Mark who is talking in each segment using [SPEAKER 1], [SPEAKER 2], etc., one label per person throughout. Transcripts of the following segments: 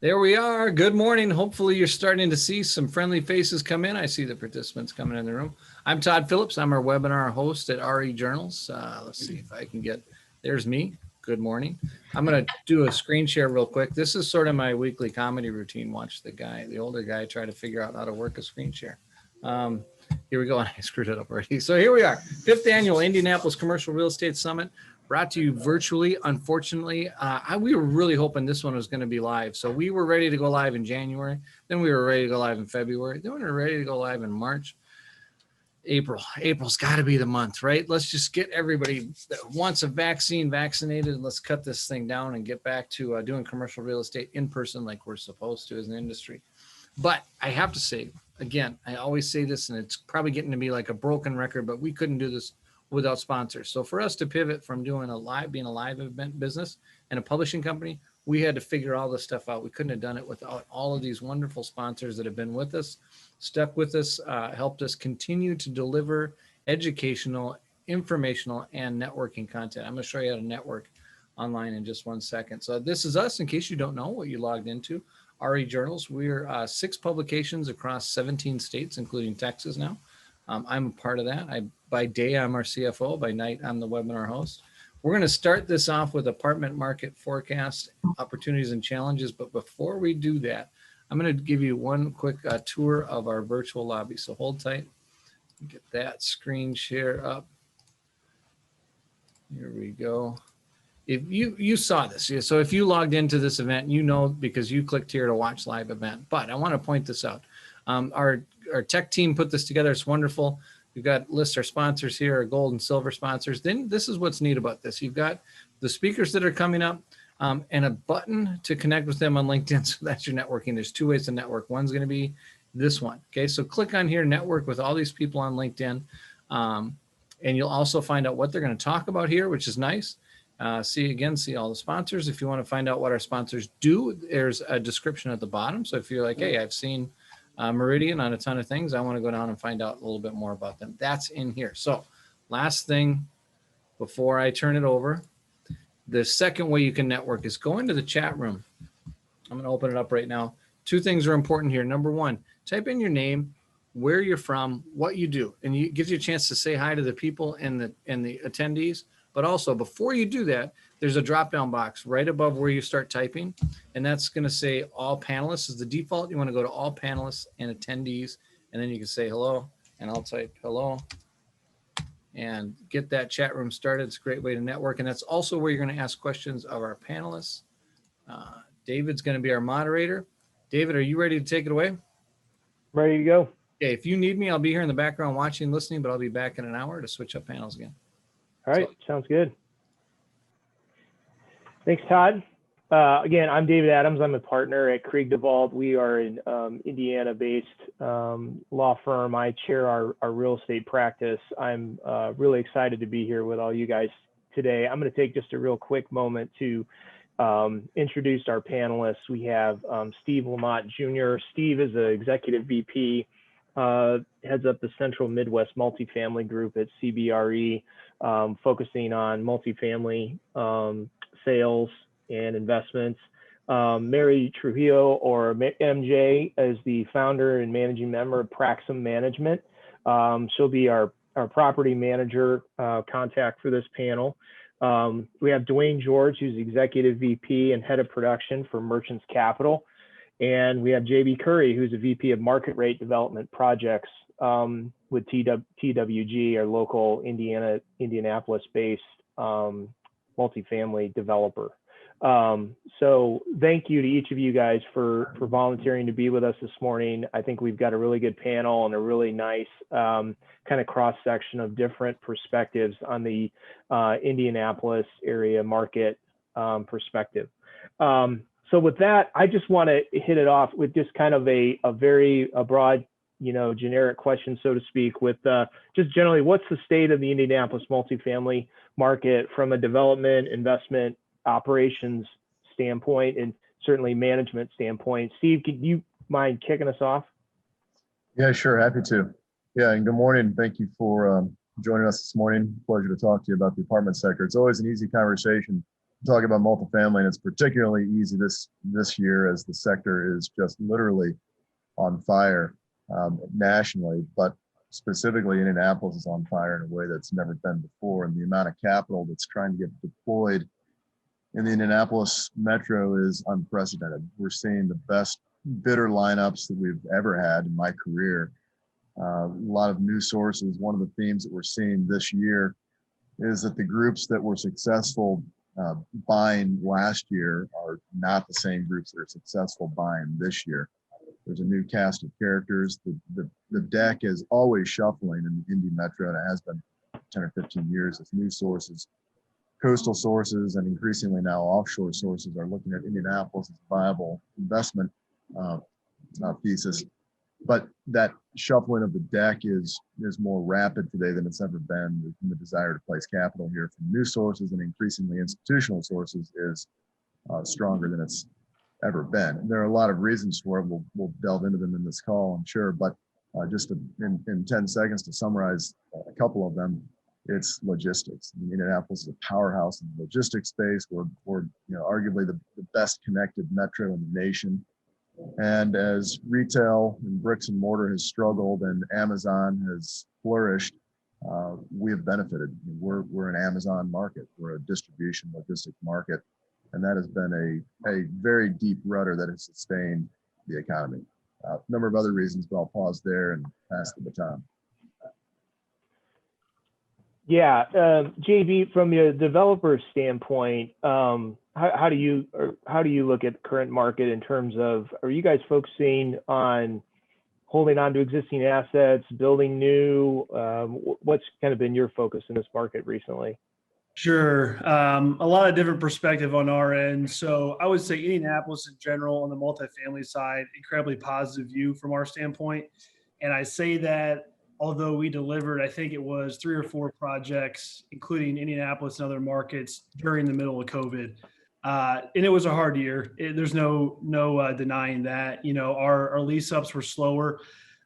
[SPEAKER 1] There we are. Good morning. Hopefully you're starting to see some friendly faces come in. I see the participants coming in the room. I'm Todd Phillips. I'm our webinar host at RE Journals. Let's see if I can get, there's me. Good morning. I'm going to do a screen share real quick. This is sort of my weekly comedy routine. Watch the older guy try to figure out how to work a screen share. Here we go. I screwed it up already. So here we are, 5th annual Indianapolis Commercial Real Estate Summit, brought to you virtually. Unfortunately, we were really hoping this one was going to be live. So we were ready to go live in January. Then we were ready to go live in February. Then we were ready to go live in March. April's got to be the month, right? Let's just get everybody that wants a vaccine vaccinated. Let's cut this thing down and get back to doing commercial real estate in person like we're supposed to as an industry. But I have to say, again, I always say this, and it's probably getting to be like a broken record, but we couldn't do this without sponsors. So for us to pivot from doing being a live event business and a publishing company, we had to figure all this stuff out. We couldn't have done it without all of these wonderful sponsors that have been with us, stuck with us, helped us continue to deliver educational, informational, and networking content. I'm going to show you how to network online in just 1 second. So this is us, in case you don't know what you logged into. RE Journals. We're 6 publications across 17 states, including Texas now. I'm a part of that. By day, I'm our CFO. By night, I'm the webinar host. We're going to start this off with apartment market forecast, opportunities and challenges. But before we do that, I'm going to give you one quick tour of our virtual lobby. So hold tight. Get that screen share up. Here we go. If you saw this, so if you logged into this event, you know because you clicked here to watch live event. But I want to point this out. Our tech team put this together. It's wonderful. We've got lists our sponsors here, our gold and silver sponsors. Then this is what's neat about this. You've got the speakers that are coming up and a button to connect with them on LinkedIn. So that's your networking. There's 2 ways to network. One's going to be this one. Okay, so click on here, network with all these people on LinkedIn. And you'll also find out what they're going to talk about here, which is nice. See all the sponsors. If you want to find out what our sponsors do, there's a description at the bottom. So if you're like, hey, I've seen Meridian on a ton of things, I want to go down and find out a little bit more about them. That's in here. So last thing before I turn it over, the second way you can network is go into the chat room. I'm going to open it up right now. 2 things are important here. Number 1, type in your name, where you're from, what you do, and it gives you a chance to say hi to the people and the attendees. But also, before you do that, there's a drop-down box right above where you start typing, and that's going to say all panelists is the default. You want to go to all panelists and attendees, and then you can say hello, and I'll type hello, and get that chat room started. It's a great way to network, and that's also where you're going to ask questions of our panelists. David's going to be our moderator. David, are you ready to take it away?
[SPEAKER 2] Ready to go.
[SPEAKER 1] Okay, if you need me, I'll be here in the background watching, listening, but I'll be back in an hour to switch up panels again.
[SPEAKER 2] All right, sounds good. Thanks, Todd. Again, I'm David Adams. I'm a partner at Krieg DeVault. We are an Indiana-based law firm. I chair our real estate practice. I'm really excited to be here with all you guys today. I'm going to take just a real quick moment to introduce our panelists. We have Steve LaMotte Jr. Steve is an executive VP, heads up the Central Midwest Multifamily Group at CBRE. Focusing on multifamily sales and investments. Mary Trujillo, or MJ, is the founder and managing member of PRAXM Management. She'll be our property manager contact for this panel. We have Dwayne George, who's executive VP and head of production for Merchants Capital. And we have JB Curry, who's a VP of market rate development projects with TWG, our local Indianapolis-based multifamily developer. So thank you to each of you guys for volunteering to be with us this morning. I think we've got a really good panel and a really nice kind of cross-section of different perspectives on the Indianapolis area market perspective. So with that, I just want to hit it off with just kind of a very broad, generic question, so to speak, with just generally, what's the state of the Indianapolis multifamily market from a development, investment, operations standpoint, and certainly management standpoint? Steve, could you mind kicking us off?
[SPEAKER 3] Yeah, sure. Happy to. Yeah, and good morning. Thank you for joining us this morning. Pleasure to talk to you about the apartment sector. It's always an easy conversation talk about multifamily, and it's particularly easy this year as the sector is just literally on fire nationally, but specifically Indianapolis is on fire in a way that's never been before. And the amount of capital that's trying to get deployed in the Indianapolis metro is unprecedented. We're seeing the best bidder lineups that we've ever had in my career. A lot of new sources. One of the themes that we're seeing this year is that the groups that were successful buying last year are not the same groups that are successful buying this year. There's a new cast of characters. The deck is always shuffling in the Indy Metro, and it has been 10 or 15 years as new sources, coastal sources, and increasingly now offshore sources are looking at Indianapolis as a viable investment thesis. But that shuffling of the deck is more rapid today than it's ever been. The desire to place capital here from new sources and increasingly institutional sources is stronger than it's ever been. And there are a lot of reasons for it. We'll delve into them in this call, I'm sure. But just in 10 seconds to summarize a couple of them, it's logistics. Indianapolis is a powerhouse in the logistics space. We're arguably the best connected metro in the nation. And as retail and bricks and mortar has struggled and Amazon has flourished, we have benefited. We're an Amazon market. We're a distribution logistics market. And that has been a very deep rudder that has sustained the economy. A number of other reasons, but I'll pause there and pass the baton.
[SPEAKER 2] Yeah, JB, from the developer standpoint, how do you look at the current market in terms of, are you guys focusing on holding on to existing assets, building new? What's kind of been your focus in this market recently?
[SPEAKER 4] Sure. A lot of different perspective on our end. So I would say Indianapolis in general on the multifamily side, incredibly positive view from our standpoint. And I say that although we delivered, I think it was 3 or 4 projects, including Indianapolis and other markets during the middle of COVID. And it was a hard year. There's no denying that. Our lease ups were slower.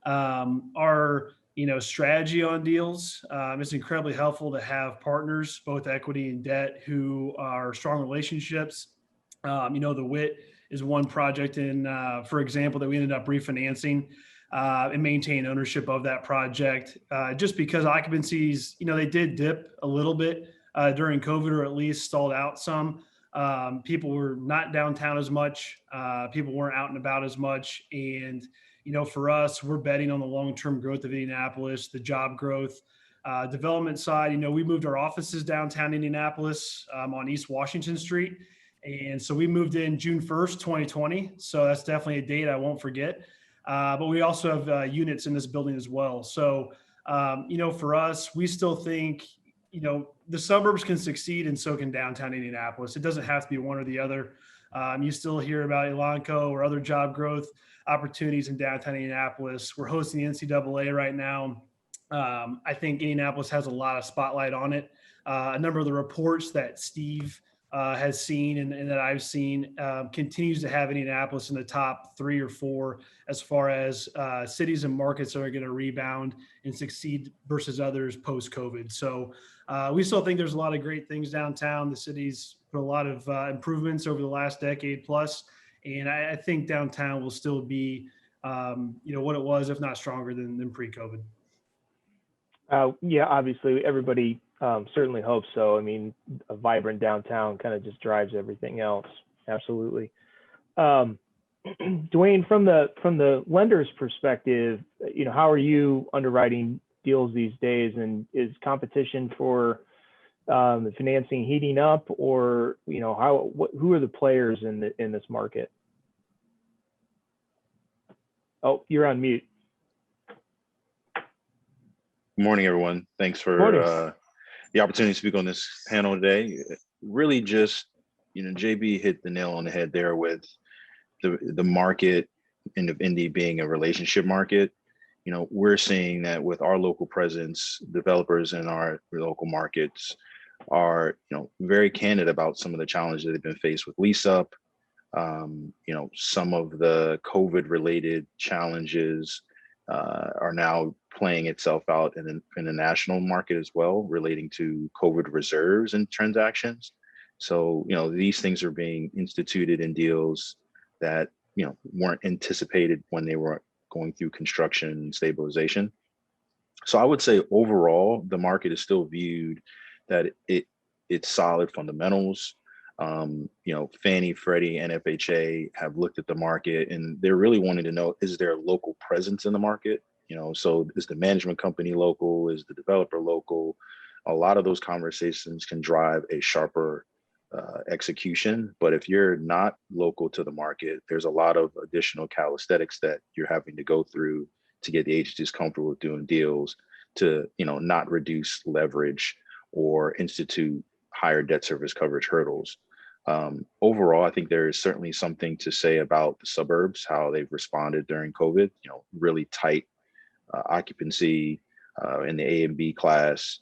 [SPEAKER 4] Our strategy on deals, it's incredibly helpful to have partners, both equity and debt, who are strong relationships. The WIT is one project for example, that we ended up refinancing and maintain ownership of that project, just because occupancies, they did dip a little bit during COVID, or at least stalled out some. People were not downtown as much. People weren't out and about as much. And for us, we're betting on the long-term growth of Indianapolis, the job growth, development side. We moved our offices downtown Indianapolis on East Washington Street. And so we moved in June 1st, 2020. So that's definitely a date I won't forget. But we also have units in this building as well. So, for us, we still think, the suburbs can succeed and so can downtown Indianapolis. It doesn't have to be one or the other. You still hear about Elanco or other job growth opportunities in downtown Indianapolis. We're hosting the NCAA right now. I think Indianapolis has a lot of spotlight on it. A number of the reports that Steve has seen and that I've seen continues to have Indianapolis in the top 3 or 4 as far as cities and markets that are going to rebound and succeed versus others post-COVID. So we still think there's a lot of great things downtown. The city's put a lot of improvements over the last decade plus. And I think downtown will still be, what it was, if not stronger than pre-COVID.
[SPEAKER 2] Yeah, obviously everybody certainly hopes so. I mean, a vibrant downtown kind of just drives everything else. Absolutely. Dwayne, from the lender's perspective, how are you underwriting deals these days? And is competition for the financing heating up, or who are the players in this market? Oh, you're on mute.
[SPEAKER 5] Good morning, everyone. Thanks for the opportunity to speak on this panel today. Really just, JB hit the nail on the head there with the market and of Indy being a relationship market. We're seeing that with our local presence, developers in our local markets are, very candid about some of the challenges that they've been faced with lease up. Some of the COVID related challenges are now playing itself out in the national market as well, relating to COVID reserves and transactions. So, these things are being instituted in deals that, weren't anticipated when they were going through construction and stabilization. So I would say overall, the market is still viewed that it's solid fundamentals. Fannie, Freddie, and FHA have looked at the market and they're really wanting to know, is there a local presence in the market? So is the management company local? Is the developer local? A lot of those conversations can drive a sharper execution. But if you're not local to the market, there's a lot of additional calisthenics that you're having to go through to get the agencies comfortable with doing deals to, not reduce leverage or institute higher debt service coverage hurdles. Overall, I think there is certainly something to say about the suburbs, how they've responded during COVID, really tight occupancy in the A and B class.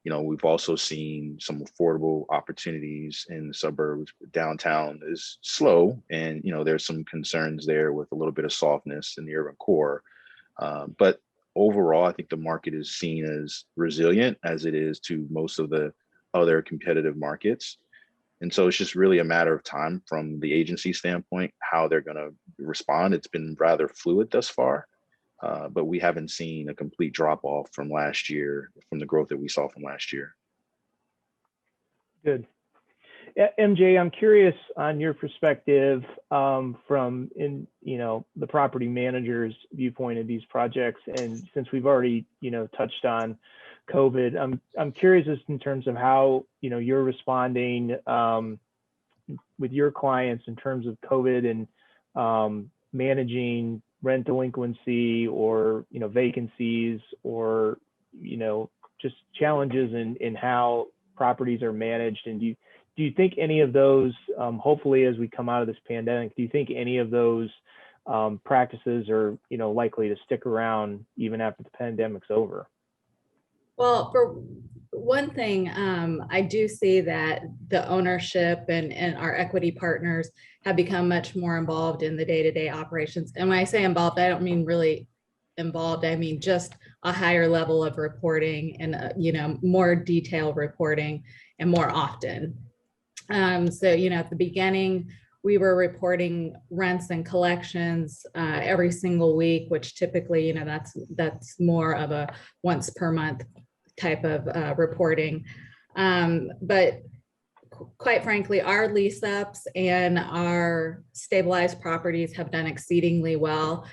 [SPEAKER 5] We've also seen some affordable opportunities in the suburbs. Downtown is slow, and there's some concerns there with a little bit of softness in the urban core. But overall, I think the market is seen as resilient as it is to most of the other competitive markets. And so it's just really a matter of time from the agency standpoint, how they're going to respond. It's been rather fluid thus far. But we haven't seen a complete drop off from last year, from the growth that we saw from last year.
[SPEAKER 2] Good. MJ, I'm curious on your perspective from the property manager's viewpoint of these projects. And since we've already, touched on COVID, I'm curious as in terms of how, you're responding with your clients in terms of COVID and managing rent delinquency or vacancies or just challenges in how properties are managed. And do you think any of those, hopefully as we come out of this pandemic, do you think any of those practices are likely to stick around even after the pandemic's over?
[SPEAKER 6] Well, for one thing, I do see that the ownership and our equity partners have become much more involved in the day-to-day operations. And when I say involved, I don't mean really involved. I mean just a higher level of reporting and more detailed reporting and more often. So at the beginning, we were reporting rents and collections every single week, which typically that's more of a once per month type of reporting. But quite frankly, our lease ups and our stabilized properties have done exceedingly well.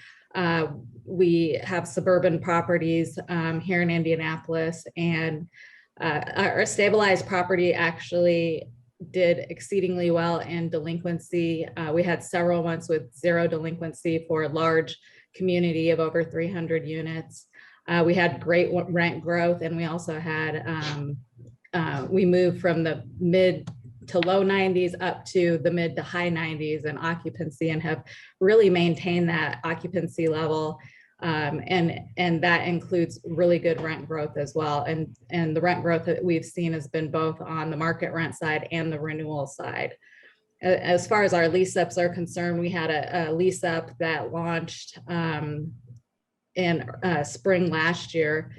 [SPEAKER 6] We have suburban properties here in Indianapolis, and our stabilized property actually did exceedingly well in delinquency. We had several months with zero delinquency for a large community of over 300 units. We had great rent growth, and we also had, we moved from the mid to low 90s up to the mid to high 90s in occupancy and have really maintained that occupancy level. And that includes really good rent growth as well. And the rent growth that we've seen has been both on the market rent side and the renewal side. As far as our lease ups are concerned, we had a lease up that launched in spring last year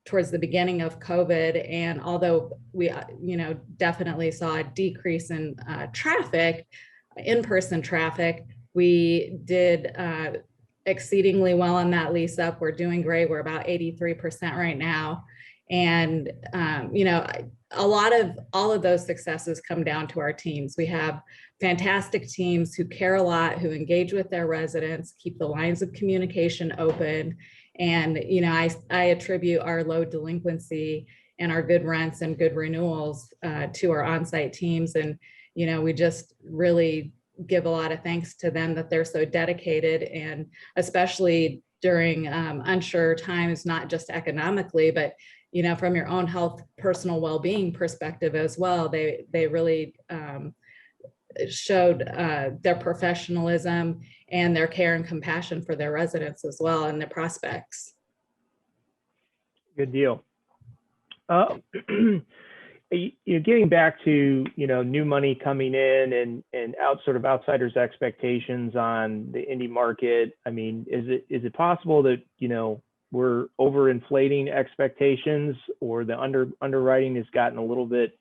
[SPEAKER 6] towards the beginning of COVID. And although we, definitely saw a decrease in traffic, in-person traffic, we did exceedingly well on that lease up. We're doing great. We're about 83% right now. And, all of those successes come down to our teams. We have fantastic teams who care a lot, who engage with their residents, keep the lines of communication open. And, I attribute our low delinquency and our good rents and good renewals to our on-site teams. And, we just really give a lot of thanks to them that they're so dedicated, and especially during unsure times, not just economically, but from your own health, personal well-being perspective as well. They really showed their professionalism and their care and compassion for their residents as well and their prospects.
[SPEAKER 2] Good deal. Getting back to new money coming in and sort of outsiders' expectations on the indie market. I mean, is it possible that we're overinflating expectations, or the underwriting has gotten a little bit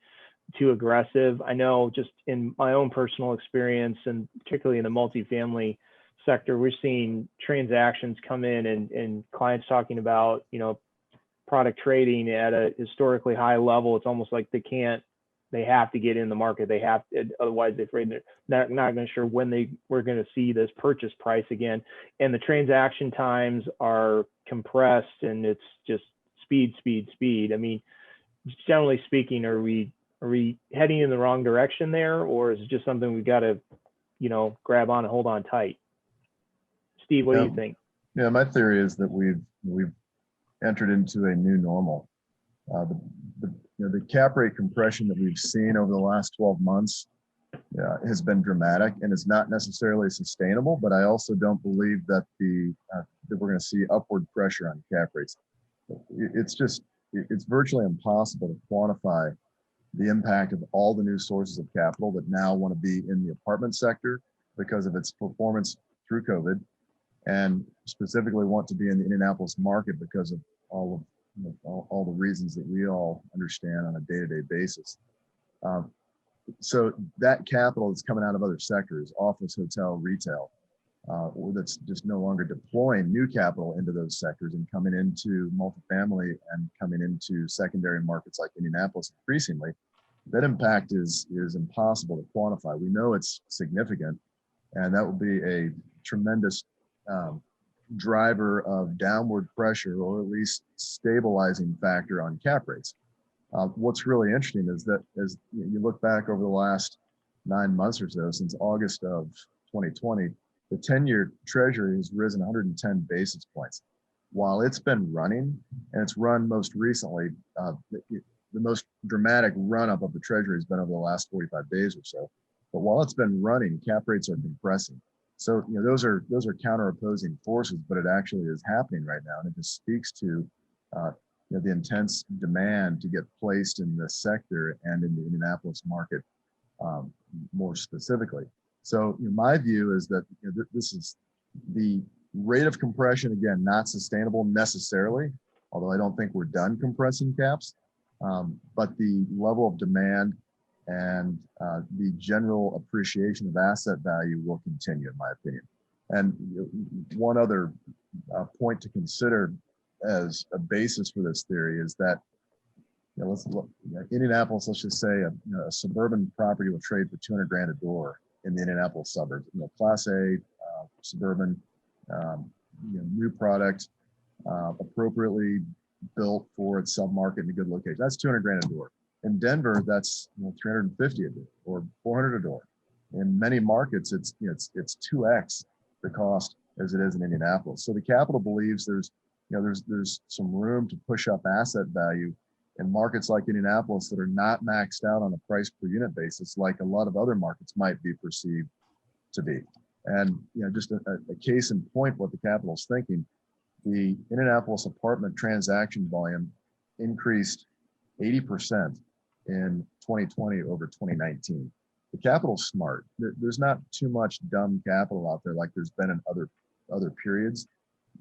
[SPEAKER 2] too aggressive. I know just in my own personal experience, and particularly in the multifamily sector, we're seeing transactions come in and clients talking about, product trading at a historically high level. It's almost like they have to get in the market. They have to, otherwise they're afraid they're not going to sure when we're going to see this purchase price again. And the transaction times are compressed, and it's just speed. I mean, generally speaking, are we heading in the wrong direction there, or is it just something we've got to, grab on and hold on tight? Steve, what do you think?
[SPEAKER 3] Yeah, my theory is that we've entered into a new normal. The cap rate compression that we've seen over the last 12 months has been dramatic, and it's not necessarily sustainable. But I also don't believe that that we're going to see upward pressure on cap rates. It's virtually impossible to quantify the impact of all the new sources of capital that now want to be in the apartment sector because of its performance through COVID, and specifically want to be in the Indianapolis market because of all the reasons that we all understand on a day-to-day basis. So that capital that's coming out of other sectors, office, hotel, retail, that's just no longer deploying new capital into those sectors and coming into multifamily and coming into secondary markets like Indianapolis increasingly, that impact is impossible to quantify. We know it's significant, and that will be a tremendous driver of downward pressure, or at least stabilizing factor on cap rates. What's really interesting is that as you look back over the last 9 months or so, since August of 2020, the 10-year treasury has risen 110 basis points. While it's been running, and it's run most recently, the most dramatic run-up of the treasury has been over the last 45 days or so. But while it's been running, cap rates are compressing. So those are counter opposing forces, but it actually is happening right now, and it just speaks to the intense demand to get placed in this sector and in the Indianapolis market more specifically. So my view is that this is the rate of compression, again, not sustainable necessarily, although I don't think we're done compressing caps, but the level of demand and the general appreciation of asset value will continue, in my opinion. And one other point to consider as a basis for this theory is that let's look, Indianapolis, let's just say a suburban property will trade for 200 grand a door in the Indianapolis suburbs. Class A, suburban, new product, appropriately built for its submarket in a good location. That's 200 grand a door. In Denver, that's 350 a door or 400 a door. In many markets, it's 2x the cost as it is in Indianapolis. So the capital believes there's some room to push up asset value in markets like Indianapolis that are not maxed out on a price per unit basis, like a lot of other markets might be perceived to be. And just a case in point, what the capital's thinking, the Indianapolis apartment transaction volume increased 80% in 2020 over 2019. The capital's smart. There's not too much dumb capital out there like there's been in other periods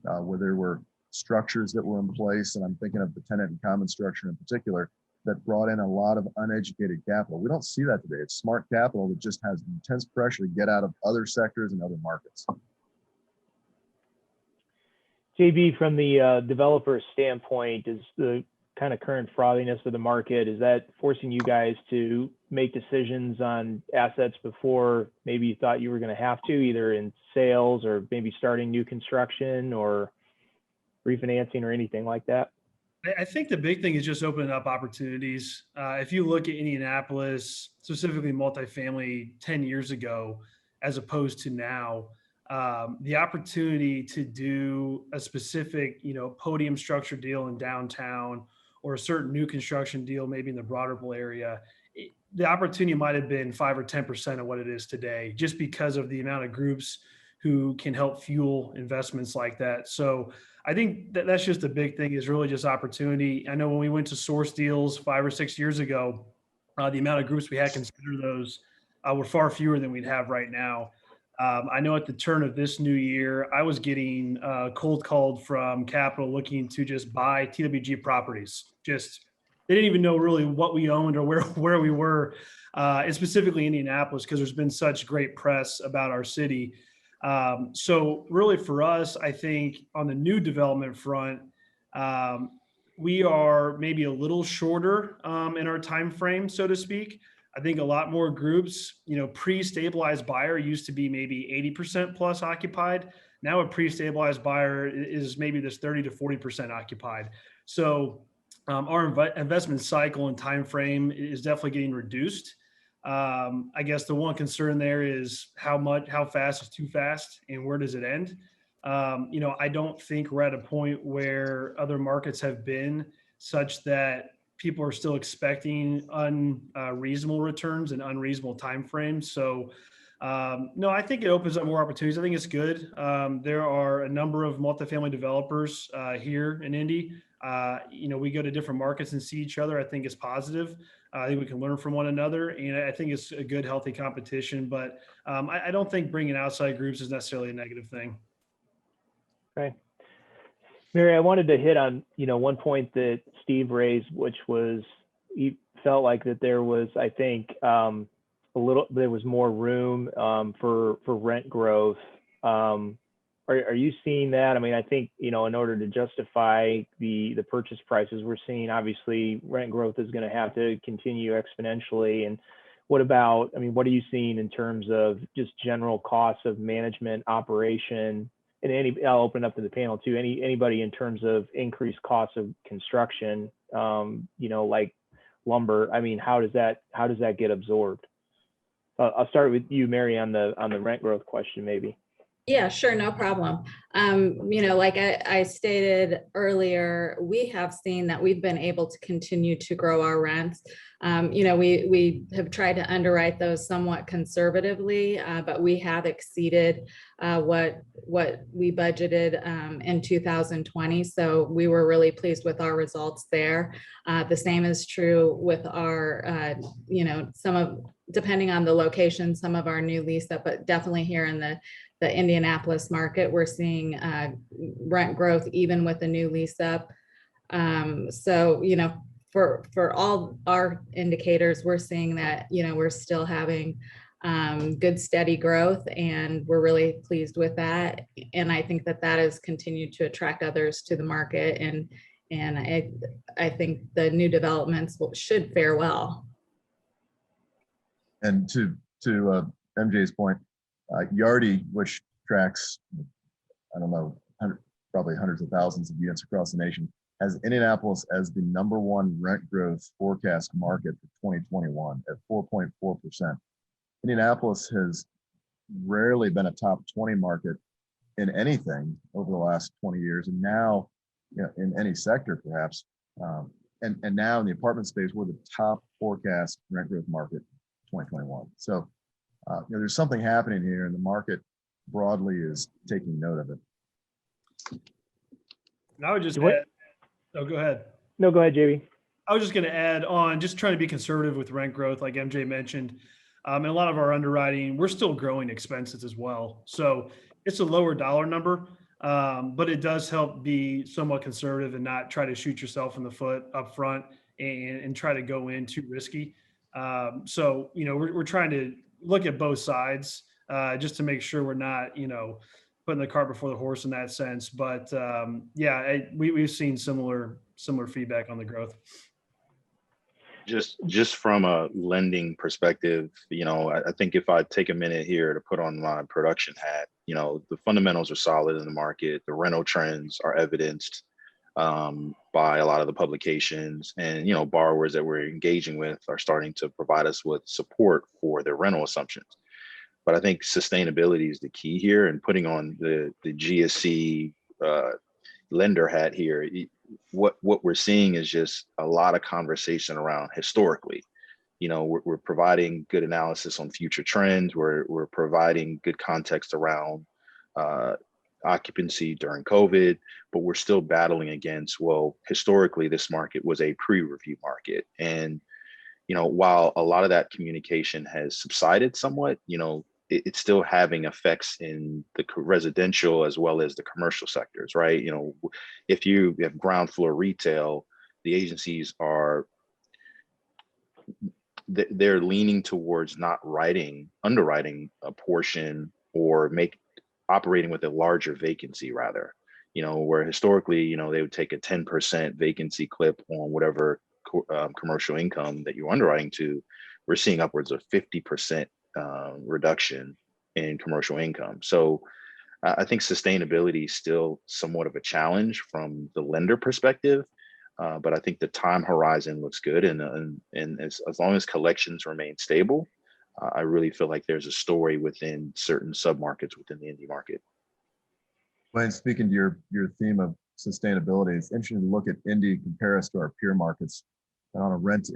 [SPEAKER 3] where there were structures that were in place, and I'm thinking of the tenant and common structure in particular, that brought in a lot of uneducated capital. We don't see that today. It's smart capital that just has intense pressure to get out of other sectors and other markets.
[SPEAKER 2] JB, from the developer standpoint, is the kind of current frothiness of the market, is that forcing you guys to make decisions on assets before maybe you thought you were going to have to, either in sales or maybe starting new construction or refinancing or anything like that?
[SPEAKER 4] I think the big thing is just opening up opportunities. If you look at Indianapolis, specifically multifamily 10 years ago, as opposed to now, the opportunity to do a specific, podium structure deal in downtown or a certain new construction deal, maybe in the Broderville area, the opportunity might have been 5 or 10% of what it is today, just because of the amount of groups who can help fuel investments like that. So I think that's just a big thing, is really just opportunity. I know when we went to source deals 5 or 6 years ago, the amount of groups we had consider those were far fewer than we'd have right now. I know at the turn of this new year, I was getting cold called from capital looking to just buy TWG properties, just they didn't even know really what we owned or where we were, and specifically Indianapolis, because there's been such great press about our city. So really for us, I think on the new development front, we are maybe a little shorter in our time frame, so to speak. I think a lot more groups, pre-stabilized buyer used to be maybe 80% plus occupied. Now a pre-stabilized buyer is maybe this 30 to 40% occupied. So our investment cycle and time frame is definitely getting reduced. I guess the one concern there is how fast is too fast and where does it end? I don't think we're at a point where other markets have been such that people are still expecting unreasonable returns and unreasonable timeframes. So no, I think it opens up more opportunities. I think it's good. There are a number of multifamily developers here in Indy. We go to different markets and see each other. I think it's positive. I think we can learn from one another, and I think it's a good, healthy competition. But I don't think bringing outside groups is necessarily a negative thing.
[SPEAKER 2] Okay. Mary, I wanted to hit on, one point that Steve raised, which was he felt like that there was, I think, there was more room for rent growth. Are you seeing that? I mean, I think, in order to justify the purchase prices we're seeing, obviously rent growth is going to have to continue exponentially. And what are you seeing in terms of just general costs of management, operation? And I'll open up to the panel too. Anybody in terms of increased costs of construction, like lumber. I mean, how does that get absorbed? I'll start with you, Mary, on the rent growth question, maybe.
[SPEAKER 6] Yeah, sure, no problem. Like I stated earlier, we have seen that we've been able to continue to grow our rents. We have tried to underwrite those somewhat conservatively, but we have exceeded what we budgeted in 2020. So we were really pleased with our results there. The same is true with our, depending on the location, some of our new lease up, but definitely here in the Indianapolis market, we're seeing rent growth even with the new lease up. So, for all our indicators, we're seeing that, we're still having good steady growth, and we're really pleased with that. And I think that has continued to attract others to the market. And I think the new developments should fare well.
[SPEAKER 3] And to MJ's point, Yardi, which tracks, I don't know, probably hundreds of thousands of units across the nation, has Indianapolis as the #1 rent growth forecast market for 2021 at 4.4%. Indianapolis has rarely been a top 20 market in anything over the last 20 years, and now, in any sector perhaps, and now in the apartment space, we're the top forecast rent growth market 2021. So there's something happening here, and the market broadly is taking note of it.
[SPEAKER 4] And I would just add, go ahead.
[SPEAKER 2] No, go ahead, JB.
[SPEAKER 4] I was just going to add on, just trying to be conservative with rent growth, like MJ mentioned. And a lot of our underwriting, we're still growing expenses as well. So it's a lower dollar number, but it does help be somewhat conservative and not try to shoot yourself in the foot up front and try to go in too risky. So, we're trying to look at both sides just to make sure we're not, putting the cart before the horse in that sense. But we've seen similar feedback on the growth.
[SPEAKER 5] Just from a lending perspective, I think if I take a minute here to put on my production hat, the fundamentals are solid in the market. The rental trends are evidenced by a lot of the publications, and borrowers that we're engaging with are starting to provide us with support for their rental assumptions. But I think sustainability is the key here, and putting on the GSE lender hat here. What we're seeing is just a lot of conversation around historically. We're providing good analysis on future trends. We're providing good context around occupancy during COVID, but we're still battling against, historically this market was a pre-review market. And, while a lot of that communication has subsided somewhat, it's still having effects in the residential as well as the commercial sectors, right? If you have ground floor retail, the agencies are they're leaning towards not underwriting a portion or operating with a larger vacancy rather, where historically, they would take a 10% vacancy clip on whatever commercial income that you're underwriting to. We're seeing upwards of 50% reduction in commercial income. So I think sustainability is still somewhat of a challenge from the lender perspective. But I think the time horizon looks good, and as long as collections remain stable, I really feel like there's a story within certain submarkets within the Indy market.
[SPEAKER 3] Wayne, speaking to your theme of sustainability, it's interesting to look at Indy, compare us to our peer markets, and on a rent,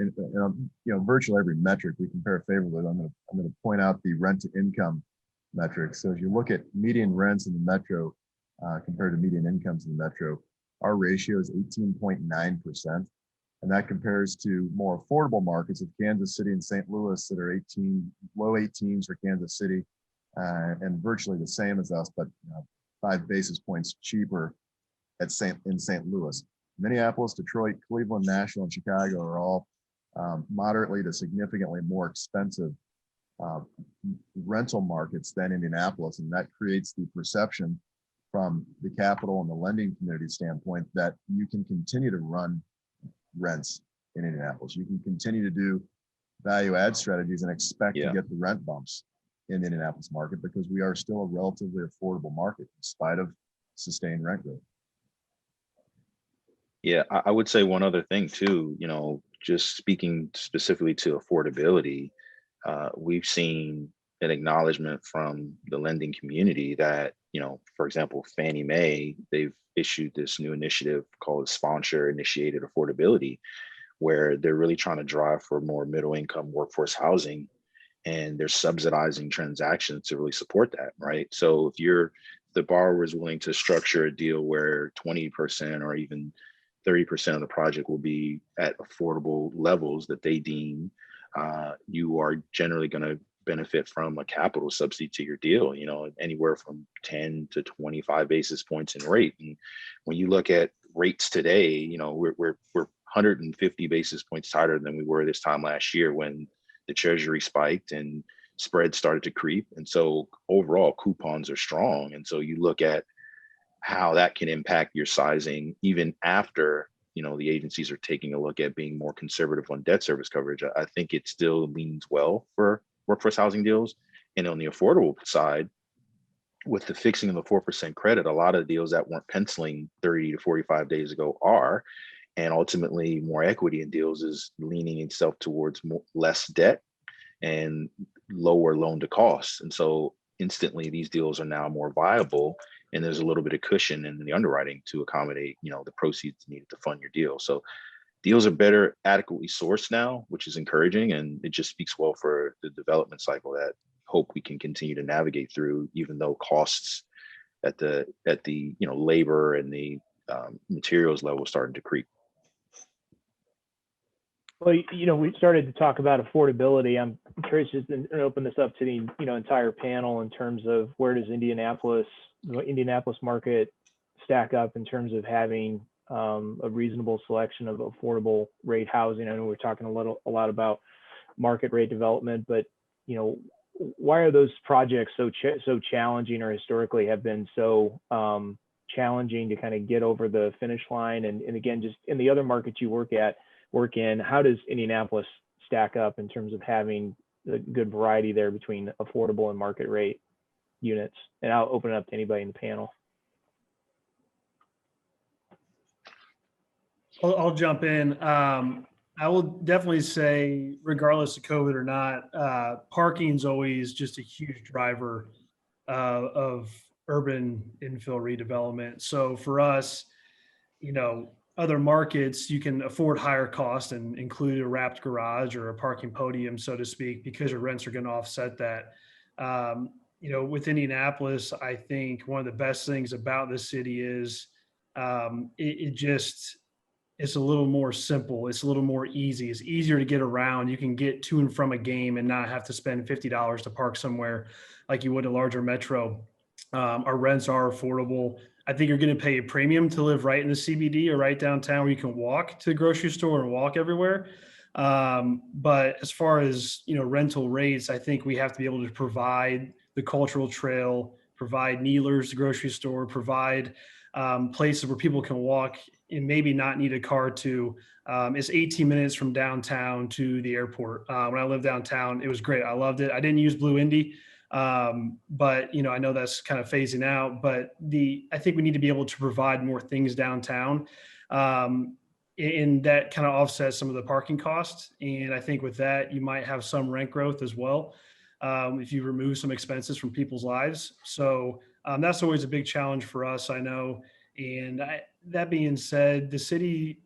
[SPEAKER 3] virtually every metric we compare favorably. I'm going to point out the rent to income metric. So as you look at median rents in the metro compared to median incomes in the metro, our ratio is 18.9%. And that compares to more affordable markets of Kansas City and St. Louis that are low 18s for Kansas City, and virtually the same as us, but 5 basis points cheaper in St. Louis. Minneapolis, Detroit, Cleveland, Nashville, and Chicago are all moderately to significantly more expensive rental markets than Indianapolis. And that creates the perception from the capital and the lending community standpoint that you can continue to run rents in Indianapolis. You can continue to do value add strategies and expect to get the rent bumps in the Indianapolis market because we are still a relatively affordable market in spite of sustained rent growth.
[SPEAKER 5] Yeah, I would say one other thing too, just speaking specifically to affordability, we've seen an acknowledgement from the lending community that, for example, Fannie Mae, they've issued this new initiative called Sponsor Initiated Affordability, where they're really trying to drive for more middle income workforce housing, and they're subsidizing transactions to really support that, right? So if the borrower is willing to structure a deal where 20% or even 30% of the project will be at affordable levels that they deem, you are generally going to benefit from a capital subsidy to your deal, anywhere from 10 to 25 basis points in rate. And when you look at rates today, we're 150 basis points tighter than we were this time last year when the Treasury spiked and spreads started to creep. And so overall coupons are strong. And so you look at how that can impact your sizing even after the agencies are taking a look at being more conservative on debt service coverage. I think it still leans well for workforce housing deals. And on the affordable side, with the fixing of the 4% credit, a lot of the deals that weren't penciling 30 to 45 days ago are, and ultimately more equity in deals is leaning itself towards less debt and lower loan to cost. And so instantly these deals are now more viable, and there's a little bit of cushion in the underwriting to accommodate, the proceeds needed to fund your deal. So deals are better adequately sourced now, which is encouraging, and it just speaks well for the development cycle that hope we can continue to navigate through, even though costs at the labor and the materials level starting to creep.
[SPEAKER 2] Well, we started to talk about affordability. I'm curious just to open this up to the entire panel in terms of where does Indianapolis market stack up in terms of having a reasonable selection of affordable rate housing. I know we're talking a lot about market rate development, but why are those projects so challenging, or historically have been so challenging to kind of get over the finish line? And again, just in the other markets you work in, how does Indianapolis stack up in terms of having a good variety there between affordable and market rate units? And I'll open it up to anybody in the panel.
[SPEAKER 4] I'll jump in. I will definitely say, regardless of COVID or not, parking is always just a huge driver of urban infill redevelopment. So for us, other markets, you can afford higher cost and include a wrapped garage or a parking podium, so to speak, because your rents are going to offset that. With Indianapolis, I think one of the best things about the city is it's a little more simple. It's a little more easy. It's easier to get around. You can get to and from a game and not have to spend $50 to park somewhere like you would a larger metro. Our rents are affordable. I think you're going to pay a premium to live right in the CBD or right downtown where you can walk to the grocery store and walk everywhere. But as far as, rental rates, I think we have to be able to provide the cultural trail, provide Neeler's, the grocery store, provide places where people can walk and maybe not need a car to. It's 18 minutes from downtown to the airport. When I lived downtown, it was great. I loved it. I didn't use Blue Indy, but I know that's kind of phasing out. But I think we need to be able to provide more things downtown. And that kind of offsets some of the parking costs. And I think with that, you might have some rent growth as well, if you remove some expenses from people's lives. So that's always a big challenge for us, I know. And that being said, the city,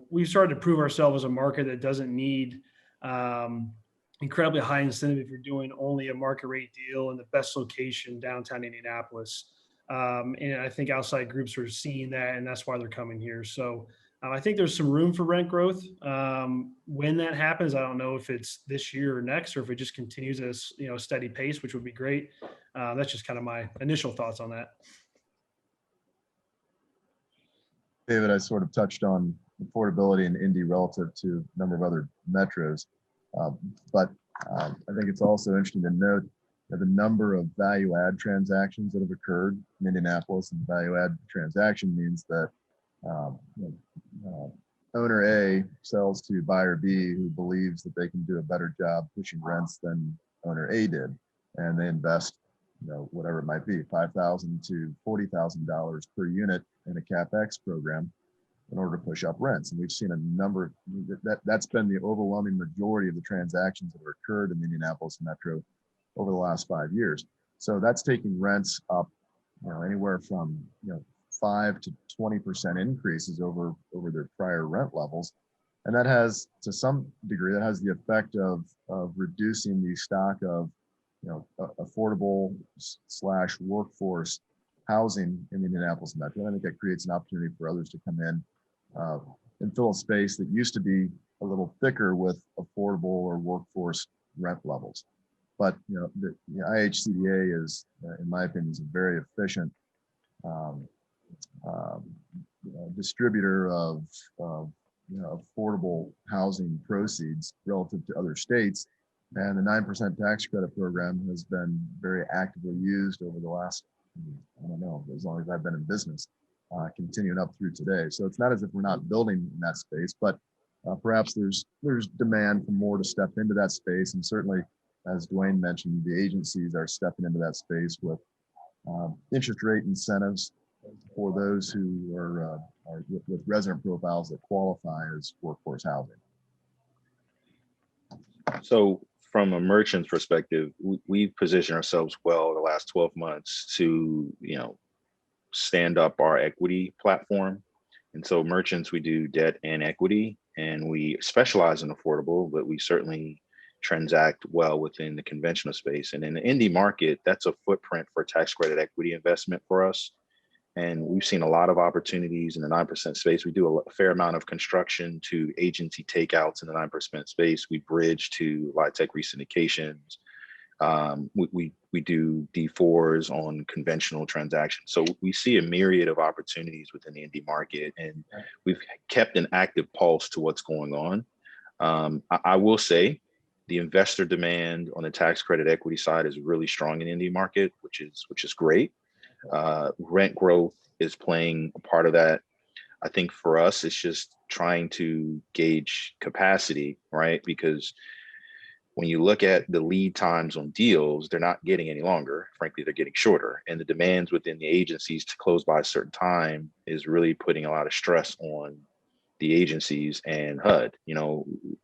[SPEAKER 4] we've started to prove ourselves as a market that doesn't need incredibly high incentive if you're doing only a market rate deal in the best location downtown Indianapolis. And I think outside groups are seeing that, and that's why they're coming here. So I think there's some room for rent growth. When that happens, I don't know if it's this year or next, or if it just continues at a steady pace, which would be great. That's just kind of my initial thoughts on that.
[SPEAKER 3] David, I sort of touched on affordability in Indy relative to a number of other metros, but I think it's also interesting to note that the number of value add transactions that have occurred in Indianapolis, and value add transaction means that owner A sells to buyer B, who believes that they can do a better job pushing rents than owner A did, and they invest, whatever it might be, $5,000 to $40,000 per unit in a CapEx program in order to push up rents. And we've seen a number of that's been the overwhelming majority of the transactions that have occurred in the Indianapolis metro over the last 5 years. So that's taking rents up, anywhere from 5 to 20% increases over their prior rent levels. And that has, to some degree, that has the effect of reducing the stock of affordable / workforce housing in the Indianapolis metro. And I think that creates an opportunity for others to come in and fill a space that used to be a little thicker with affordable or workforce rent levels. But the IHCDA is, in my opinion, is a very efficient distributor of affordable housing proceeds relative to other states. And the 9% tax credit program has been very actively used over the last, I don't know, as long as I've been in business, continuing up through today. So it's not as if we're not building in that space, but perhaps there's demand for more to step into that space. And certainly, as Dwayne mentioned, the agencies are stepping into that space with interest rate incentives for those who are with resident profiles that qualify as workforce housing.
[SPEAKER 5] So from a merchant's perspective, we've positioned ourselves well the last 12 months to, stand up our equity platform. And so merchants, we do debt and equity, and we specialize in affordable, but we certainly transact well within the conventional space. And in the Indy market, that's a footprint for tax credit equity investment for us. And we've seen a lot of opportunities in the 9% space. We do a fair amount of construction to agency takeouts in the 9% space. We bridge to LIHTC resyndications. We do D4s on conventional transactions. So we see a myriad of opportunities within the Indy market, and we've kept an active pulse to what's going on. I will say the investor demand on the tax credit equity side is really strong in the Indy market, which is great. Rent growth is playing a part of that. I think for us, it's just trying to gauge capacity, right? Because when you look at the lead times on deals, they're not getting any longer. Frankly, they're getting shorter. And the demands within the agencies to close by a certain time is really putting a lot of stress on the agencies and HUD.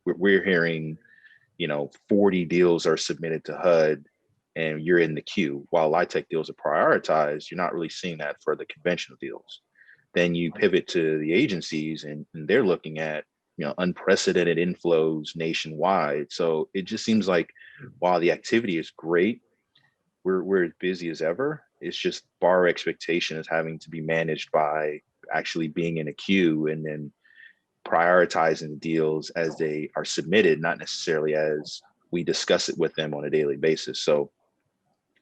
[SPEAKER 5] We're hearing, 40 deals are submitted to HUD and you're in the queue. While LIHTC deals are prioritized, you're not really seeing that for the conventional deals. Then you pivot to the agencies and they're looking at unprecedented inflows nationwide. So it just seems like while the activity is great, we're as busy as ever. It's just bar expectation is having to be managed by actually being in a queue and then prioritizing the deals as they are submitted, not necessarily as we discuss it with them on a daily basis. So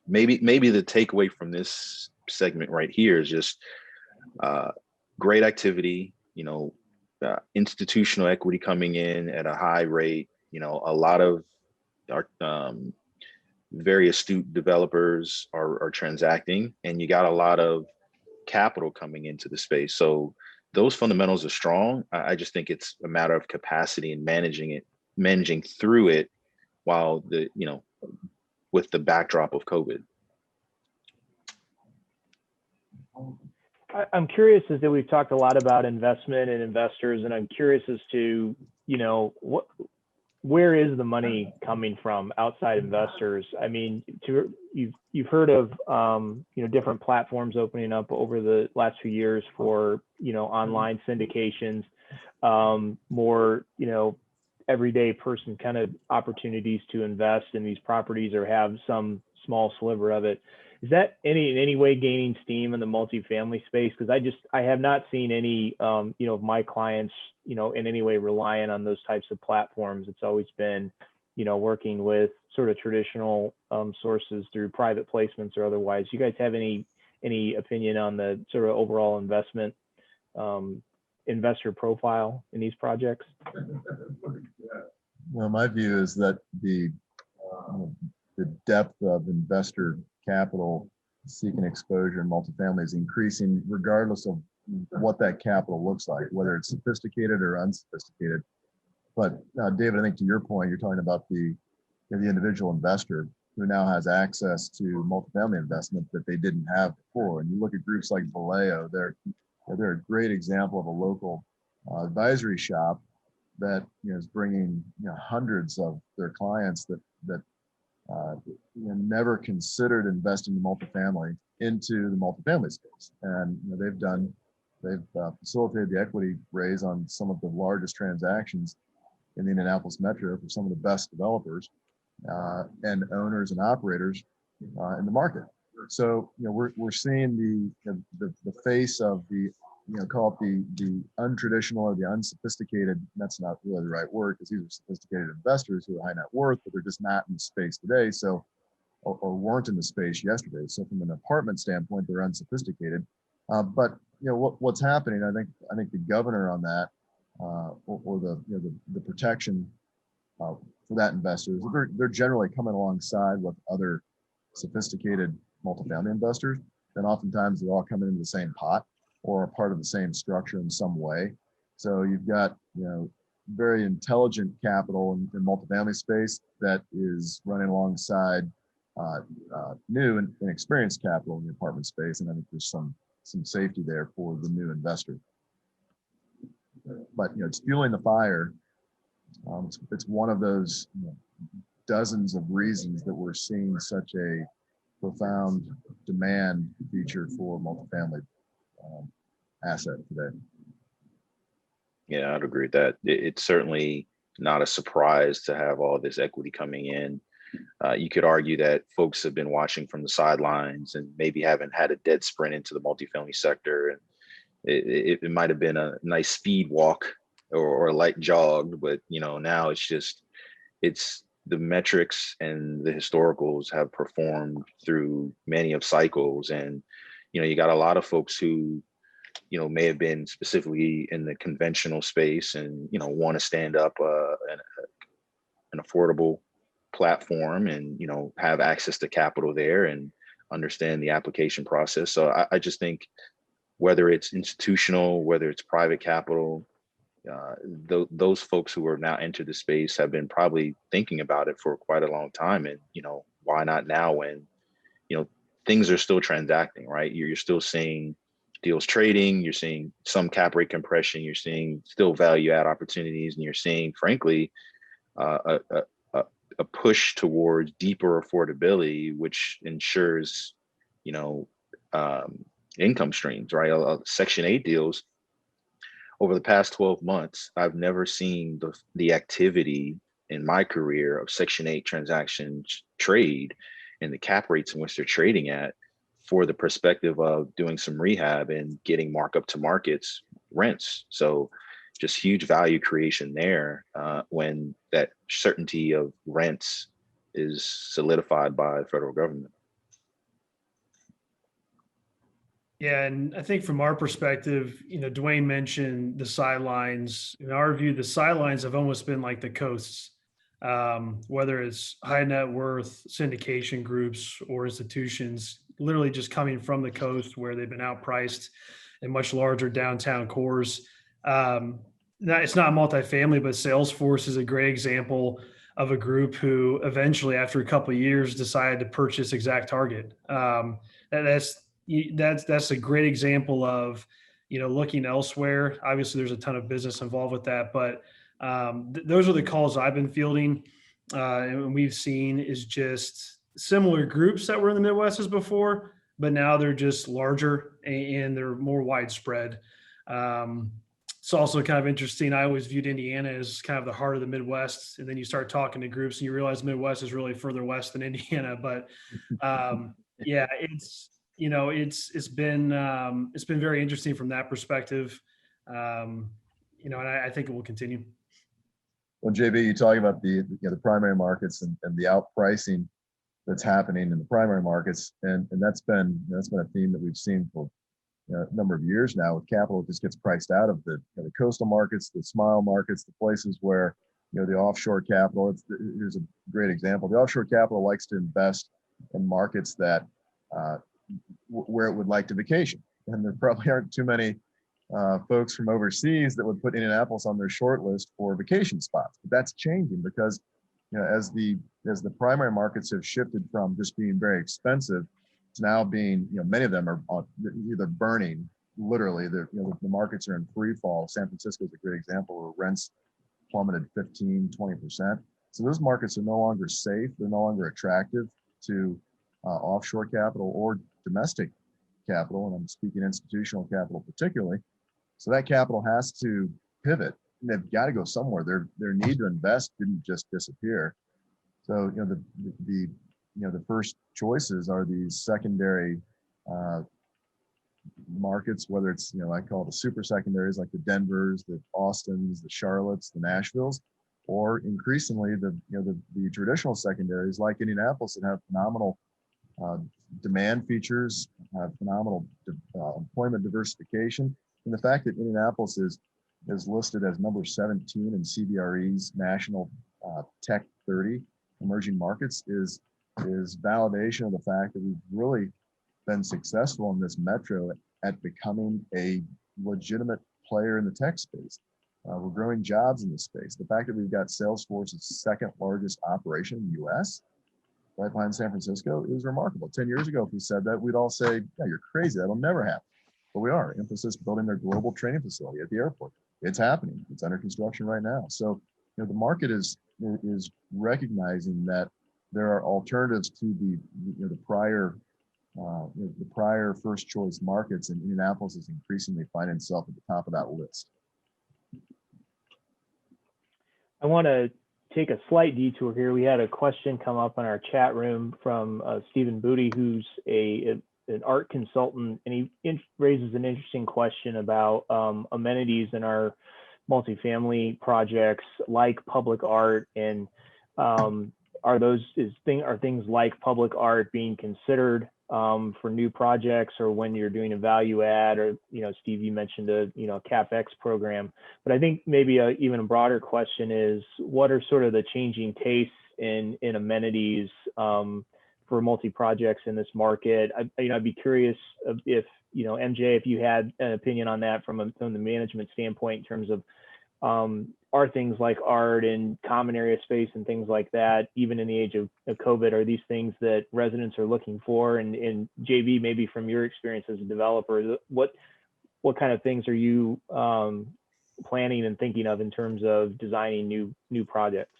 [SPEAKER 5] maybe the takeaway from this segment right here is just great activity, institutional equity coming in at a high rate. You know, a lot of our very astute developers are transacting, and you got a lot of capital coming into the space. So those fundamentals are strong. I just think it's a matter of capacity and managing through it while with the backdrop of COVID.
[SPEAKER 2] I'm curious, as that we've talked a lot about investment and investors, and I'm curious as to, where is the money coming from outside investors? I mean, you've heard of, different platforms opening up over the last few years for, online syndications, more, everyday person kind of opportunities to invest in these properties or have some small sliver of it. Is that in any way gaining steam in the multifamily space? Because I have not seen any, of my clients, in any way relying on those types of platforms. It's always been, working with sort of traditional sources through private placements or otherwise. You guys have any opinion on the sort of overall investment investor profile in these projects?
[SPEAKER 3] Well, my view is that the depth of investor capital seeking exposure in multifamily is increasing regardless of what that capital looks like, whether it's sophisticated or unsophisticated. But David, I think to your point, you're talking about the individual investor who now has access to multifamily investment that they didn't have before. And you look at groups like Vallejo, they're a great example of a local advisory shop that is bringing hundreds of their clients that never considered investing in multifamily into the multifamily space, and they've facilitated the equity raise on some of the largest transactions in the Indianapolis metro for some of the best developers and owners and operators in the market. So we're seeing the face of the call it the untraditional or the unsophisticated. That's not really the right word, because these are sophisticated investors who are high net worth, but they're just not in the space today. So, or weren't in the space yesterday. So from an apartment standpoint, they're unsophisticated. But what's happening, I think the governor on that, or the protection for that investors, they're generally coming alongside with other sophisticated multifamily investors, and oftentimes they're all coming into the same pot or a part of the same structure in some way. So you've got, very intelligent capital in multifamily space that is running alongside new and experienced capital in the apartment space. And I think there's some safety there for the new investor. But, it's fueling the fire. It's one of those dozens of reasons that we're seeing such a profound demand feature for multifamily asset today.
[SPEAKER 5] Yeah, I'd agree with that. It's certainly not a surprise to have all this equity coming in. You could argue that folks have been watching from the sidelines and maybe haven't had a dead sprint into the multifamily sector. And it might have been a nice speed walk or a light jog, but now it's the metrics and the historicals have performed through many of cycles. And, you got a lot of folks who, may have been specifically in the conventional space and, want to stand up an affordable platform and, have access to capital there and understand the application process. So I just think whether it's institutional, whether it's private capital, those folks who are now entered the space have been probably thinking about it for quite a long time. And, why not now when, things are still transacting, right? You're still seeing deals trading, you're seeing some cap rate compression, you're seeing still value add opportunities, and you're seeing, frankly, a push towards deeper affordability, which ensures, income streams, right? Section 8 deals over the past 12 months, I've never seen the activity in my career of Section 8 transactions trade and the cap rates in which they're trading at, for the perspective of doing some rehab and getting markup to markets rents. So just huge value creation there when that certainty of rents is solidified by the federal government.
[SPEAKER 4] Yeah, and I think from our perspective, Dwayne mentioned the sidelines. In our view, the sidelines have almost been like the coasts, whether it's high net worth syndication groups or institutions, literally just coming from the coast where they've been outpriced in much larger downtown cores. It's not multifamily, but Salesforce is a great example of a group who eventually, after a couple of years, decided to purchase Exact Target. That's a great example of looking elsewhere. Obviously there's a ton of business involved with that, but those are the calls I've been fielding, and we've seen is just similar groups that were in the Midwest as before, but now they're just larger and they're more widespread. It's also kind of interesting. I always viewed Indiana as kind of the heart of the Midwest, and then you start talking to groups and you realize Midwest is really further west than Indiana. But yeah, it's been very interesting from that perspective. And I think it will continue.
[SPEAKER 3] Well, JB, you talk about the primary markets and the outpricing that's happening in the primary markets, and that's been a theme that we've seen for a number of years now. With capital, it just gets priced out of the coastal markets, the smile markets, the places where the offshore capital. Here's a great example. The offshore capital likes to invest in markets that where it would like to vacation, and there probably aren't too many folks from overseas that would put Indianapolis on their short list for vacation spots. But that's changing because as the primary markets have shifted from just being very expensive to now being many of them are either burning, literally. The markets are in free fall. San Francisco is a great example where rents plummeted 15-20%. So those markets are no longer safe. They're no longer attractive to offshore capital or domestic capital, and I'm speaking institutional capital particularly. So that capital has to pivot, and they've got to go somewhere. Their need to invest didn't just disappear. So the first choices are these secondary markets, whether it's I call it the super secondaries like the Denvers, the Austins, the Charlottes, the Nashvilles, or increasingly the traditional secondaries like Indianapolis that have phenomenal demand features, phenomenal employment diversification, and the fact that Indianapolis is listed as number 17 in CBRE's National Tech 30 emerging markets is validation of the fact that we've really been successful in this metro at becoming a legitimate player in the tech space. We're growing jobs in this space. The fact that we've got Salesforce's second largest operation in the US, right behind San Francisco, is remarkable. 10 years ago, if we said that, we'd all say, yeah, you're crazy. That'll never happen. But we are. Emphasis building their global training facility at the airport. It's happening. It's under construction right now. So, the market is recognizing that there are alternatives to the prior first choice markets, and Indianapolis is increasingly finding itself at the top of that list.
[SPEAKER 2] I want to take a slight detour here. We had a question come up in our chat room from Stephen Booty, who's an art consultant, and he raises an interesting question about amenities in our multifamily projects like public art, and are things like public art being considered for new projects, or when you're doing a value add, or Steve, you mentioned a CapEx program, but I think maybe even a broader question is, what are sort of the changing tastes in amenities for multi-projects in this market? I'd be curious if MJ, if you had an opinion on that from the management standpoint, in terms of are things like art and common area space and things like that, even in the age of COVID, are these things that residents are looking for? And JB, maybe from your experience as a developer, what kind of things are you planning and thinking of in terms of designing new projects?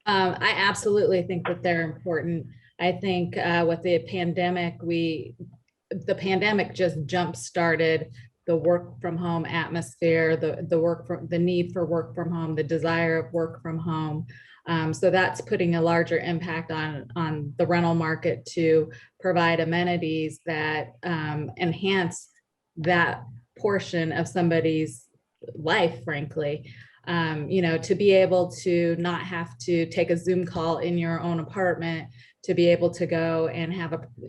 [SPEAKER 6] I absolutely think that they're important. I think with the pandemic, the pandemic just jump-started the work from home atmosphere, the need for work from home, the desire of work from home. So that's putting a larger impact on the rental market to provide amenities that enhance that portion of somebody's life, frankly. To be able to not have to take a Zoom call in your own apartment to be able to go and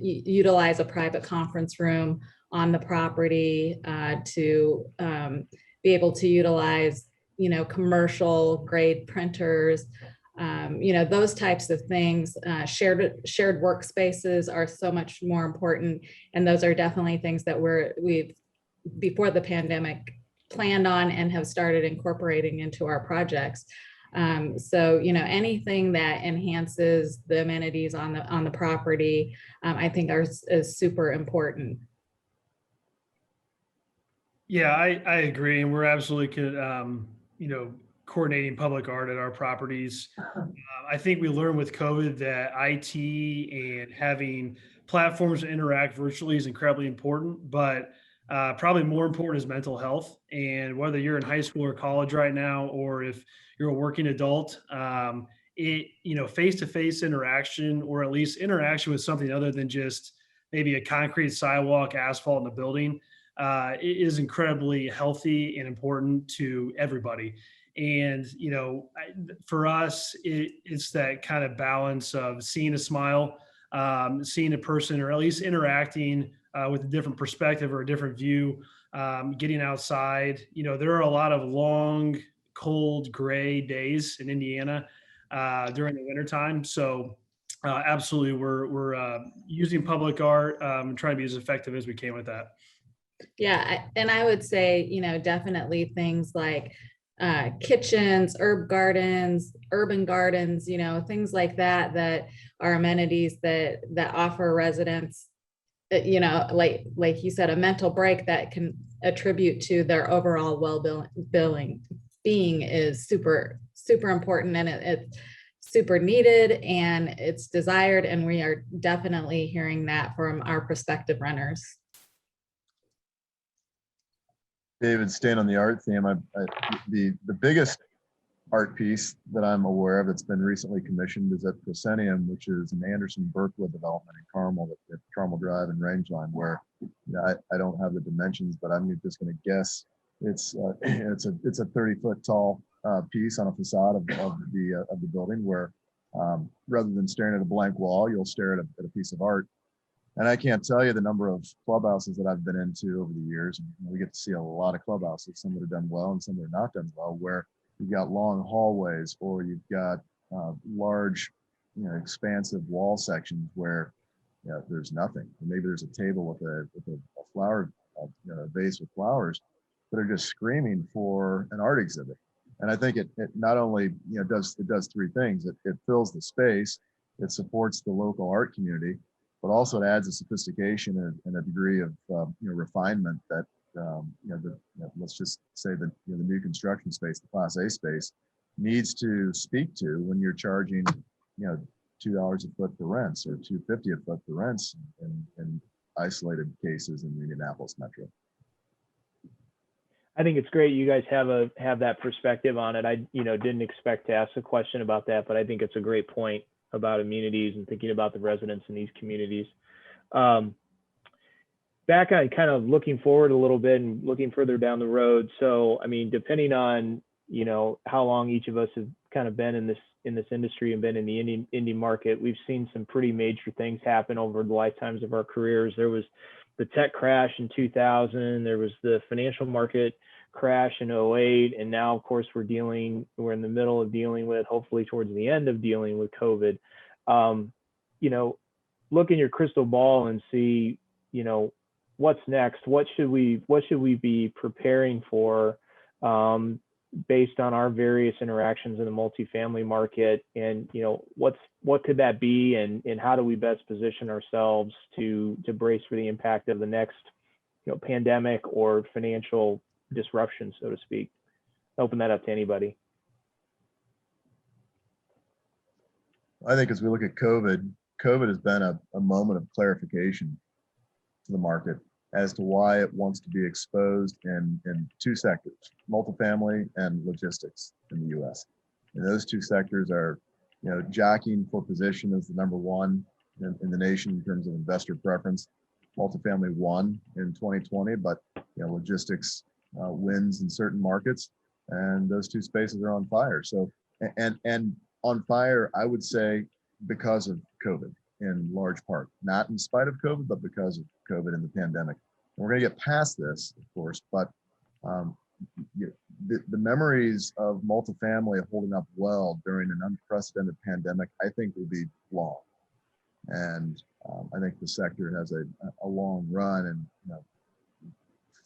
[SPEAKER 6] utilize a private conference room on the property, to be able to utilize, commercial grade printers, those types of things. Shared workspaces are so much more important, and those are definitely things that we've before the pandemic planned on and have started incorporating into our projects. So anything that enhances the amenities on the property, I think is super important.
[SPEAKER 4] Yeah, I agree, and we're absolutely coordinating public art at our properties. I think we learned with COVID that IT and having platforms to interact virtually is incredibly important, but probably more important is mental health. And whether you're in high school or college right now, or if you're a working adult, face-to-face interaction, or at least interaction with something other than just maybe a concrete sidewalk, asphalt in the building, it is incredibly healthy and important to everybody. And, for us, it's that kind of balance of seeing a smile, seeing a person, or at least interacting with a different perspective or a different view, getting outside. There are a lot of long, cold, gray days in Indiana during the wintertime. So absolutely, we're using public art and trying to be as effective as we can with that.
[SPEAKER 6] Yeah, and I would say, definitely things like kitchens, urban gardens, things like that are amenities that offer residents, like you said, a mental break that can attribute to their overall being is super, super important, and it's super needed and it's desired. And we are definitely hearing that from our prospective renters.
[SPEAKER 3] David, staying on the art theme, the biggest art piece that I'm aware of that's been recently commissioned is at Proscenium, which is an Anderson Berkwood development in Carmel, at Carmel Drive and Rangeline, where I don't have the dimensions, but I'm just going to guess it's a 30-foot tall piece on a facade of the building, where rather than staring at a blank wall, you'll stare at a piece of art. And I can't tell you the number of clubhouses that I've been into over the years. And we get to see a lot of clubhouses, some that are done well and some that are not done well, where you've got long hallways, or you've got large, expansive wall sections where there's nothing. And maybe there's a table with a flower, a vase with flowers that are just screaming for an art exhibit. And I think it not only does three things. It fills the space, it supports the local art community, but also it adds a sophistication and a degree of refinement that let's just say that the new construction space, the Class A space, needs to speak to when you're charging $2 a foot for rents, or $2.50 a foot for rents in isolated cases in the Indianapolis metro.
[SPEAKER 2] I think it's great you guys have that perspective on it. I didn't expect to ask a question about that, but I think it's a great point about amenities and thinking about the residents in these communities. Back on kind of looking forward a little bit and looking further down the road. So, I mean, depending on, how long each of us have kind of been in this industry and been in the indie market, we've seen some pretty major things happen over the lifetimes of our careers. There was the tech crash in 2000, there was the financial market crash in 2008, and now of course we're in the middle of dealing with, hopefully towards the end of dealing with COVID. Look in your crystal ball and see, what's next. What should we be preparing for based on our various interactions in the multifamily market, and what could that be, and how do we best position ourselves to brace for the impact of the next pandemic or financial disruption, so to speak? Open that up to anybody.
[SPEAKER 3] I think as we look at COVID has been a moment of clarification to the market as to why it wants to be exposed in two sectors, multifamily and logistics in the U.S. And those two sectors are, jockeying for position as the number one in the nation in terms of investor preference. Multifamily won in 2020, but logistics wins in certain markets, and those two spaces are on fire. So, and on fire, I would say, because of COVID. in large part, not in spite of COVID, but because of COVID and the pandemic. And we're going to get past this, of course, but the memories of multifamily holding up well during an unprecedented pandemic, I think will be long. And I think the sector has a long run, and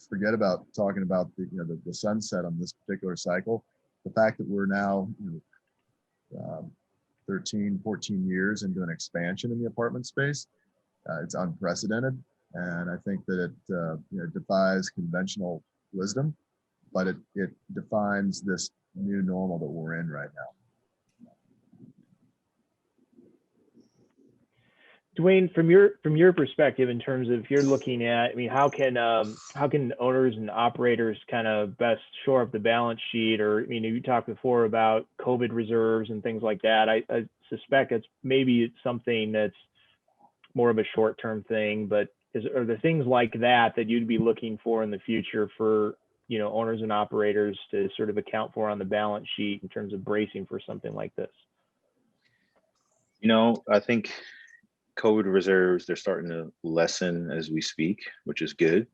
[SPEAKER 3] forget about talking about the sunset on this particular cycle. The fact that we're now 13, 14 years into an expansion in the apartment space, it's unprecedented. And I think that it defies conventional wisdom, but it defines this new normal that we're in right now.
[SPEAKER 2] Dwayne, from your perspective, in terms of you're looking at, I mean, how can owners and operators kind of best shore up the balance sheet? Or, I mean, you talked before about COVID reserves and things like that. I suspect it's something that's more of a short-term thing, but are there things like that you'd be looking for in the future for owners and operators to sort of account for on the balance sheet in terms of bracing for something like this?
[SPEAKER 5] I think COVID reserves, they're starting to lessen as we speak, which is good.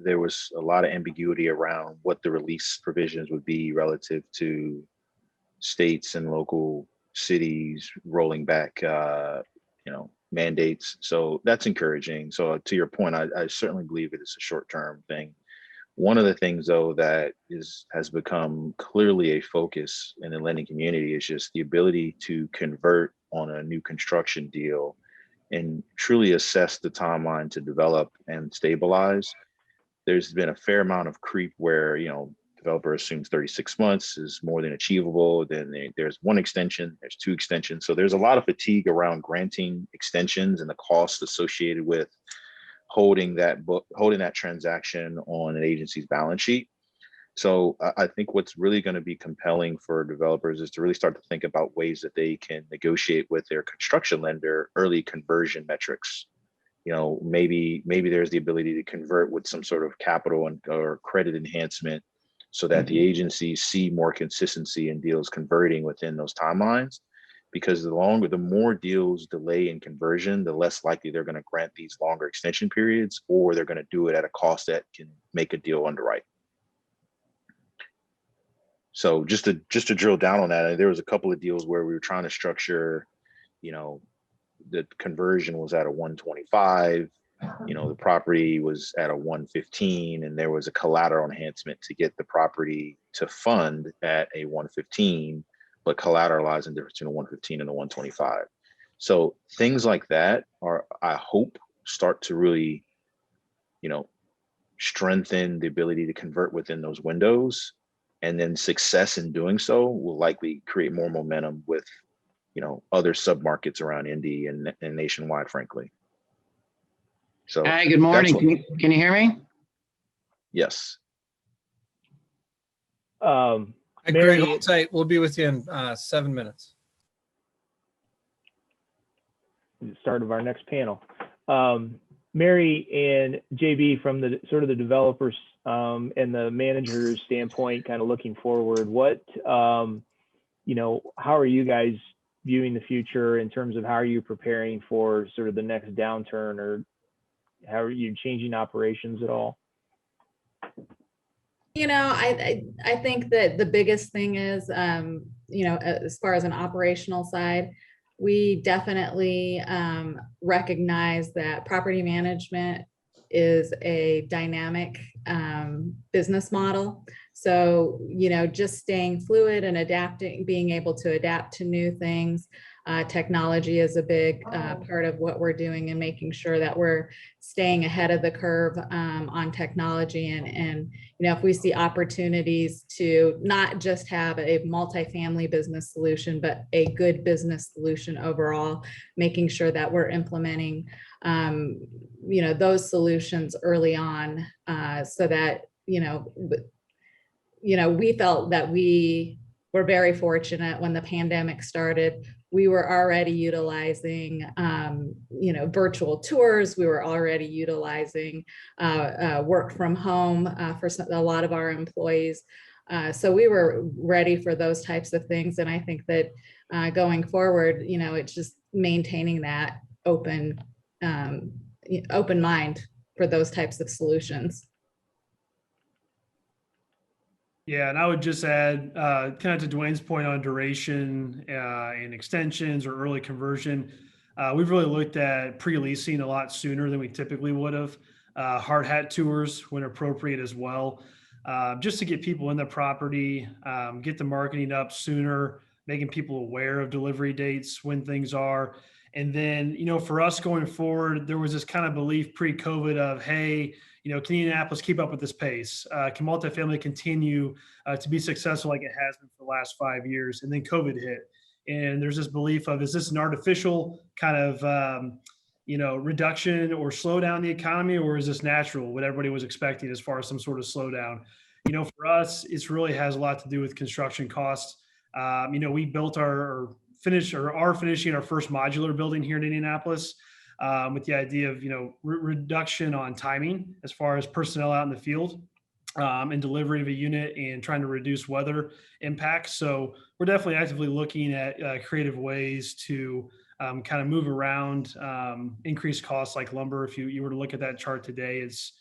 [SPEAKER 5] There was a lot of ambiguity around what the release provisions would be relative to states and local cities rolling back, mandates. So that's encouraging. So to your point, I certainly believe it is a short-term thing. One of the things, though, that has become clearly a focus in the lending community is just the ability to convert on a new construction deal and truly assess the timeline to develop and stabilize. There's been a fair amount of creep where, developer assumes 36 months is more than achievable. Then there's one extension, there's two extensions. So there's a lot of fatigue around granting extensions and the cost associated with holding that transaction on an agency's balance sheet. So I think what's really going to be compelling for developers is to really start to think about ways that they can negotiate with their construction lender early conversion metrics. Maybe there's the ability to convert with some sort of capital or credit enhancement so that the agencies see more consistency in deals converting within those timelines. Because the more deals delay in conversion, the less likely they're going to grant these longer extension periods, or they're going to do it at a cost that can make a deal underwrite. So just to drill down on that, there was a couple of deals where we were trying to structure, the conversion was at a 125, the property was at a 115, and there was a collateral enhancement to get the property to fund at a 115, but collateralizing the difference between a 115 and a 125. So things like that I hope, start to really, strengthen the ability to convert within those windows. And then success in doing so will likely create more momentum with, other submarkets around Indy and nationwide, frankly. So
[SPEAKER 7] hi, good morning. Can you hear me?
[SPEAKER 5] Yes.
[SPEAKER 1] Greg, hold tight. We'll be with you in 7 minutes.
[SPEAKER 2] The start of our next panel. Mary and JB, from the sort of the developers and the manager's standpoint, kind of looking forward, how are you guys viewing the future in terms of how are you preparing for sort of the next downturn, or how are you changing operations at all?
[SPEAKER 6] I think that the biggest thing is, as far as an operational side, we definitely recognize that property management is a dynamic business model. So, just staying fluid and adapting, being able to adapt to new things. Technology is a big part of what we're doing, and making sure that we're staying ahead of the curve on technology. And if we see opportunities to not just have a multifamily business solution, but a good business solution overall, making sure that we're implementing those solutions early on, so that we felt that we were very fortunate when the pandemic started. We were already utilizing, virtual tours. We were already utilizing work from home for a lot of our employees. So we were ready for those types of things. And I think that going forward, it's just maintaining that open mind for those types of solutions.
[SPEAKER 4] Yeah, and I would just add, kind of to Dwayne's point on duration and extensions or early conversion. We've really looked at pre-leasing a lot sooner than we typically would have. Hard hat tours when appropriate as well, just to get people in the property, get the marketing up sooner, making people aware of delivery dates, when things are. And then, for us going forward, there was this kind of belief pre-COVID of, hey, can Indianapolis keep up with this pace? Can multifamily continue to be successful like it has been for the last 5 years? And then COVID hit. And there's this belief of, is this an artificial kind of, reduction or slowdown in the economy, or is this natural, what everybody was expecting as far as some sort of slowdown? For us, it really has a lot to do with construction costs. We built are finishing our first modular building here in Indianapolis, with the idea of, reduction on timing as far as personnel out in the field, and delivery of a unit and trying to reduce weather impacts. So we're definitely actively looking at creative ways to kind of move around increased costs like lumber. If you were to look at that chart today, it's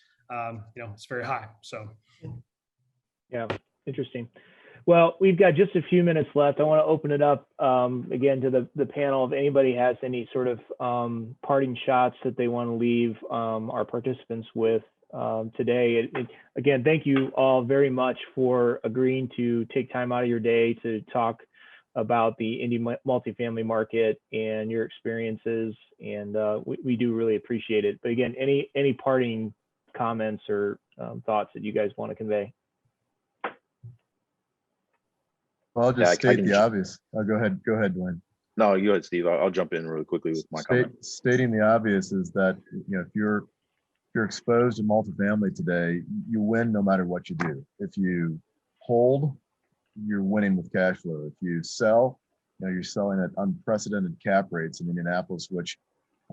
[SPEAKER 4] very high. So
[SPEAKER 2] yeah, interesting. Well, we've got just a few minutes left. I want to open it up again to the panel. If anybody has any sort of parting shots that they want to leave our participants with today. Again, thank you all very much for agreeing to take time out of your day to talk about the Indy multifamily market and your experiences. And we do really appreciate it. But again, any parting comments or thoughts that you guys want to convey?
[SPEAKER 3] Well, I'll just state the obvious. Go ahead, Dwayne.
[SPEAKER 5] No, you go ahead, Steve. I'll jump in really quickly with my comment.
[SPEAKER 3] Stating the obvious is that if you're exposed to multifamily today, you win no matter what you do. If you hold, you're winning with cash flow. If you sell, you're selling at unprecedented cap rates in Indianapolis, which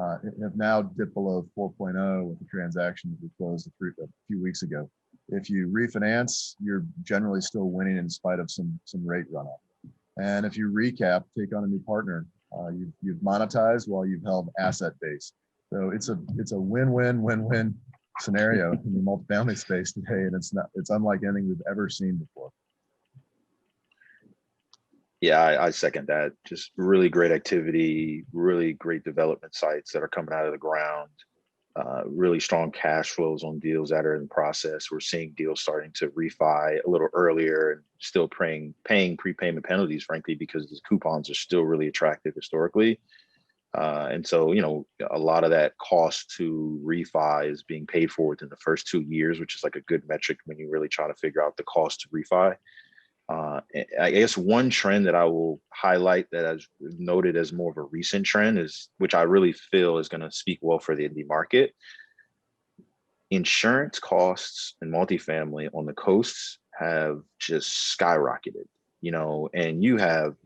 [SPEAKER 3] have now dipped below 4.0 with the transaction that we closed a few weeks ago. If you refinance, you're generally still winning in spite of some rate run-up. And if you recap, take on a new partner, you've monetized while you've held asset base. So it's a win-win scenario in the multifamily space today, and it's unlike anything we've ever seen before.
[SPEAKER 5] Yeah, I second that. Just really great activity, really great development sites that are coming out of the ground. Really strong cash flows on deals that are in process. We're seeing deals starting to refi a little earlier and still paying prepayment penalties, frankly, because the coupons are still really attractive historically. And so, a lot of that cost to refi is being paid for within the first 2 years, which is like a good metric when you really try to figure out the cost to refi. I guess one trend that I will highlight that I've noted as more of a recent trend is, which I really feel is going to speak well for the Indy market. Insurance costs in multifamily on the coasts have just skyrocketed, and you have,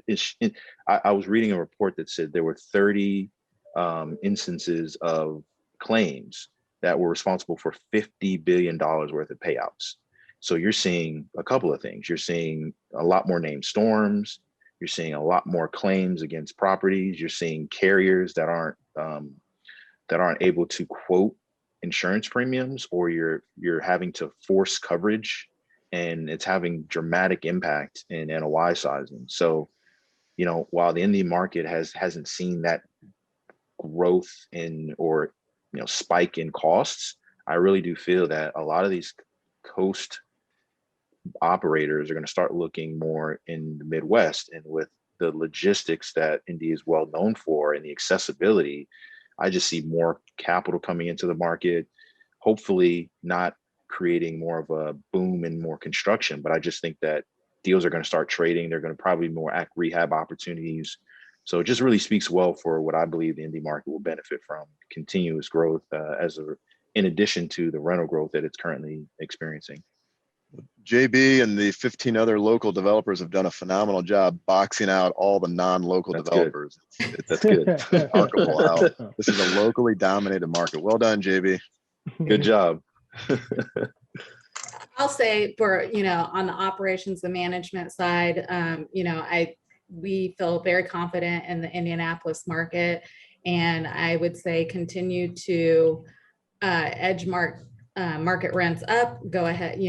[SPEAKER 5] I was reading a report that said there were 30 instances of claims that were responsible for $50 billion worth of payouts. So you're seeing a couple of things. You're seeing a lot more named storms. You're seeing a lot more claims against properties. You're seeing carriers that aren't able to quote insurance premiums, or you're having to force coverage, and it's having dramatic impact in NOI sizing. So, while the Indy market hasn't seen that growth or spike in costs, I really do feel that a lot of these coast operators are going to start looking more in the Midwest, and with the logistics that Indy is well known for and the accessibility, I just see more capital coming into the market, hopefully not creating more of a boom and more construction, but I just think that deals are going to start trading. They're going to probably more act rehab opportunities. So it just really speaks well for what I believe the Indy market will benefit from: continuous growth in addition to the rental growth that it's currently experiencing.
[SPEAKER 8] JB and the 15 other local developers have done a phenomenal job boxing out all the non-local developers.
[SPEAKER 5] That's good.
[SPEAKER 8] It's remarkable how this is a locally dominated market. Well done, JB.
[SPEAKER 5] Good job.
[SPEAKER 6] I'll say for, on the operations and management side, we feel very confident in the Indianapolis market. And I would say continue to edge market rents up, go ahead,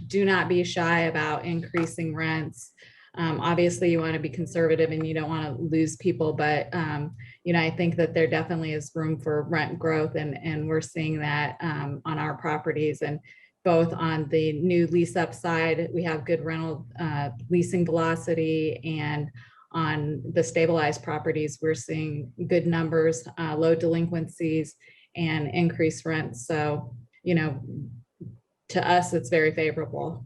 [SPEAKER 6] do not be shy about increasing rents. Obviously you want to be conservative and you don't want to lose people, but I think that there definitely is room for rent growth, and we're seeing that on our properties. And both on the new lease up side, we have good rental leasing velocity, and on the stabilized properties, we're seeing good numbers, low delinquencies, and increased rents. So, to us, it's very favorable.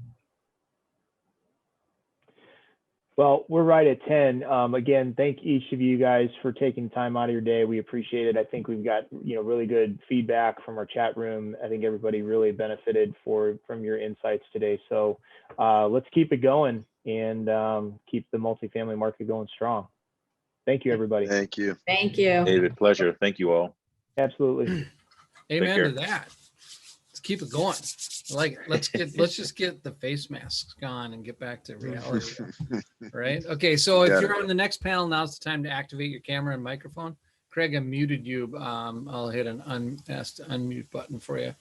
[SPEAKER 2] Well, we're right at 10. Again, thank each of you guys for taking time out of your day. We appreciate it. I think we've got, really good feedback from our chat room. I think everybody really benefited from your insights today. So let's keep it going and keep the multifamily market going strong. Thank you, everybody.
[SPEAKER 8] Thank you.
[SPEAKER 6] Thank you.
[SPEAKER 5] David, pleasure. Thank you all.
[SPEAKER 2] Absolutely.
[SPEAKER 1] Amen
[SPEAKER 5] care.
[SPEAKER 1] to that. Let's keep it going. Let's just get the face masks gone and get back to reality. Right? Okay, so if you're on the next panel, now's the time to activate your camera and microphone. Craig, I muted you. I'll hit an unmute button for you.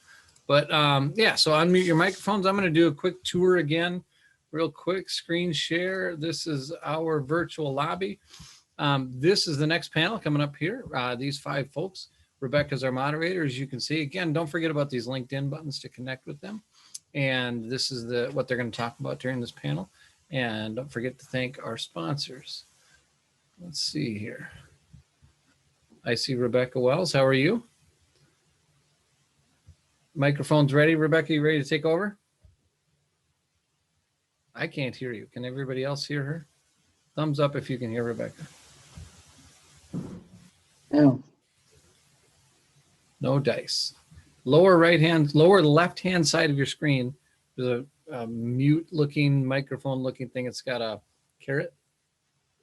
[SPEAKER 1] But so unmute your microphones. I'm going to do a quick tour again, real quick. Screen share. This is our virtual lobby. This is the next panel coming up here. These 5 folks. Rebecca's our moderator, as you can see. Again, don't forget about these LinkedIn buttons to connect with them. And this is what they're going to talk about during this panel. And don't forget to thank our sponsors. Let's see here. I see Rebecca Wells. How are you? Microphone's ready. Rebecca, you ready to take over? I can't hear you. Can everybody else hear her? Thumbs up if you can hear Rebecca.
[SPEAKER 7] No.
[SPEAKER 1] No dice. Lower left-hand side of your screen, there's a mute-looking, microphone-looking thing. It's got a caret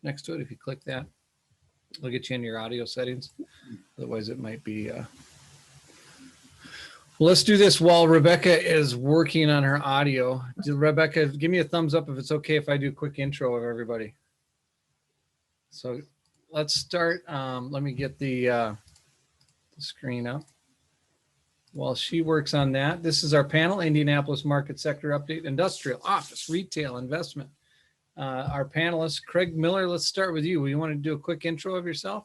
[SPEAKER 1] next to it. If you click that, it'll get you in your audio settings. Otherwise, it might be. Let's do this while Rebecca is working on her audio. Rebecca, give me a thumbs up if it's okay if I do a quick intro of everybody. So let's start. Let me get the screen up while she works on that. This is our panel: Indianapolis market sector update, industrial, office, retail, investment. Our panelists, Craig Miller, let's start with you. You want to do a quick intro of yourself?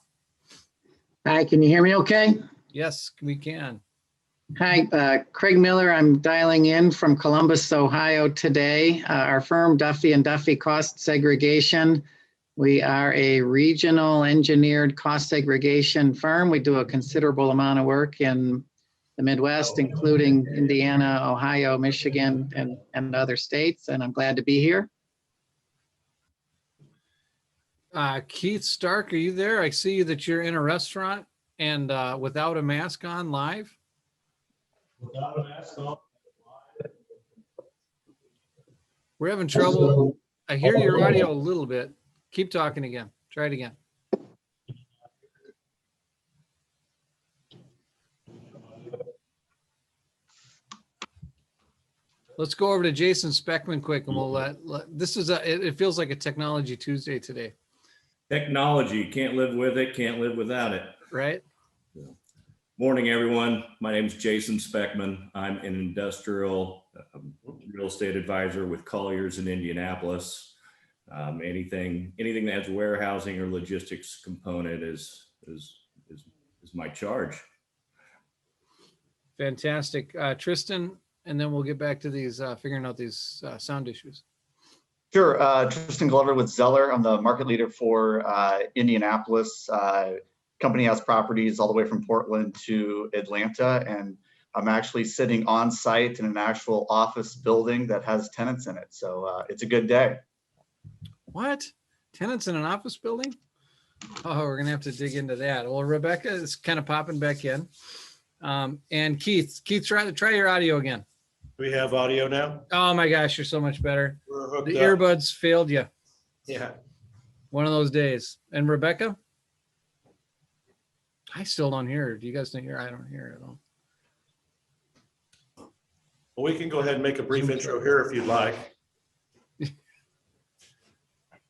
[SPEAKER 7] Hi, can you hear me okay?
[SPEAKER 1] Yes, we can.
[SPEAKER 7] Hi, Craig Miller. I'm dialing in from Columbus, Ohio today. Our firm, Duffy & Duffy Cost Segregation. We are a regional engineered cost segregation firm. We do a considerable amount of work in the Midwest, including Indiana, Ohio, Michigan, and other states, and I'm glad to be here.
[SPEAKER 1] Keith Stark, are you there? I see that you're in a restaurant and without a mask on live.
[SPEAKER 9] Without a mask on.
[SPEAKER 1] We're having trouble. I hear your audio a little bit. Keep talking again. Try it again. Let's go over to Jason Speckman quick, and we'll this is it feels like a Technology Tuesday today.
[SPEAKER 9] Technology, can't live with it, can't live without it.
[SPEAKER 1] Right?
[SPEAKER 9] Morning, everyone. My name is Jason Speckman. I'm an industrial real estate advisor with Colliers in Indianapolis. Anything that has warehousing or logistics component is my charge.
[SPEAKER 1] Fantastic. Tristan, and then we'll get back to these figuring out these sound issues.
[SPEAKER 10] Sure. Tristan Glover with Zeller. I'm the market leader for Indianapolis. Company has properties all the way from Portland to Atlanta, and I'm actually sitting on site in an actual office building that has tenants in it. So it's a good day.
[SPEAKER 1] What? Tenants in an office building? Oh, we're going to have to dig into that. Well, Rebecca is kind of popping back in. And Keith, try your audio again.
[SPEAKER 11] We have audio now?
[SPEAKER 1] Oh my gosh, you're so much better.
[SPEAKER 11] We're hooked
[SPEAKER 1] The
[SPEAKER 11] up.
[SPEAKER 1] earbuds failed you.
[SPEAKER 11] Yeah.
[SPEAKER 1] One of those days. And Rebecca? I still don't hear her. Do you guys don't hear her? I don't hear her at all.
[SPEAKER 11] Well, we can go ahead and make a brief intro here if you'd like.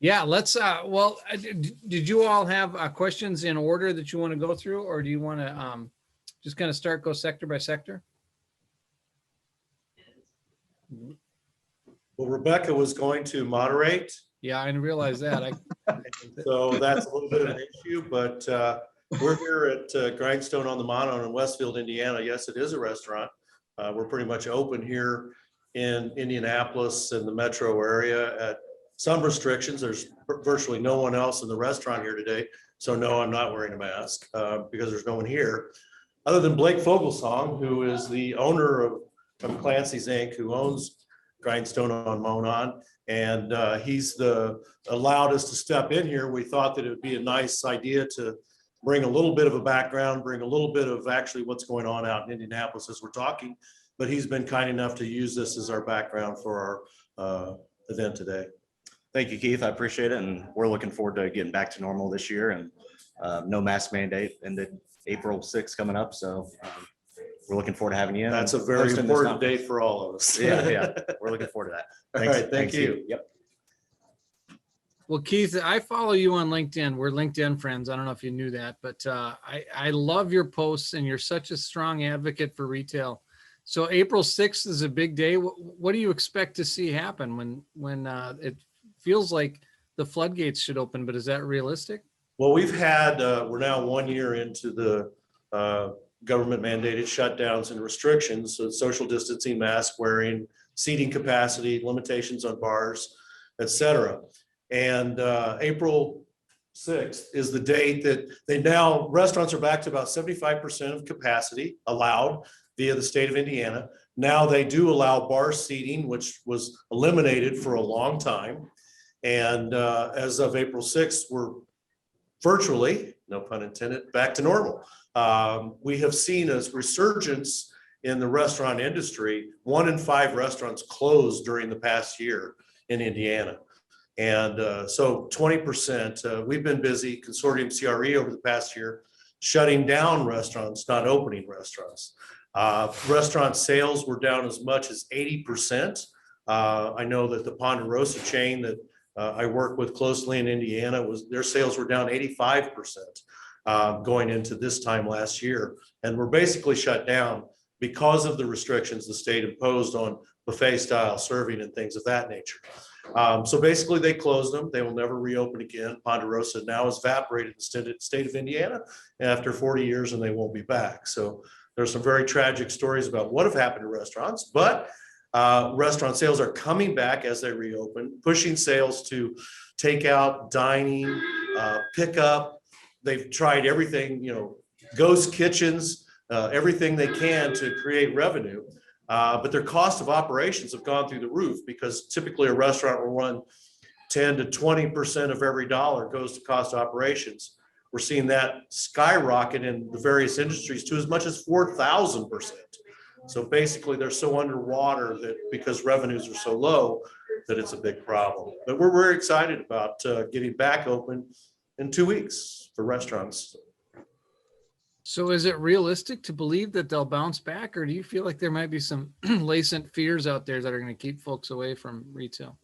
[SPEAKER 1] Yeah, let's, did you all have questions in order that you want to go through, or do you want to just kind of go sector by sector?
[SPEAKER 11] Well, Rebecca was going to moderate,
[SPEAKER 1] Yeah, I didn't realize that.
[SPEAKER 11] so that's a little bit of an issue, but we're here at Grindstone on the Mono in Westfield, Indiana. Yes, it is a restaurant. We're pretty much open here in Indianapolis and the metro area at some restrictions. There's virtually no one else in the restaurant here today. So no, I'm not wearing a mask because there's no one here other than Blake Fogelsong, who is the owner of Clancy's Inc., who owns Grindstone on Monon. And he's allowed us to step in here. We thought that it would be a nice idea to bring a little bit of a background, bring a little bit of actually what's going on out in Indianapolis as we're talking. But he's been kind enough to use this as our background for our event today.
[SPEAKER 12] Thank you, Keith. I appreciate it. And we're looking forward to getting back to normal this year, and no mask mandate ended April 6th coming up. So we're looking forward to having you in.
[SPEAKER 11] That's a very important date for all of us.
[SPEAKER 12] Yeah. We're looking forward to that. Thanks.
[SPEAKER 11] All right. Thank you.
[SPEAKER 12] Yep.
[SPEAKER 1] Well, Keith, I follow you on LinkedIn. We're LinkedIn friends. I don't know if you knew that, but I love your posts, and you're such a strong advocate for retail. So April 6th is a big day. What do you expect to see happen when it feels like the floodgates should open, but is that realistic?
[SPEAKER 11] Well, we're now 1 year into the government mandated shutdowns and restrictions, so social distancing, mask wearing, seating capacity, limitations on bars, et cetera. And April 6th is the date that restaurants are back to about 75% of capacity allowed via the state of Indiana. Now they do allow bar seating, which was eliminated for a long time. And as of April 6th, we're virtually, no pun intended, back to normal. We have seen a resurgence in the restaurant industry. 1 in 5 restaurants closed during the past year in Indiana. And so 20%, we've been busy, Consortium CRE over the past year, shutting down restaurants, not opening restaurants. Restaurant sales were down as much as 80%. I know that the Ponderosa chain that I work with closely in Indiana, their sales were down 85% going into this time last year. And we're basically shut down because of the restrictions the state imposed on buffet style serving and things of that nature. So basically they closed them. They will never reopen again. Ponderosa now has evaporated the state of Indiana after 40 years, and they won't be back. So there's some very tragic stories about what have happened to restaurants, but restaurant sales are coming back as they reopen, pushing sales to takeout, dining, pickup. They've tried everything, ghost kitchens, everything they can to create revenue. But their cost of operations have gone through the roof, because typically a restaurant will run 10 to 20% of every dollar goes to cost of operations. We're seeing that skyrocket in the various industries to as much as 4,000%. So basically they're so underwater that because revenues are so low that it's a big problem. But we're very excited about getting back open in 2 weeks for restaurants.
[SPEAKER 1] So is it realistic to believe that they'll bounce back, or do you feel like there might be some latent fears out there that are going to keep folks away from retail?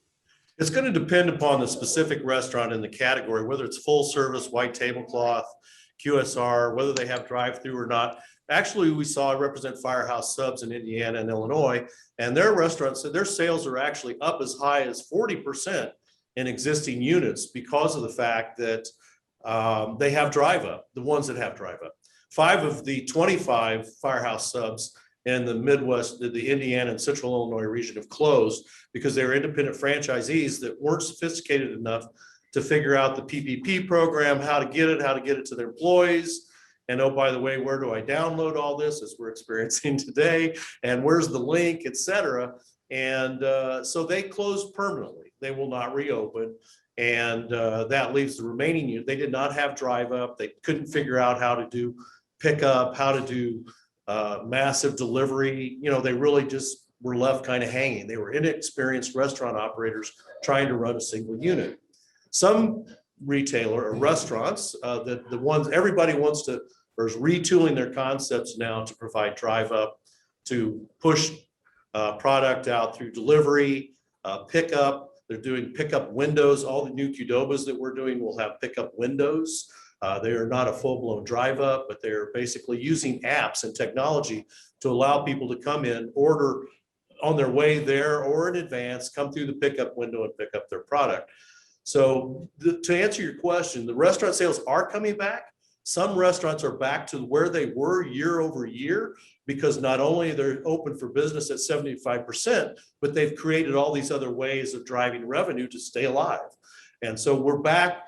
[SPEAKER 11] It's going to depend upon the specific restaurant in the category, whether it's full service, white tablecloth, QSR, whether they have drive-through or not. Actually, we saw I represent Firehouse Subs in Indiana and Illinois, and their restaurants, their sales are actually up as high as 40% in existing units because of the fact that they have drive-up, the ones that have drive-up. 5 of the 25 Firehouse Subs in the Midwest, the Indiana and Central Illinois region have closed because they were independent franchisees that weren't sophisticated enough to figure out the PPP program, how to get it to their employees. And oh, by the way, where do I download all this, as we're experiencing today? And where's the link, et cetera. And so they closed permanently. They will not reopen. And that leaves the remaining unit. They did not have drive up. They couldn't figure out how to do pickup, how to do massive delivery. They really just were left kind of hanging. They were inexperienced restaurant operators trying to run a single unit. Some retailer or restaurants, the ones everybody wants to, or is retooling their concepts now to provide drive up, to push product out through delivery, pickup. They're doing pickup windows. All the new Qdobas that we're doing will have pickup windows. They are not a full-blown drive up, but they're basically using apps and technology to allow people to come in, order on their way there or in advance, come through the pickup window and pick up their product. So to answer your question, the restaurant sales are coming back. Some restaurants are back to where they were year over year, because not only they're open for business at 75%, but they've created all these other ways of driving revenue to stay alive. And so we're back.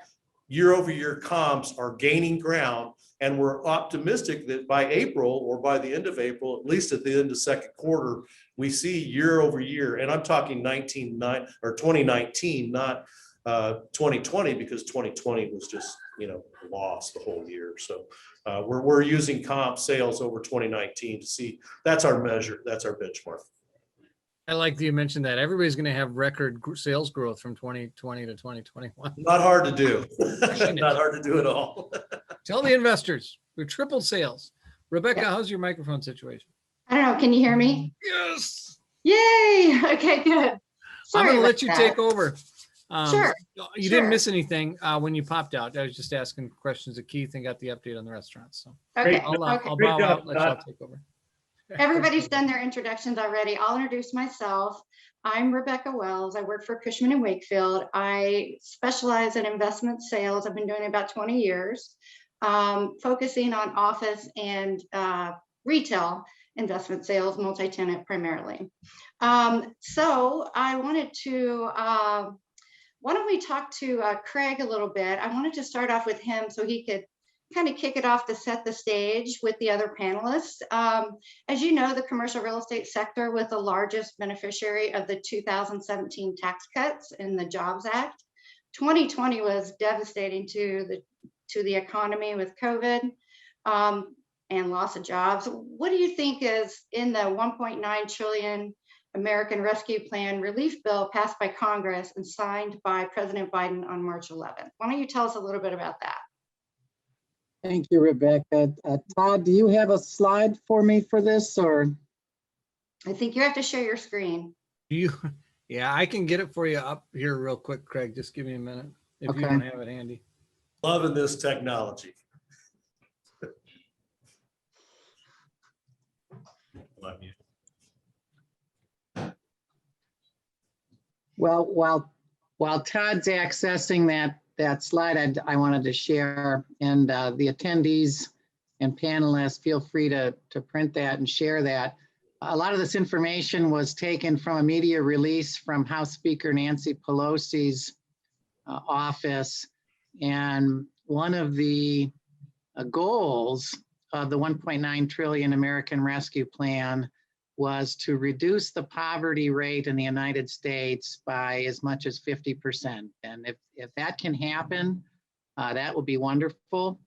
[SPEAKER 11] Year over year comps are gaining ground, and we're optimistic that by April, or by the end of April, at least at the end of second quarter, we see year over year. And I'm talking 2019, not 2020, because 2020 was just, lost the whole year. So we're using comp sales over 2019 to see. That's our measure. That's our benchmark.
[SPEAKER 1] I like that you mentioned that. Everybody's going to have record sales growth from 2020 to 2021.
[SPEAKER 11] Not hard to do. Not hard to do at all.
[SPEAKER 1] Tell the investors we tripled sales. Rebecca, how's your microphone situation?
[SPEAKER 13] I don't know. Can you hear me?
[SPEAKER 1] Yes.
[SPEAKER 13] Yay. Okay, good. Sorry,
[SPEAKER 1] I'm going to let you take over.
[SPEAKER 13] Sure.
[SPEAKER 1] You didn't miss anything when you popped out. I was just asking questions of Keith and got the update on the restaurants. So
[SPEAKER 13] Okay.
[SPEAKER 1] I'll
[SPEAKER 13] Okay.
[SPEAKER 1] bow out. Let y'all take over.
[SPEAKER 13] Everybody's done their introductions already. I'll introduce myself. I'm Rebecca Wells. I work for Cushman & Wakefield. I specialize in investment sales. I've been doing it about 20 years, focusing on office and retail investment sales, multi-tenant primarily. So I wanted to, why don't we talk to Craig a little bit? I wanted to start off with him so he could kind of kick it off to set the stage with the other panelists. As you know, the commercial real estate sector was the largest beneficiary of the 2017 tax cuts in the Jobs Act. 2020 was devastating to the economy with COVID and loss of jobs. What do you think is in the 1.9 trillion American Rescue Plan relief bill passed by Congress and signed by President Biden on March 11th? Why don't you tell us a little bit about that?
[SPEAKER 7] Thank you, Rebecca. Todd, do you have a slide for me for this, or?
[SPEAKER 13] I think you have to share your screen.
[SPEAKER 1] Yeah, I can get it for you up here real quick, Craig. Just give me a minute if you don't have it handy.
[SPEAKER 11] Loving this technology. Love you.
[SPEAKER 7] Well, while Todd's accessing that slide, I wanted to share, and the attendees and panelists, feel free to print that and share that. A lot of this information was taken from a media release from House Speaker Nancy Pelosi's office. And one of the goals of the 1.9 trillion American Rescue Plan was to reduce the poverty rate in the United States by as much as 50%. And if that can happen, that will be wonderful.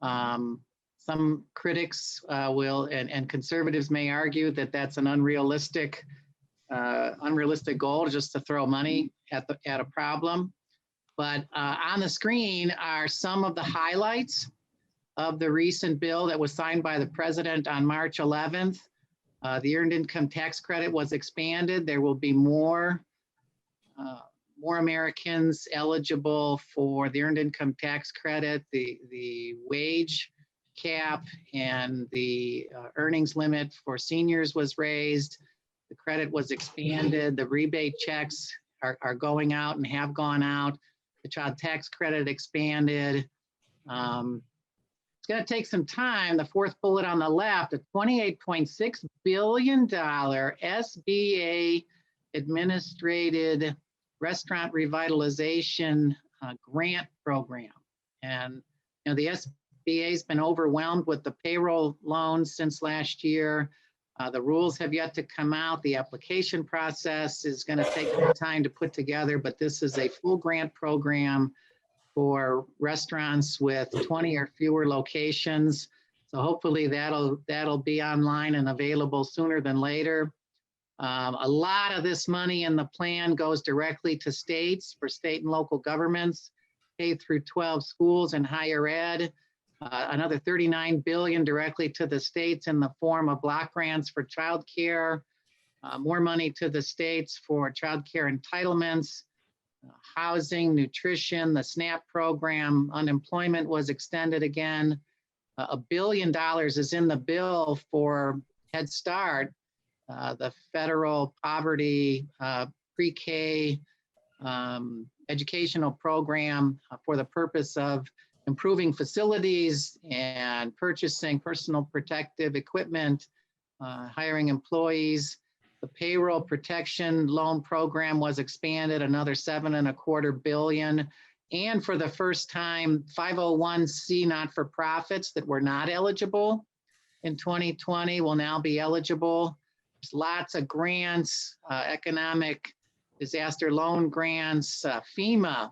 [SPEAKER 7] Some critics will, and conservatives may argue that that's an unrealistic goal, just to throw money at a problem. But on the screen are some of the highlights of the recent bill that was signed by the president on March 11th. The earned income tax credit was expanded. There will be more Americans eligible for the earned income tax credit. The wage cap and the earnings limit for seniors was raised. The credit was expanded. The rebate checks are going out and have gone out. The child tax credit expanded. It's going to take some time. The fourth bullet on the left, a $28.6 billion SBA administrated restaurant revitalization grant program. And the SBA has been overwhelmed with the payroll loans since last year. The rules have yet to come out. The application process is going to take some time to put together, but this is a full grant program for restaurants with 20 or fewer locations. So hopefully that'll be online and available sooner than later. A lot of this money in the plan goes directly to states, for state and local governments, K through 12 schools and higher ed. Another $39 billion directly to the states in the form of block grants for childcare. More money to the states for childcare entitlements. housing, nutrition, the SNAP program, unemployment was extended again. $1 billion is in the bill for Head Start, the federal poverty pre-K educational program for the purpose of improving facilities and purchasing personal protective equipment, hiring employees. The payroll protection loan program was expanded, another $7.25 billion. And for the first time, 501c not-for-profits that were not eligible in 2020 will now be eligible. There's lots of grants, economic disaster loan grants, FEMA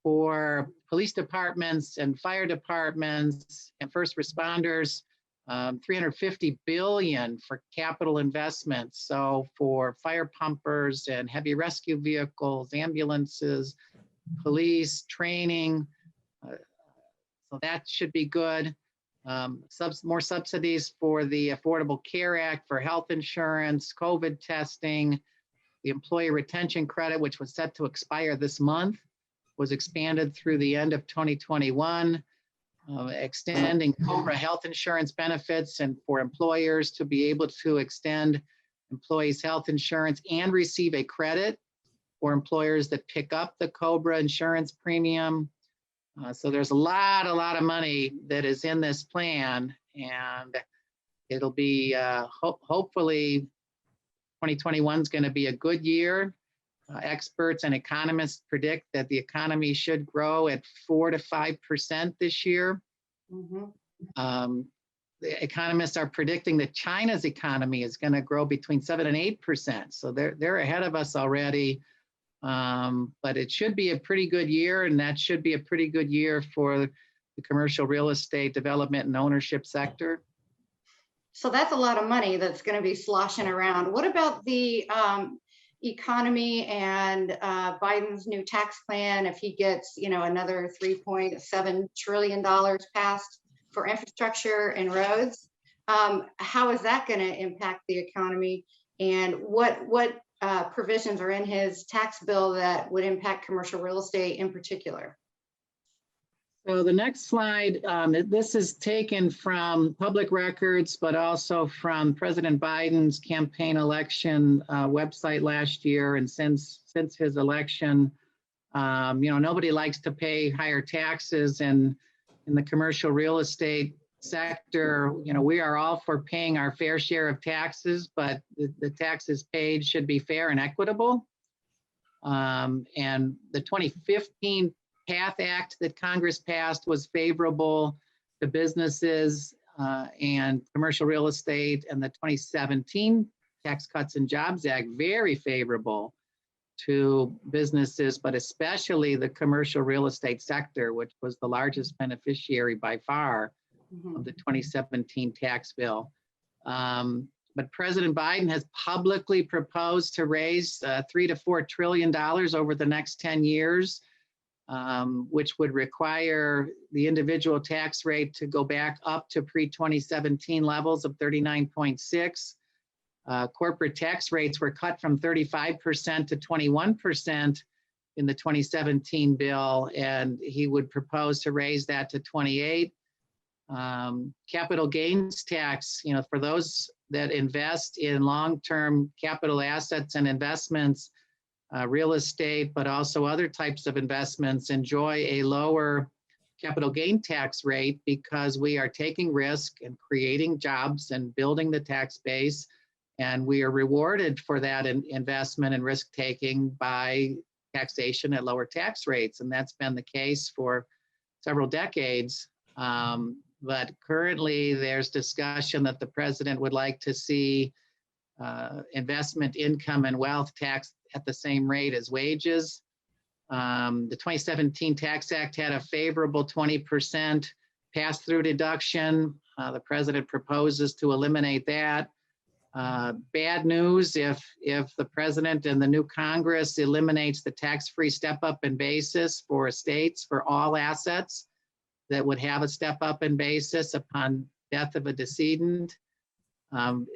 [SPEAKER 7] for police departments and fire departments and first responders, $350 billion for capital investments. So for fire pumpers and heavy rescue vehicles, ambulances, police training. So that should be good. More subsidies for the Affordable Care Act for health insurance, COVID testing, the employee retention credit, which was set to expire this month, was expanded through the end of 2021, extending COBRA health insurance benefits and for employers to be able to extend employees' health insurance and receive a credit for employers that pick up the COBRA insurance premium. So there's a lot of money that is in this plan, and it'll be hopefully 2021 is going to be a good year. Experts and economists predict that the economy should grow at 4 to 5% this year. The economists are predicting that China's economy is going to grow between 7 and 8%. So they're ahead of us already. But it should be a pretty good year, and that should be a pretty good year for the commercial real estate development and ownership sector.
[SPEAKER 13] So that's a lot of money that's going to be sloshing around. What about the economy and Biden's new tax plan? If he gets, another $3.7 trillion passed for infrastructure and roads, how is that going to impact the economy? And what provisions are in his tax bill that would impact commercial real estate in particular?
[SPEAKER 7] So the next slide, this is taken from public records, but also from President Biden's campaign election website last year. And since his election, nobody likes to pay higher taxes, and in the commercial real estate sector, we are all for paying our fair share of taxes, but the taxes paid should be fair and equitable. And the 2015 PATH Act that Congress passed was favorable to businesses and commercial real estate, and the 2017 Tax Cuts and Jobs Act, very favorable to businesses, but especially the commercial real estate sector, which was the largest beneficiary by far of the 2017 tax bill. But President Biden has publicly proposed to raise $3 to $4 trillion over the next 10 years, which would require the individual tax rate to go back up to pre-2017 levels of 39.6. Corporate tax rates were cut from 35% to 21% in the 2017 bill, and he would propose to raise that to 28. Capital gains tax, for those that invest in long-term capital assets and investments, real estate, but also other types of investments, enjoy a lower capital gain tax rate because we are taking risk and creating jobs and building the tax base. And we are rewarded for that investment and risk taking by taxation at lower tax rates. And that's been the case for several decades. But currently there's discussion that the president would like to see investment income and wealth taxed at the same rate as wages. The 2017 Tax Act had a favorable 20% pass-through deduction. The president proposes to eliminate that. Bad news if the president and the new Congress eliminates the tax-free step-up in basis for estates for all assets that would have a step-up in basis upon death of a decedent.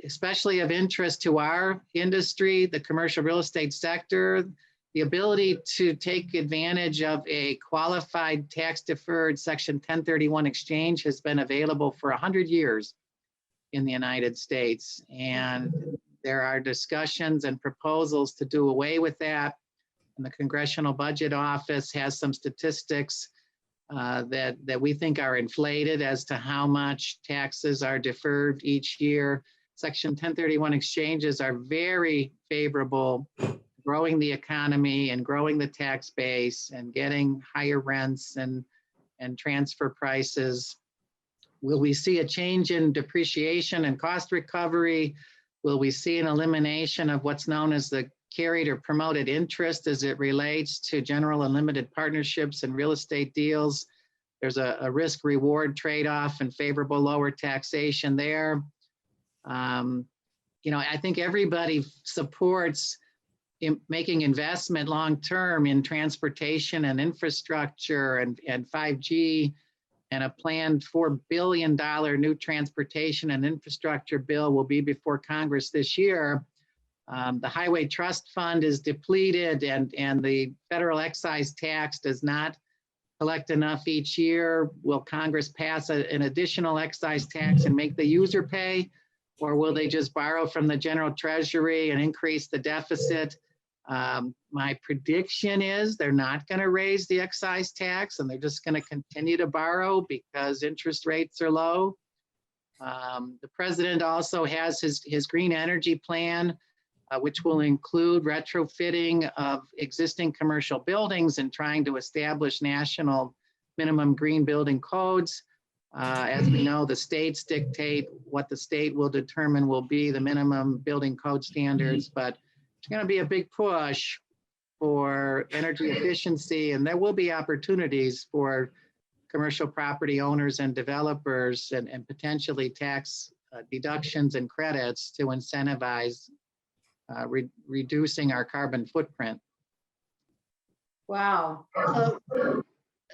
[SPEAKER 7] Especially of interest to our industry, the commercial real estate sector, the ability to take advantage of a qualified tax deferred Section 1031 exchange has been available for 100 years in the United States. And there are discussions and proposals to do away with that. And the Congressional Budget Office has some statistics that we think are inflated as to how much taxes are deferred each year. Section 1031 exchanges are very favorable, growing the economy and growing the tax base and getting higher rents and transfer prices. Will we see a change in depreciation and cost recovery? Will we see an elimination of what's known as the carried or promoted interest as it relates to general and limited partnerships and real estate deals? There's a risk reward trade-off and favorable lower taxation there. I think everybody supports making investment long-term in transportation and infrastructure and 5G, and a planned $4 billion new transportation and infrastructure bill will be before Congress this year. The Highway Trust Fund is depleted, and the federal excise tax does not collect enough each year. Will Congress pass an additional excise tax and make the user pay? Or will they just borrow from the general treasury and increase the deficit? My prediction is they're not going to raise the excise tax, and they're just going to continue to borrow because interest rates are low. The president also has his green energy plan, which will include retrofitting of existing commercial buildings and trying to establish national minimum green building codes. As we know, the states dictate what the state will determine will be the minimum building code standards, but it's going to be a big push for energy efficiency, and there will be opportunities for commercial property owners and developers and potentially tax deductions and credits to incentivize reducing our carbon footprint.
[SPEAKER 13] Wow, so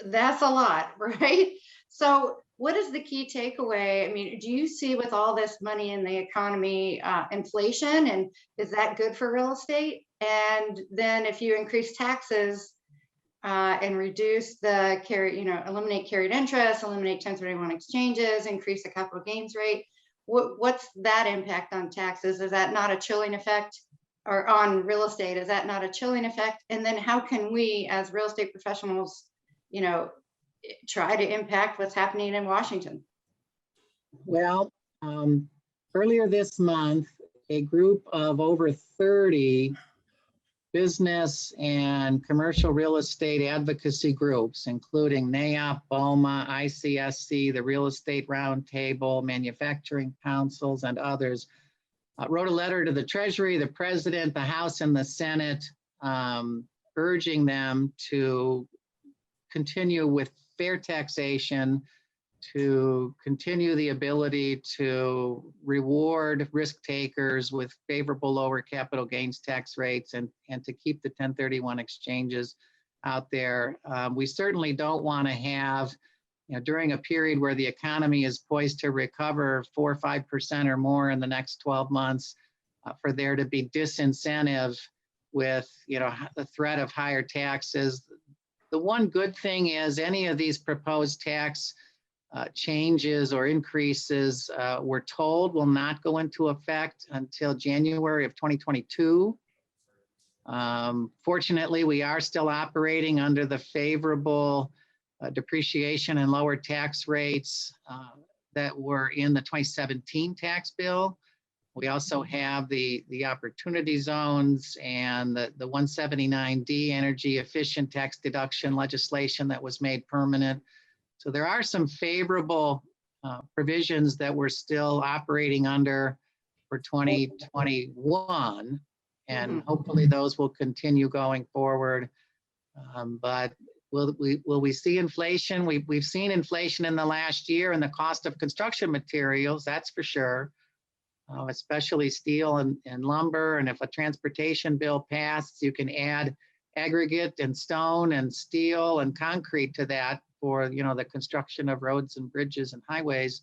[SPEAKER 13] that's a lot, right? So what is the key takeaway? I mean, do you see with all this money in the economy, inflation, and is that good for real estate? And then if you increase taxes and reduce the eliminate carried interest, eliminate 1031 exchanges, increase the capital gains rate, what's that impact on taxes? Is that not a chilling effect? Or on real estate, is that not a chilling effect? And then how can we as real estate professionals, try to impact what's happening in Washington?
[SPEAKER 7] Well, earlier this month, a group of over 30 business and commercial real estate advocacy groups, including NAIOP, BOMA, ICSC, the Real Estate Roundtable, manufacturing councils, and others, wrote a letter to the Treasury, the President, the House, and the Senate, urging them to continue with fair taxation, to continue the ability to reward risk takers with favorable lower capital gains tax rates, and to keep the 1031 exchanges out there. We certainly don't want to have, during a period where the economy is poised to recover 4 or 5% or more in the next 12 months, for there to be disincentive with, the threat of higher taxes. The one good thing is any of these proposed tax changes or increases, we're told, will not go into effect until January of 2022. Fortunately, we are still operating under the favorable depreciation and lower tax rates that were in the 2017 tax bill. We also have the opportunity zones and the 179D energy efficient tax deduction legislation that was made permanent. So there are some favorable provisions that we're still operating under for 2021, and hopefully those will continue going forward. But will we see inflation? We've seen inflation in the last year in the cost of construction materials, that's for sure. Especially steel and lumber. And if a transportation bill passed, you can add aggregate and stone and steel and concrete to that for, the construction of roads and bridges and highways.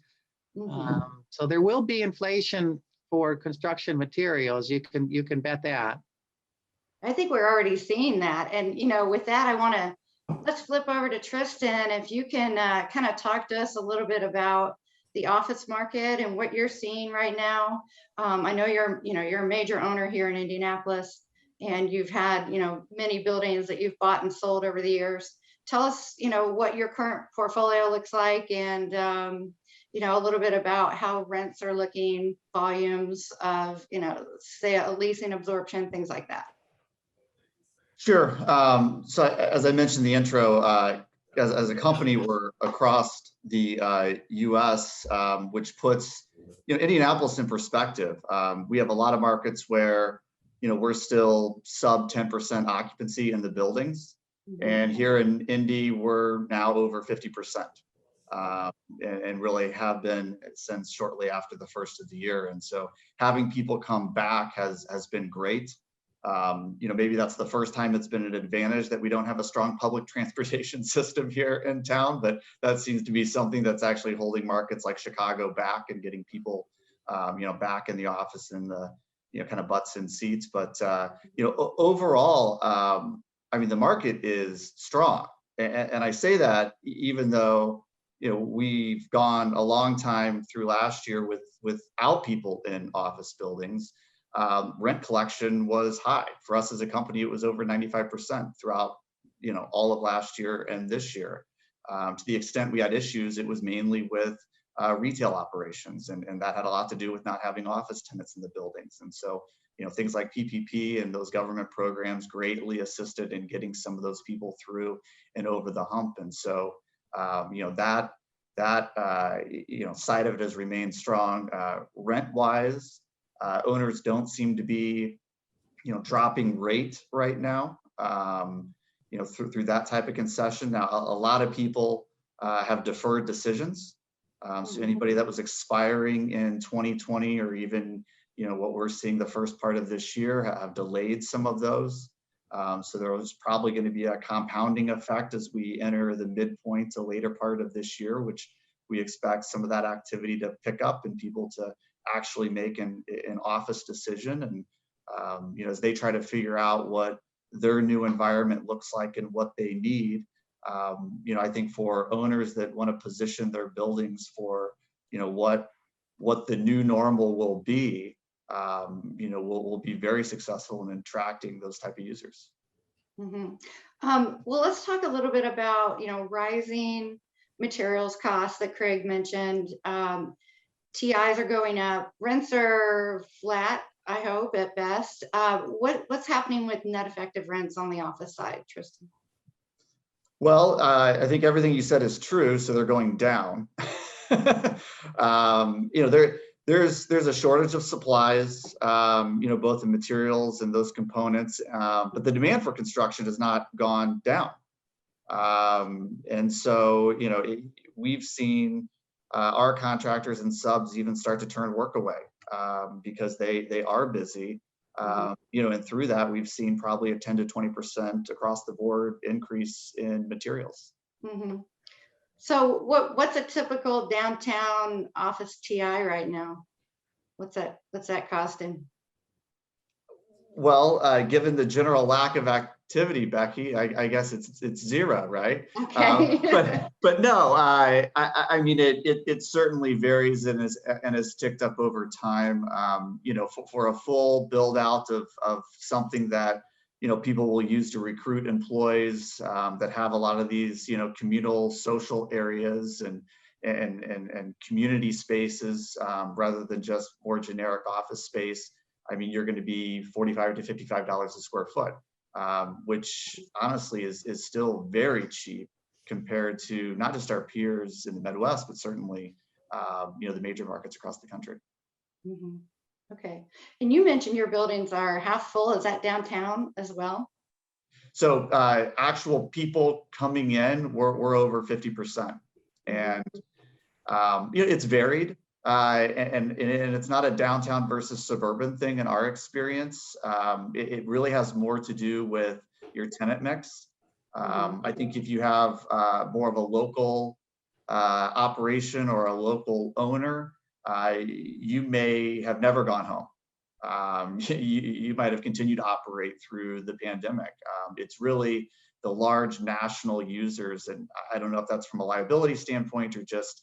[SPEAKER 7] So there will be inflation for construction materials. You can bet that.
[SPEAKER 13] I think we're already seeing that. And, with that, let's flip over to Tristan. If you can kind of talk to us a little bit about the office market and what you're seeing right now. I know you're a major owner here in Indianapolis, and you've had, many buildings that you've bought and sold over the years. Tell us, what your current portfolio looks like, and, a little bit about how rents are looking, volumes of, say, a leasing absorption, things like that.
[SPEAKER 10] Sure. So as I mentioned in the intro, as a company, we're across the US, which puts Indianapolis in perspective. We have a lot of markets where we're still sub 10% occupancy in the buildings, and here in Indy we're now over 50%, and really have been since shortly after the first of the year. And so having people come back has been great. Maybe that's the first time it's been an advantage that we don't have a strong public transportation system here in town, but that seems to be something that's actually holding markets like Chicago back and getting people, back in the office and the, kind of butts in seats. But, overall, the market is strong. And I say that even though, we've gone a long time through last year without people in office buildings. Rent collection was high. For us as a company, it was over 95% throughout, all of last year and this year. To the extent we had issues, it was mainly with retail operations, and that had a lot to do with not having office tenants in the buildings. And so, things like PPP and those government programs greatly assisted in getting some of those people through and over the hump. And so, that side of it has remained strong. Rent-wise, owners don't seem to be, dropping rate right now, through that type of concession. Now, a lot of people have deferred decisions. So anybody that was expiring in 2020, or even, what we're seeing the first part of this year, have delayed some of those. So there was probably going to be a compounding effect as we enter the midpoint to later part of this year, which we expect some of that activity to pick up and people to actually make an office decision. And as they try to figure out what their new environment looks like and what they need, I think for owners that want to position their buildings for what the new normal will be, will be very successful in attracting those type of users.
[SPEAKER 13] Well, let's talk a little bit about rising materials costs that Craig mentioned. TIs are going up, rents are flat, I hope, at best. What's happening with net effective rents on the office side, Tristan?
[SPEAKER 10] Well, I think everything you said is true, so they're going down. There's a shortage of supplies, both in materials and those components, but the demand for construction has not gone down. And so, we've seen our contractors and subs even start to turn work away because they are busy. And through that, we've seen probably a 10 to 20% across the board increase in materials.
[SPEAKER 13] So what's a typical downtown office TI right now? What's that costing?
[SPEAKER 10] Well, given the general lack of activity, Becky, I guess it's zero, right?
[SPEAKER 13] Okay.
[SPEAKER 10] But no, it certainly varies and has ticked up over time. For a full build out of something that people will use to recruit employees that have a lot of these communal social areas and community spaces rather than just more generic office space. You're going to be $45 to $55 a square foot, which honestly is still very cheap compared to not just our peers in the Midwest, but certainly, the major markets across the country.
[SPEAKER 13] Okay. And you mentioned your buildings are half full. Is that downtown as well?
[SPEAKER 10] So actual people coming in, we're over 50%. And it's varied. And it's not a downtown versus suburban thing in our experience. It really has more to do with your tenant mix. I think if you have more of a local operation or a local owner, you may have never gone home. you might have continued to operate through the pandemic. It's really the large national users, and I don't know if that's from a liability standpoint or just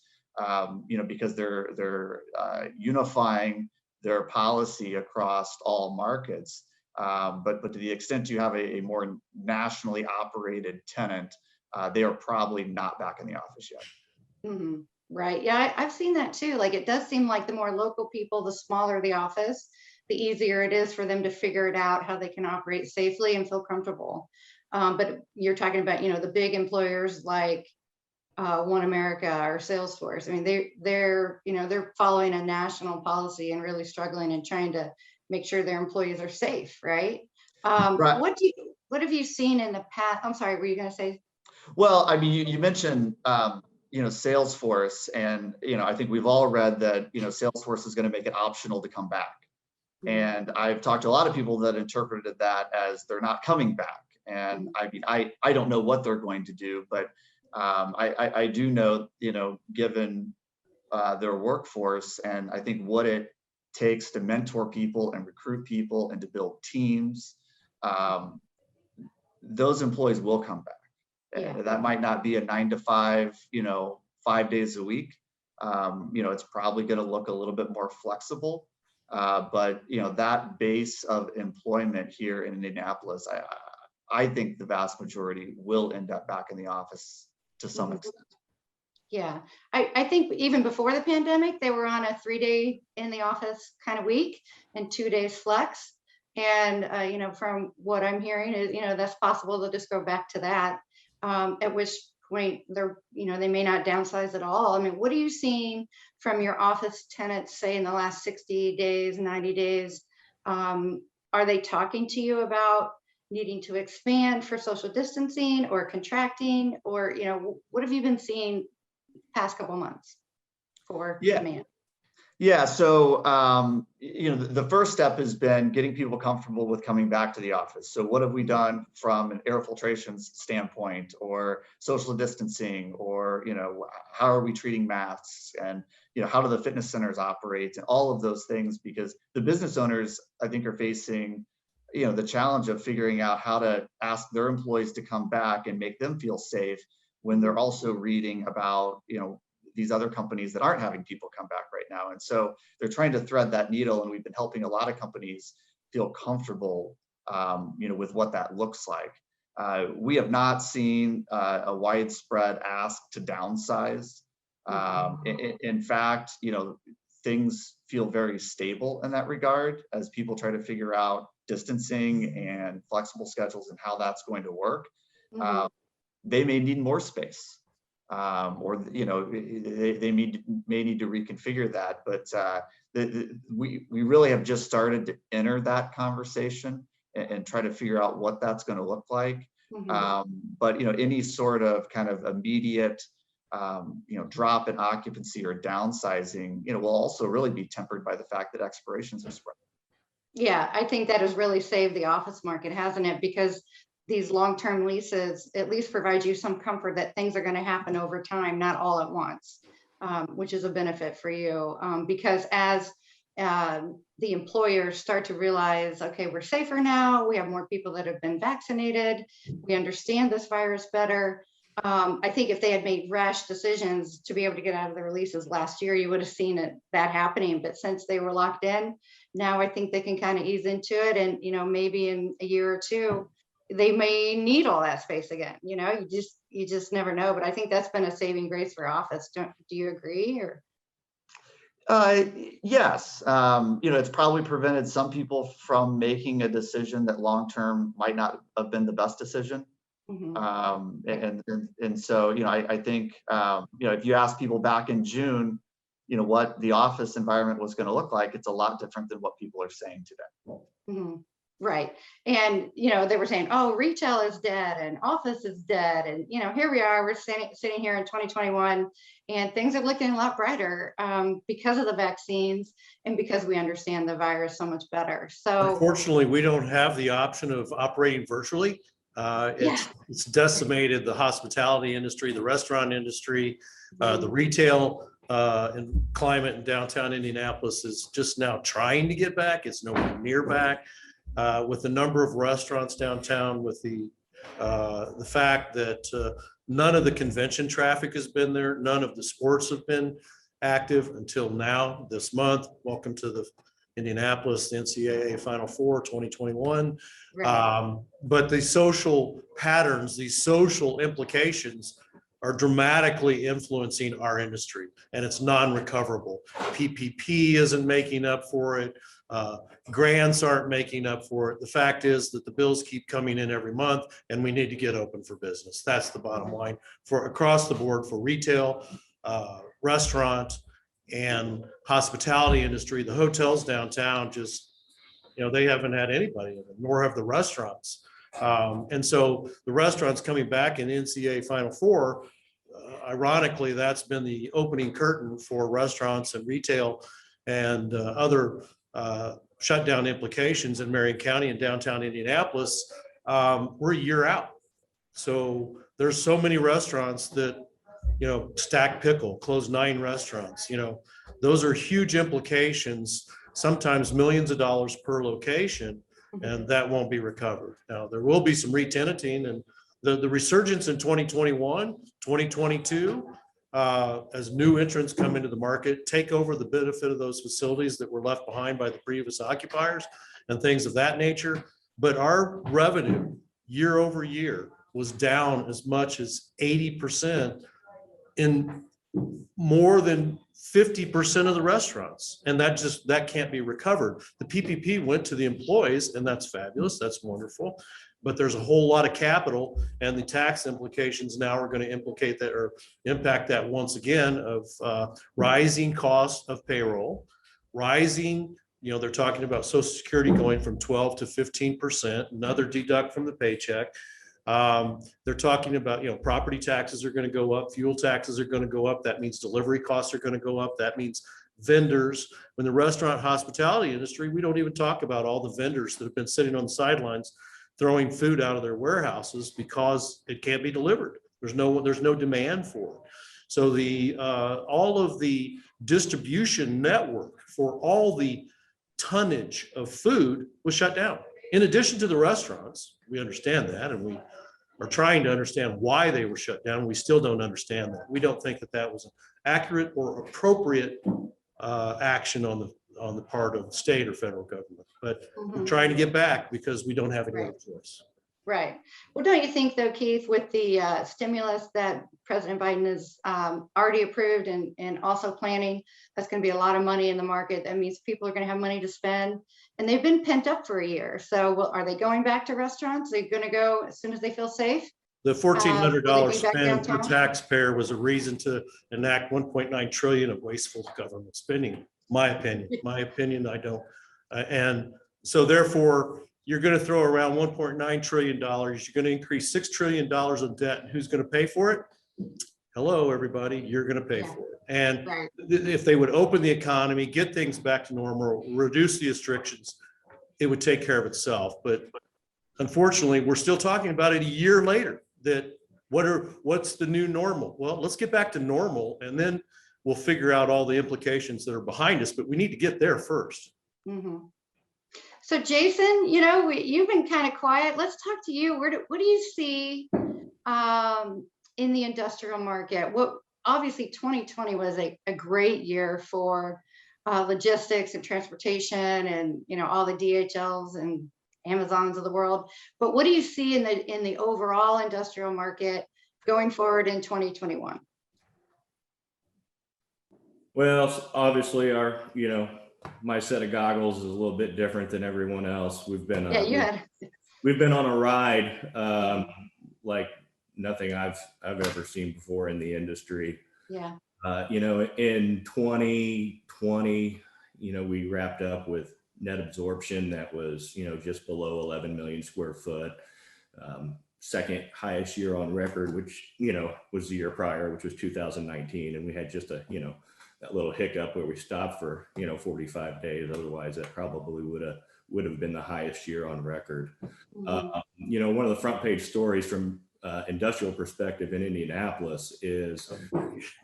[SPEAKER 10] because they're unifying their policy across all markets. But to the extent you have a more nationally operated tenant, they are probably not back in the office yet.
[SPEAKER 13] Mm-hmm. Right. Yeah, I've seen that too. Like, it does seem like the more local people, the smaller the office, the easier it is for them to figure it out how they can operate safely and feel comfortable. But you're talking about, the big employers like One America or Salesforce. I mean, they're following a national policy and really struggling and trying to make sure their employees are safe, right?
[SPEAKER 10] Right.
[SPEAKER 13] What have you seen in the past? I'm sorry, were you going to say?
[SPEAKER 10] Well, I mean, you mentioned Salesforce, and I think we've all read that Salesforce is going to make it optional to come back. And I've talked to a lot of people that interpreted that as they're not coming back. And I mean, I don't know what they're going to do, but I do know, given their workforce, and I think what it takes to mentor people and recruit people and to build teams, those employees will come back. Yeah. That might not be a 9 to 5, 5 days a week. It's probably going to look a little bit more flexible. But that base of employment here in Indianapolis, I think the vast majority will end up back in the office to some extent.
[SPEAKER 13] Yeah, I think even before the pandemic, they were on a 3-day in the office kind of week and 2 days flex. And from what I'm hearing is, that's possible to just go back to that. At which point they may not downsize at all. I mean, what are you seeing from your office tenants, say in the last 60 days, 90 days? Are they talking to you about needing to expand for social distancing or contracting, or, what have you been seeing past couple months for demand?
[SPEAKER 10] Yeah, so, the first step has been getting people comfortable with coming back to the office. So what have we done from an air filtration standpoint, or social distancing, or, how are we treating masks, and, how do the fitness centers operate, and all of those things, because the business owners, I think, are facing, the challenge of figuring out how to ask their employees to come back and make them feel safe when they're also reading about, these other companies that aren't having people come back right now. And so they're trying to thread that needle, and we've been helping a lot of companies feel comfortable, with what that looks like. We have not seen a widespread ask to downsize. In fact, things feel very stable in that regard as people try to figure out distancing and flexible schedules and how that's going to work. They may need more space. Or they may need to reconfigure that, but we really have just started to enter that conversation and try to figure out what that's going to look like. But any sort of kind of immediate drop in occupancy or downsizing will also really be tempered by the fact that expirations are spread.
[SPEAKER 13] Yeah, I think that has really saved the office market, hasn't it? Because these long-term leases at least provide you some comfort that things are going to happen over time, not all at once, which is a benefit for you. Because as the employers start to realize, okay, we're safer now, we have more people that have been vaccinated, we understand this virus better. I think if they had made rash decisions to be able to get out of the releases last year, you would have seen that happening. But since they were locked in, now I think they can kind of ease into it. And, maybe in a year or two, they may need all that space again. You just never know. But I think that's been a saving grace for office. Do you agree? Or
[SPEAKER 10] yes, it's probably prevented some people from making a decision that long-term might not have been the best decision. And so, I think, if you ask people back in June, what the office environment was going to look like, it's a lot different than what people are saying today.
[SPEAKER 13] Right. And, they were saying, oh, retail is dead and office is dead. And, here we are, we're sitting here in 2021 and things are looking a lot brighter because of the vaccines and because we understand the virus so much better. So
[SPEAKER 11] unfortunately, we don't have the option of operating virtually. It's decimated the hospitality industry, the restaurant industry, the retail and climate in downtown Indianapolis is just now trying to get back. It's nowhere near back. With the number of restaurants downtown, with the fact that none of the convention traffic has been there, none of the sports have been active until now this month. Welcome to the Indianapolis, the NCAA Final Four 2021.
[SPEAKER 6] Right.
[SPEAKER 11] But the social patterns, these social implications are dramatically influencing our industry, and it's non-recoverable. PPP isn't making up for it. Grants aren't making up for it. The fact is that the bills keep coming in every month, and we need to get open for business. That's the bottom line for across the board for retail, restaurant, and hospitality industry. The hotels downtown just, they haven't had anybody in them, nor have the restaurants. And so the restaurants coming back in NCAA Final Four, ironically, that's been the opening curtain for restaurants and retail and other shutdown implications in Marion County and downtown Indianapolis. We're a year out. So there's so many restaurants that, Stack Pickle, closed 9 restaurants. Those are huge implications, sometimes millions of dollars per location, and that won't be recovered. Now, there will be some re-tenanting, and the resurgence in 2021, 2022, as new entrants come into the market, take over the benefit of those facilities that were left behind by the previous occupiers and things of that nature. But our revenue year over year was down as much as 80% in more than 50% of the restaurants. And that can't be recovered. The PPP went to the employees, and that's fabulous. That's wonderful. But there's a whole lot of capital, and the tax implications now are going to implicate that or impact that once again of rising costs of payroll, rising, they're talking about Social Security going from 12 to 15%, another deduct from the paycheck. They're talking about, property taxes are going to go up, fuel taxes are going to go up. That means delivery costs are going to go up. That means vendors. In the restaurant hospitality industry, we don't even talk about all the vendors that have been sitting on the sidelines throwing food out of their warehouses because it can't be delivered. There's no demand for it. So all of the distribution network for all the tonnage of food was shut down. In addition to the restaurants, we understand that, and we are trying to understand why they were shut down. We still don't understand that. We don't think that was an accurate or appropriate action on the part of the state or federal government. But we're trying to get back because we don't have any other choice.
[SPEAKER 13] Right. Well, don't you think though, Keith, with the stimulus that President Biden has already approved and also planning, that's going to be a lot of money in the market. That means people are going to have money to spend, and they've been pent up for a year. So are they going back to restaurants? Are they going to go as soon as they feel safe?
[SPEAKER 11] The $1,400 spend per taxpayer was a reason to enact $1.9 trillion of wasteful government spending. My opinion, I don't. And so therefore, you're going to throw around $1.9 trillion. You're going to increase $6 trillion of debt. And who's going to pay for it? Hello, everybody. You're going to pay for it. And if they would open the economy, get things back to normal, reduce the restrictions, it would take care of itself. But unfortunately, we're still talking about it a year later. That what's the new normal? Well, let's get back to normal, and then we'll figure out all the implications that are behind us. But we need to get there first.
[SPEAKER 13] Mm-hmm. So Jason, you've been kind of quiet. Let's talk to you. What do you see in the industrial market? Obviously 2020 was a great year for logistics and transportation and all the DHLs and Amazons of the world. But what do you see in the overall industrial market going forward in 2021?
[SPEAKER 9] Well, obviously my set of goggles is a little bit different than everyone else. We've been we've been on a ride like nothing I've ever seen before in the industry.
[SPEAKER 13] Yeah.
[SPEAKER 9] In 2020, we wrapped up with net absorption that was just below 11 million square foot. Second highest year on record, which was the year prior, which was 2019, and we had just that little hiccup where we stopped for 45 days. Otherwise, that probably would have been the highest year on record.
[SPEAKER 13] Mm-hmm.
[SPEAKER 9] One of the front page stories from industrial perspective in Indianapolis is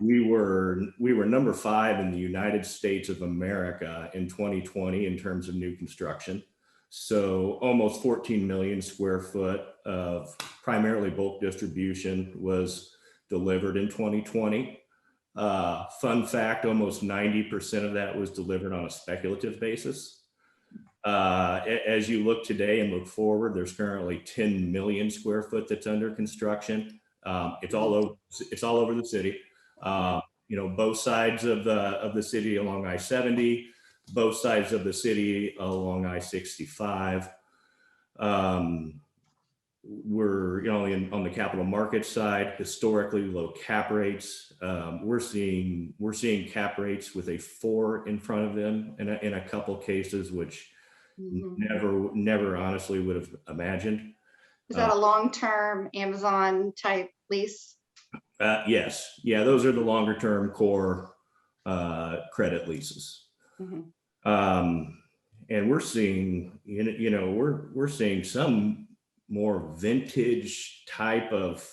[SPEAKER 9] we were number 5 in the United States of America in 2020 in terms of new construction. So almost 14 million square foot of primarily bulk distribution was delivered in 2020. Fun fact, almost 90% of that was delivered on a speculative basis. As you look today and look forward, there's currently 10 million square foot that's under construction. It's all over the city. Both sides of the city along I-70, both sides of the city along I-65. We're on the capital markets side, historically low cap rates. We're seeing cap rates with a 4 in front of them in a couple cases, which never honestly would have imagined.
[SPEAKER 13] Is that a long-term Amazon type lease?
[SPEAKER 9] Yes. Yeah, those are the longer term core credit leases. And we're seeing, we're seeing some more vintage type of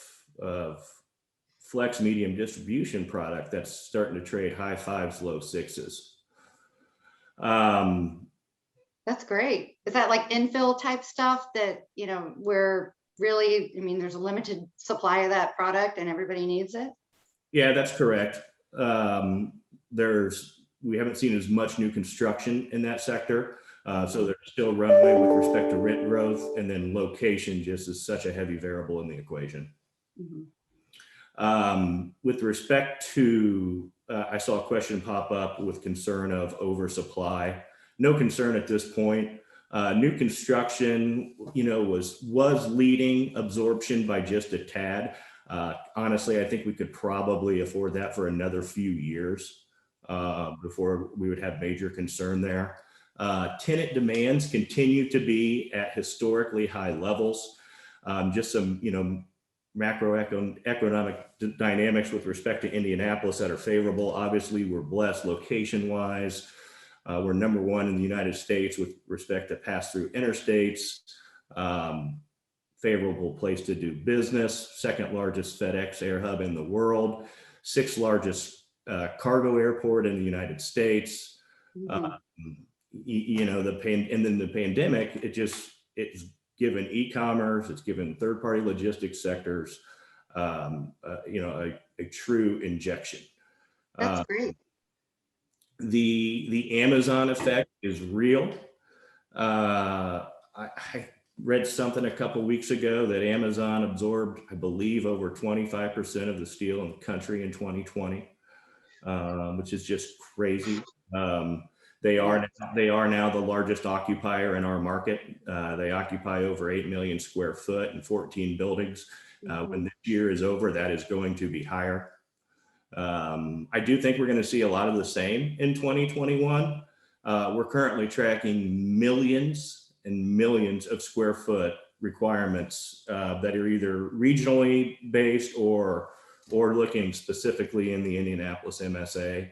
[SPEAKER 9] flex medium distribution product that's starting to trade high 5s, low 6s.
[SPEAKER 13] That's great. Is that like infill type stuff that, where really, there's a limited supply of that product and everybody needs it?
[SPEAKER 9] Yeah, that's correct. We haven't seen as much new construction in that sector. So there's still runway with respect to rent growth, and then location just is such a heavy variable in the equation. With respect to, I saw a question pop up with concern of oversupply. No concern at this point. New construction, was leading absorption by just a tad. Honestly, I think we could probably afford that for another few years before we would have major concern there. Tenant demands continue to be at historically high levels. Just some, macroeconomic dynamics with respect to Indianapolis that are favorable. Obviously, we're blessed location-wise. We're number 1 in the United States with respect to pass-through interstates. Favorable place to do business. 2nd largest FedEx air hub in the world. 6th largest cargo airport in the United States. The pandemic, it's given e-commerce, it's given third-party logistics sectors, a true injection.
[SPEAKER 13] That's great.
[SPEAKER 9] The Amazon effect is real. I read something a couple weeks ago that Amazon absorbed, I believe, over 25% of the steel in the country in 2020, which is just crazy. They are now the largest occupier in our market. They occupy over 8 million square foot and 14 buildings. When this year is over, that is going to be higher. I do think we're going to see a lot of the same in 2021. We're currently tracking millions and millions of square foot requirements that are either regionally based or looking specifically in the Indianapolis MSA.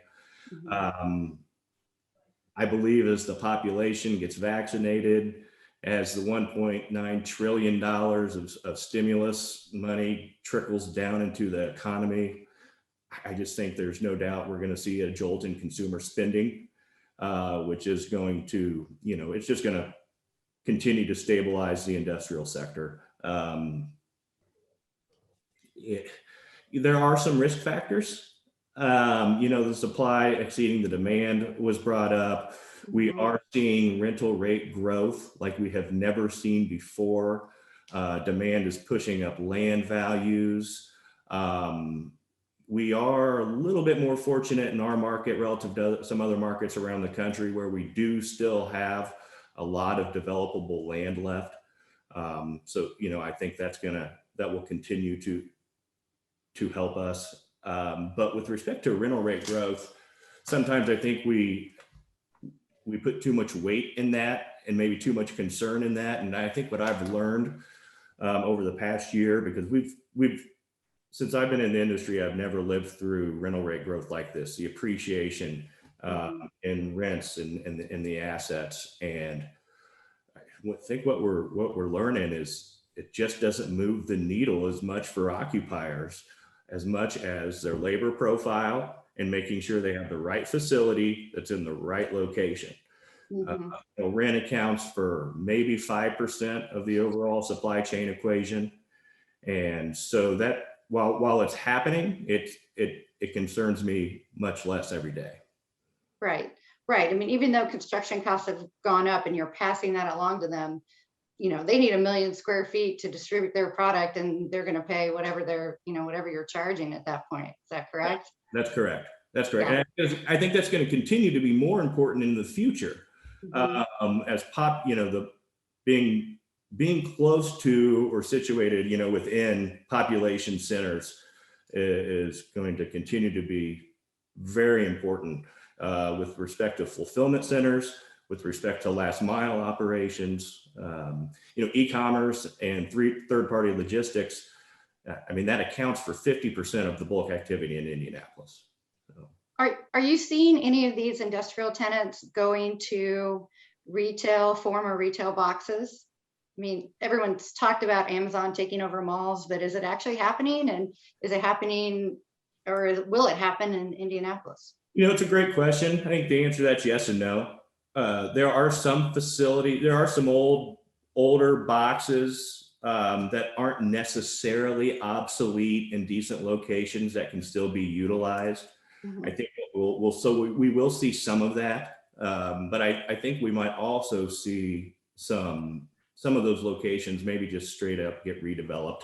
[SPEAKER 9] I believe as the population gets vaccinated, as the $1.9 trillion of stimulus money trickles down into the economy, I just think there's no doubt we're going to see a jolt in consumer spending, which is going to, it's just going to continue to stabilize the industrial sector. There are some risk factors. The supply exceeding the demand was brought up. We are seeing rental rate growth like we have never seen before. Demand is pushing up land values. We are a little bit more fortunate in our market relative to some other markets around the country where we do still have a lot of developable land left. So, I think that will continue to help us. But with respect to rental rate growth, sometimes I think we put too much weight in that and maybe too much concern in that. And I think what I've learned over the past year, because since I've been in the industry, I've never lived through rental rate growth like this, the appreciation in rents and the assets. And I think what we're learning is it just doesn't move the needle as much for occupiers, as much as their labor profile and making sure they have the right facility that's in the right location. Rent accounts for maybe 5% of the overall supply chain equation. And so that while it's happening, it concerns me much less every day.
[SPEAKER 13] Right. I mean, even though construction costs have gone up and you're passing that along to them, they need 1 million square feet to distribute their product, and they're going to pay whatever whatever you're charging at that point. Is that correct?
[SPEAKER 9] That's correct. And I think that's going to continue to be more important in the future. As being close to or situated, within population centers is going to continue to be very important with respect to fulfillment centers, with respect to last mile operations, e-commerce and third-party logistics. I mean, that accounts for 50% of the bulk activity in Indianapolis. So.
[SPEAKER 13] Are you seeing any of these industrial tenants going to former retail boxes? I mean, everyone's talked about Amazon taking over malls, but is it actually happening? And is it happening, or will it happen in Indianapolis?
[SPEAKER 9] It's a great question. I think the answer to that's yes and no. There are some older boxes that aren't necessarily obsolete in decent locations that can still be utilized. I think we will see some of that, but I think we might also see some of those locations maybe just straight up get redeveloped.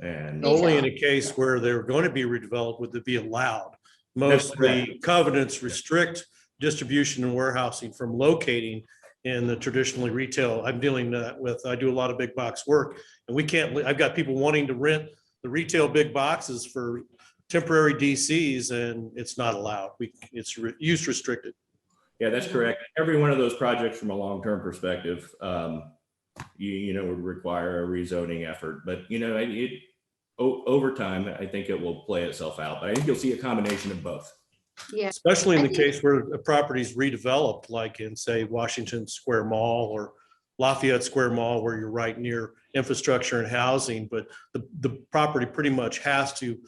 [SPEAKER 9] And
[SPEAKER 11] only in a case where they're going to be redeveloped would it be allowed. Most of the covenants restrict distribution and warehousing from locating in the traditionally retail. I'm dealing with, I do a lot of big box work, and we can't, I've got people wanting to rent the retail big boxes for temporary DCs, and it's not allowed. It's use restricted.
[SPEAKER 9] Yeah, that's correct. Every one of those projects from a long-term perspective, would require a rezoning effort, but over time, I think it will play itself out, but I think you'll see a combination of both.
[SPEAKER 13] Yeah.
[SPEAKER 11] Especially in the case where a property is redeveloped, like in, say, Washington Square Mall or Lafayette Square Mall, where you're right near infrastructure and housing, but the property pretty much has to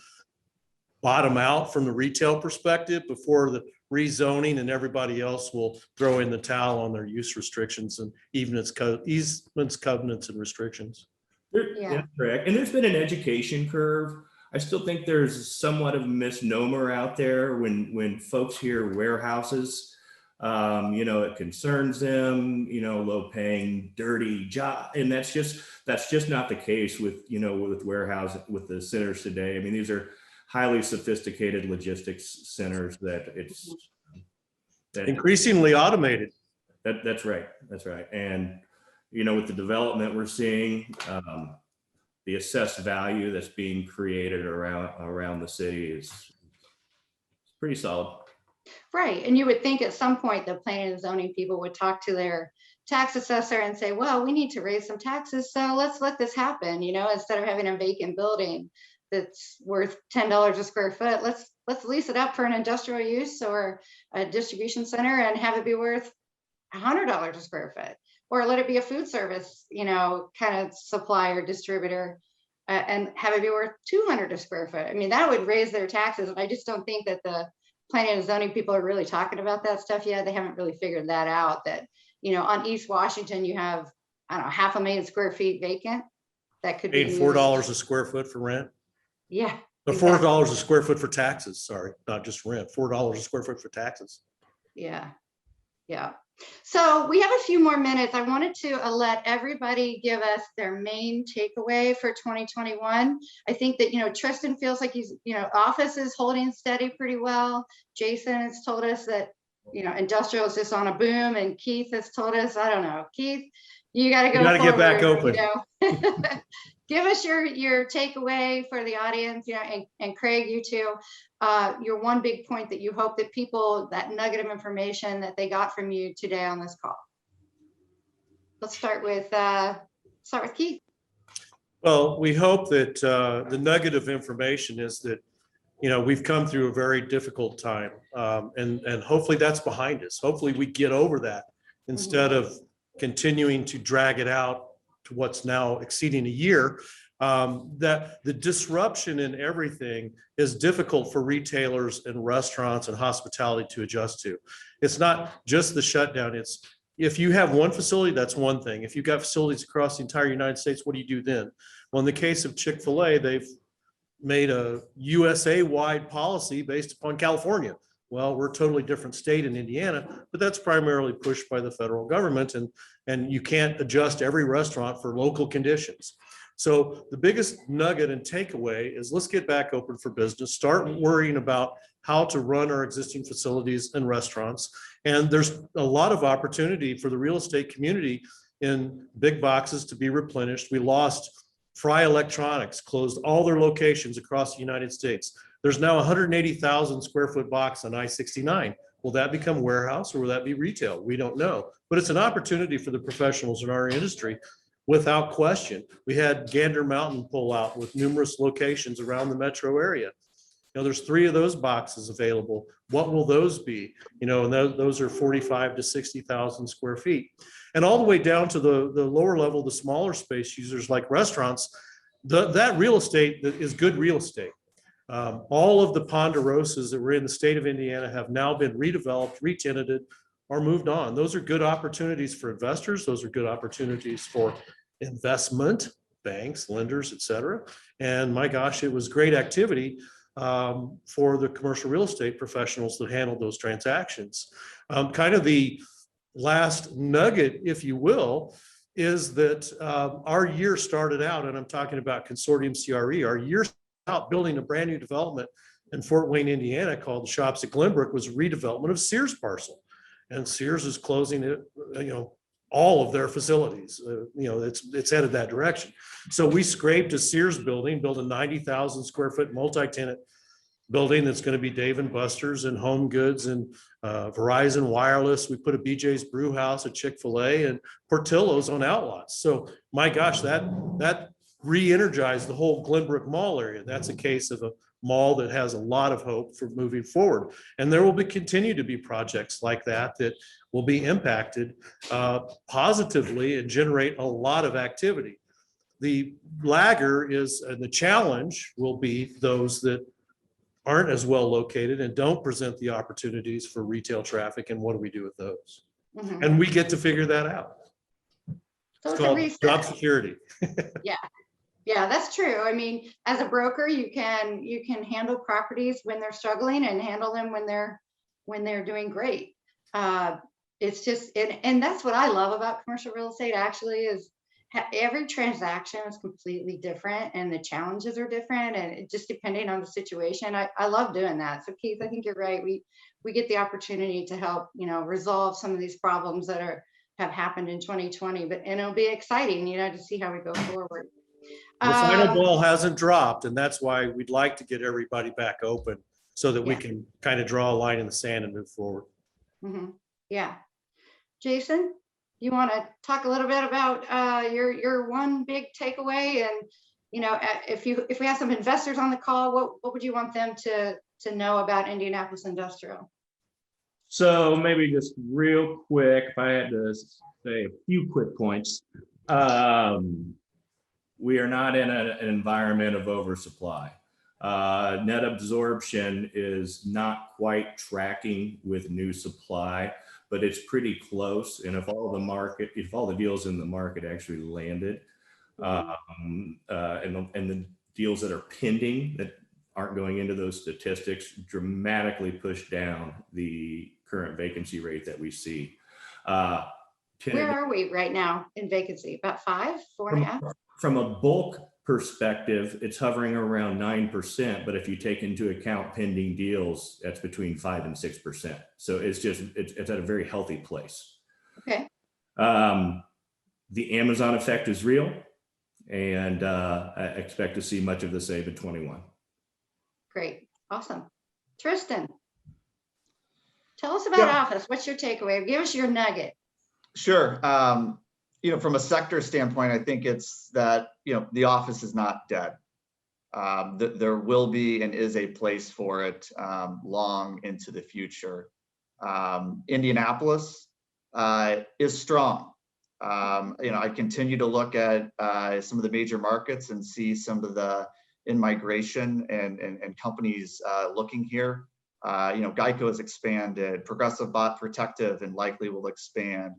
[SPEAKER 11] bottom out from the retail perspective before the rezoning, and everybody else will throw in the towel on their use restrictions and easements, covenants, and restrictions.
[SPEAKER 9] Yeah, correct. And there's been an education curve. I still think there's somewhat of a misnomer out there when folks hear warehouses. It concerns them, low paying, dirty job. And that's just not the case with warehouse, with the centers today. I mean, these are highly sophisticated logistics centers that
[SPEAKER 11] increasingly automated.
[SPEAKER 9] That's right. And, with the development we're seeing, the assessed value that's being created around the city is pretty solid.
[SPEAKER 13] Right. And you would think at some point the planning and zoning people would talk to their tax assessor and say, well, we need to raise some taxes, so let's let this happen, instead of having a vacant building that's worth $10 a square foot, let's lease it up for an industrial use or a distribution center and have it be worth $100 a square foot. Or let it be a food service, kind of supplier, distributor, and have it be worth $200 a square foot. I mean, that would raise their taxes. And I just don't think that the planning and zoning people are really talking about that stuff yet. They haven't really figured that out, that, on East Washington, you have, 500,000 square feet vacant. That could be
[SPEAKER 11] $4 a square foot for rent.
[SPEAKER 13] Yeah.
[SPEAKER 11] But $4 a square foot for taxes. Sorry, not just rent, $4 a square foot for taxes.
[SPEAKER 13] Yeah. So we have a few more minutes. I wanted to let everybody give us their main takeaway for 2021. I think that, Tristan feels like he's, office is holding steady pretty well. Jason has told us that, industrial is just on a boom, and Keith has told us, I don't know, Keith, you got to go.
[SPEAKER 11] You got to get back open.
[SPEAKER 13] Give us your takeaway for the audience, and Craig, you too. Your one big point that you hope that people, that nugget of information that they got from you today on this call. Let's start with Keith.
[SPEAKER 11] Well, we hope that the nugget of information is that, we've come through a very difficult time, and hopefully that's behind us. Hopefully we get over that instead of continuing to drag it out to what's now exceeding a year, that the disruption in everything is difficult for retailers and restaurants and hospitality to adjust to. It's not just the shutdown. It's if you have one facility, that's one thing. If you've got facilities across the entire United States, what do you do then? Well, in the case of Chick-fil-A, they've made a USA-wide policy based upon California. Well, we're a totally different state in Indiana, but that's primarily pushed by the federal government, and you can't adjust every restaurant for local conditions. So the biggest nugget and takeaway is let's get back open for business, start worrying about how to run our existing facilities and restaurants. And there's a lot of opportunity for the real estate community in big boxes to be replenished. We lost Fry Electronics, closed all their locations across the United States. There's now 180,000 square foot box on I-69. Will that become warehouse or will that be retail? We don't know, but it's an opportunity for the professionals in our industry. Without question, we had Gander Mountain pull out with numerous locations around the metro area. You know, there's 3 of those boxes available. What will those be? You know, and those are 45 to 60,000 square feet. And all the way down to the lower level, the smaller space users like restaurants, that real estate is good real estate. All of the ponderosas that were in the state of Indiana have now been redeveloped, re-tenanted, or moved on. Those are good opportunities for investors. Those are good opportunities for investment, banks, lenders, et cetera. And my gosh, it was great activity for the commercial real estate professionals that handled those transactions. Kind of the last nugget, if you will, is that our year started out, and I'm talking about Consortium CRE, our year out building a brand new development in Fort Wayne, Indiana called the Shops at Glenbrook was a redevelopment of Sears parcel. And Sears is closing it, you know, all of their facilities, you know, it's headed that direction. So we scraped a Sears building, built a 90,000 square foot multi-tenant building that's going to be Dave and Buster's and Home Goods and Verizon Wireless. We put a BJ's Brew House, a Chick-fil-A, and Portillo's on outlots. So my gosh, that re-energized the whole Glenbrook Mall area. That's a case of a mall that has a lot of hope for moving forward. And there will continue to be projects like that will be impacted positively and generate a lot of activity. The lagger is, and the challenge will be those that aren't as well located and don't present the opportunities for retail traffic. And what do we do with those? Mm-hmm. And we get to figure that out.
[SPEAKER 13] So
[SPEAKER 11] it's called job security.
[SPEAKER 13] Yeah, that's true. I mean, as a broker, you can handle properties when they're struggling and handle them when they're doing great. It's just, and that's what I love about commercial real estate actually is every transaction is completely different and the challenges are different and it just depending on the situation. I love doing that. So Keith, I think you're right. We get the opportunity to help, you know, resolve some of these problems that have happened in 2020, and it'll be exciting, you know, to see how we go forward.
[SPEAKER 11] The final ball hasn't dropped, and that's why we'd like to get everybody back open so that we can kind of draw a line in the sand and move forward.
[SPEAKER 13] Mm-hmm. Yeah. Jason, you want to talk a little bit about your one big takeaway, and you know, if we have some investors on the call, what would you want them to know about Indianapolis Industrial?
[SPEAKER 14] So maybe just real quick, if I had to say a few quick points. We are not in an environment of oversupply. Net absorption is not quite tracking with new supply, but it's pretty close. And if all the deals in the market actually landed, and the deals that are pending that aren't going into those statistics dramatically push down the current vacancy rate that we see.
[SPEAKER 13] Where are we right now in vacancy? About 4.5?
[SPEAKER 14] From a bulk perspective, it's hovering around 9%, but if you take into account pending deals, that's between 5 and 6%. So it's at a very healthy place.
[SPEAKER 13] Okay.
[SPEAKER 14] The Amazon effect is real, and I expect to see much of the same in 21.
[SPEAKER 13] Great, awesome. Tristan, tell us about office. What's your takeaway? Give us your nugget.
[SPEAKER 10] Sure. You know, from a sector standpoint, I think it's that, you know, the office is not dead. There will be and is a place for it long into the future. Indianapolis is strong. I continue to look at some of the major markets and see some of the in-migration and companies looking here. Geico has expanded, Progressive bought Protective and likely will expand.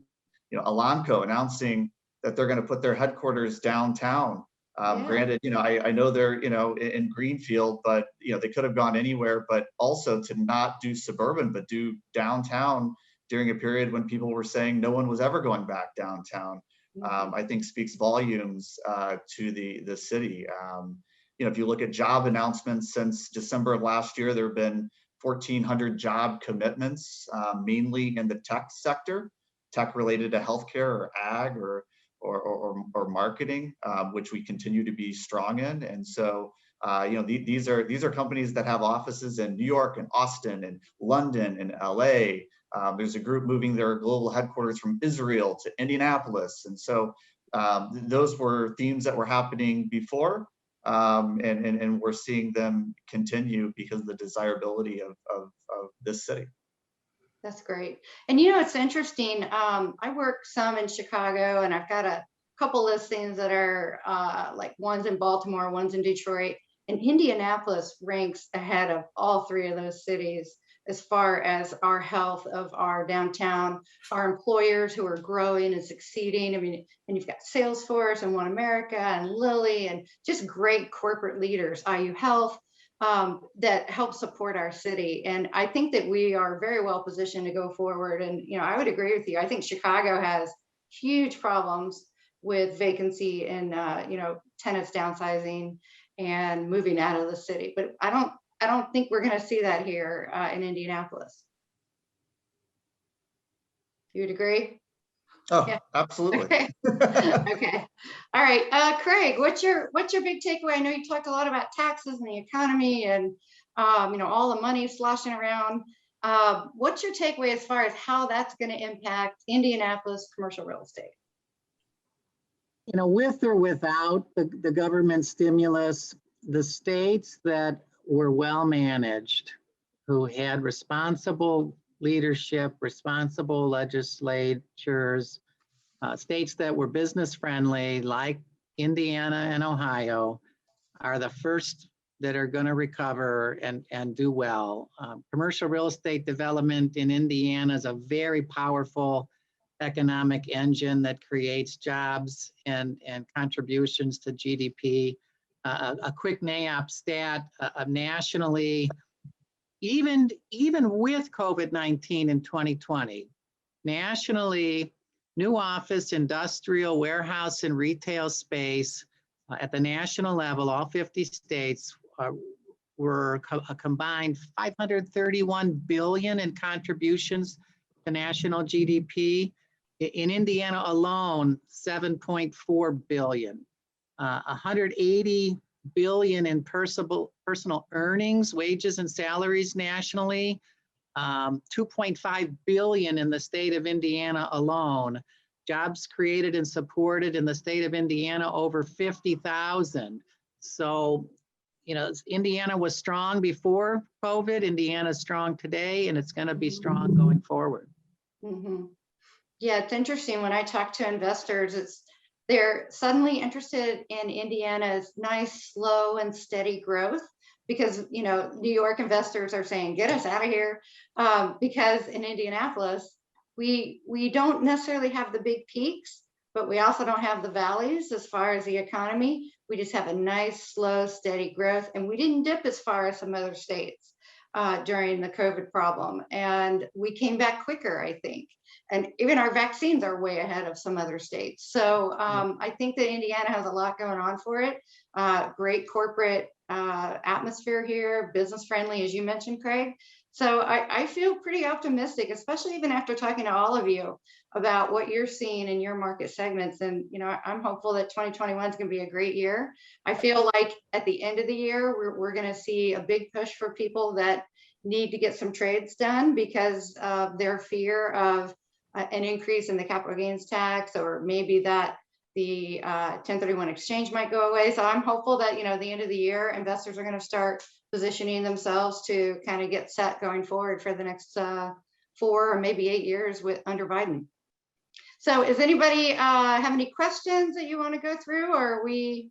[SPEAKER 10] Elanco announcing that they're going to put their headquarters downtown. Granted, I know they're, in Greenfield, but, they could have gone anywhere, but also to not do suburban, but do downtown during a period when people were saying no one was ever going back downtown, I think speaks volumes to the city. If you look at job announcements since December of last year, there have been 1,400 job commitments, mainly in the tech sector, tech related to healthcare or ag or marketing, which we continue to be strong in. And so, these are companies that have offices in New York and Austin and London and LA. There's a group moving their global headquarters from Israel to Indianapolis. And so those were themes that were happening before, and we're seeing them continue because of the desirability of this city.
[SPEAKER 13] That's great. And it's interesting. I work some in Chicago, and I've got a couple listings that are like one's in Baltimore, one's in Detroit, and Indianapolis ranks ahead of all three of those cities as far as our health of our downtown, our employers who are growing and succeeding. I mean, and you've got Salesforce and One America and Lilly and just great corporate leaders, IU Health, that help support our city. And I think that we are very well positioned to go forward. And, I would agree with you. I think Chicago has huge problems with vacancy and, tenants downsizing and moving out of the city. But I don't think we're going to see that here in Indianapolis. You would agree?
[SPEAKER 10] Oh,
[SPEAKER 13] yeah.
[SPEAKER 10] Absolutely.
[SPEAKER 13] Okay. Okay. All right. Craig, what's your big takeaway? I know you talked a lot about taxes and the economy and, all the money sloshing around. What's your takeaway as far as how that's going to impact Indianapolis commercial real estate?
[SPEAKER 7] With or without the government stimulus, the states that were well managed, who had responsible leadership, responsible legislatures, states that were business friendly, like Indiana and Ohio, are the first that are going to recover and do well. Commercial real estate development in Indiana is a very powerful economic engine that creates jobs and contributions to GDP. A quick NAIOP stat, nationally, even with COVID-19 in 2020, nationally, new office, industrial, warehouse, and retail space at the national level, all 50 states, were a combined $531 billion in contributions to national GDP. In Indiana alone, $7.4 billion, 180 billion in personal earnings, wages and salaries nationally, 2.5 billion in the state of Indiana alone. Jobs created and supported in the state of Indiana, over 50,000. So, Indiana was strong before COVID. Indiana's strong today, and it's going to be strong going forward.
[SPEAKER 13] Mm-hmm. Yeah, it's interesting when I talk to investors, they're suddenly interested in Indiana's nice, slow and steady growth because, New York investors are saying, get us out of here. Because in Indianapolis, we don't necessarily have the big peaks, but we also don't have the valleys as far as the economy. We just have a nice, slow, steady growth. And we didn't dip as far as some other states during the COVID problem. And we came back quicker, I think. And even our vaccines are way ahead of some other states. So I think that Indiana has a lot going on for it. Great corporate atmosphere here, business friendly, as you mentioned, Craig. So I feel pretty optimistic, especially even after talking to all of you about what you're seeing in your market segments. And, I'm hopeful that 2021 is going to be a great year. I feel like at the end of the year, we're going to see a big push for people that need to get some trades done because of their fear of an increase in the capital gains tax, or maybe that the 1031 exchange might go away. So I'm hopeful that, at the end of the year, investors are going to start positioning themselves to kind of get set going forward for the next 4 or maybe 8 years under Biden. So does anybody have any questions that you want to go through, or are we,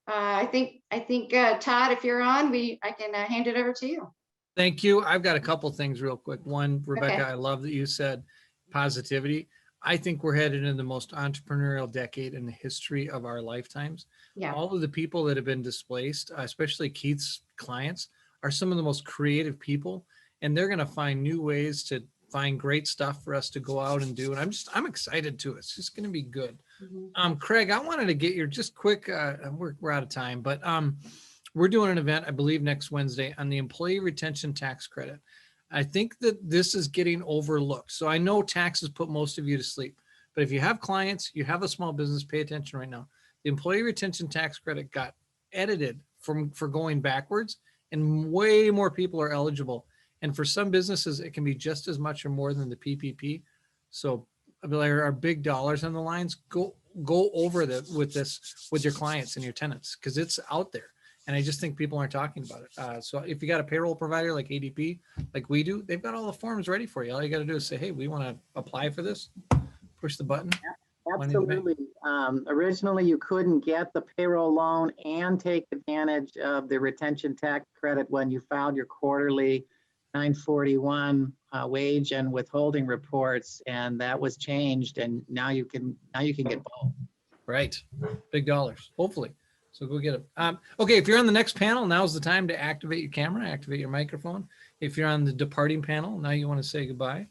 [SPEAKER 13] I think Todd, if you're on, I can hand it over to you.
[SPEAKER 1] Thank you. I've got a couple things real quick. One, Rebecca,
[SPEAKER 13] Okay.
[SPEAKER 1] I love that you said positivity. I think we're headed into the most entrepreneurial decade in the history of our lifetimes.
[SPEAKER 13] Yeah.
[SPEAKER 1] All of the people that have been displaced, especially Keith's clients, are some of the most creative people, and they're going to find new ways to find great stuff for us to go out and do. And I'm excited too. It's just going to be good. Craig, I wanted to get your just quick, we're out of time, but we're doing an event, I believe next Wednesday, on the employee retention tax credit. I think that this is getting overlooked. So I know taxes put most of you to sleep, but if you have clients, you have a small business, pay attention right now. The employee retention tax credit got edited for going backwards, and way more people are eligible. And for some businesses, it can be just as much or more than the PPP. So there are big dollars on the lines. Go over with your clients and your tenants, because it's out there. And I just think people aren't talking about it. So if you got a payroll provider like ADP, like we do, they've got all the forms ready for you. All you got to do is say, hey, we want to apply for this. Push the button.
[SPEAKER 7] Absolutely. Originally, you couldn't get the payroll loan and take advantage of the retention tax credit when you filed your quarterly 941 wage and withholding reports, and that was changed, and now you can get both.
[SPEAKER 1] Right, big dollars, hopefully. So go get it. Okay, if you're on the next panel, now's the time to activate your camera, activate your microphone. If you're on the departing panel, now you want to say goodbye.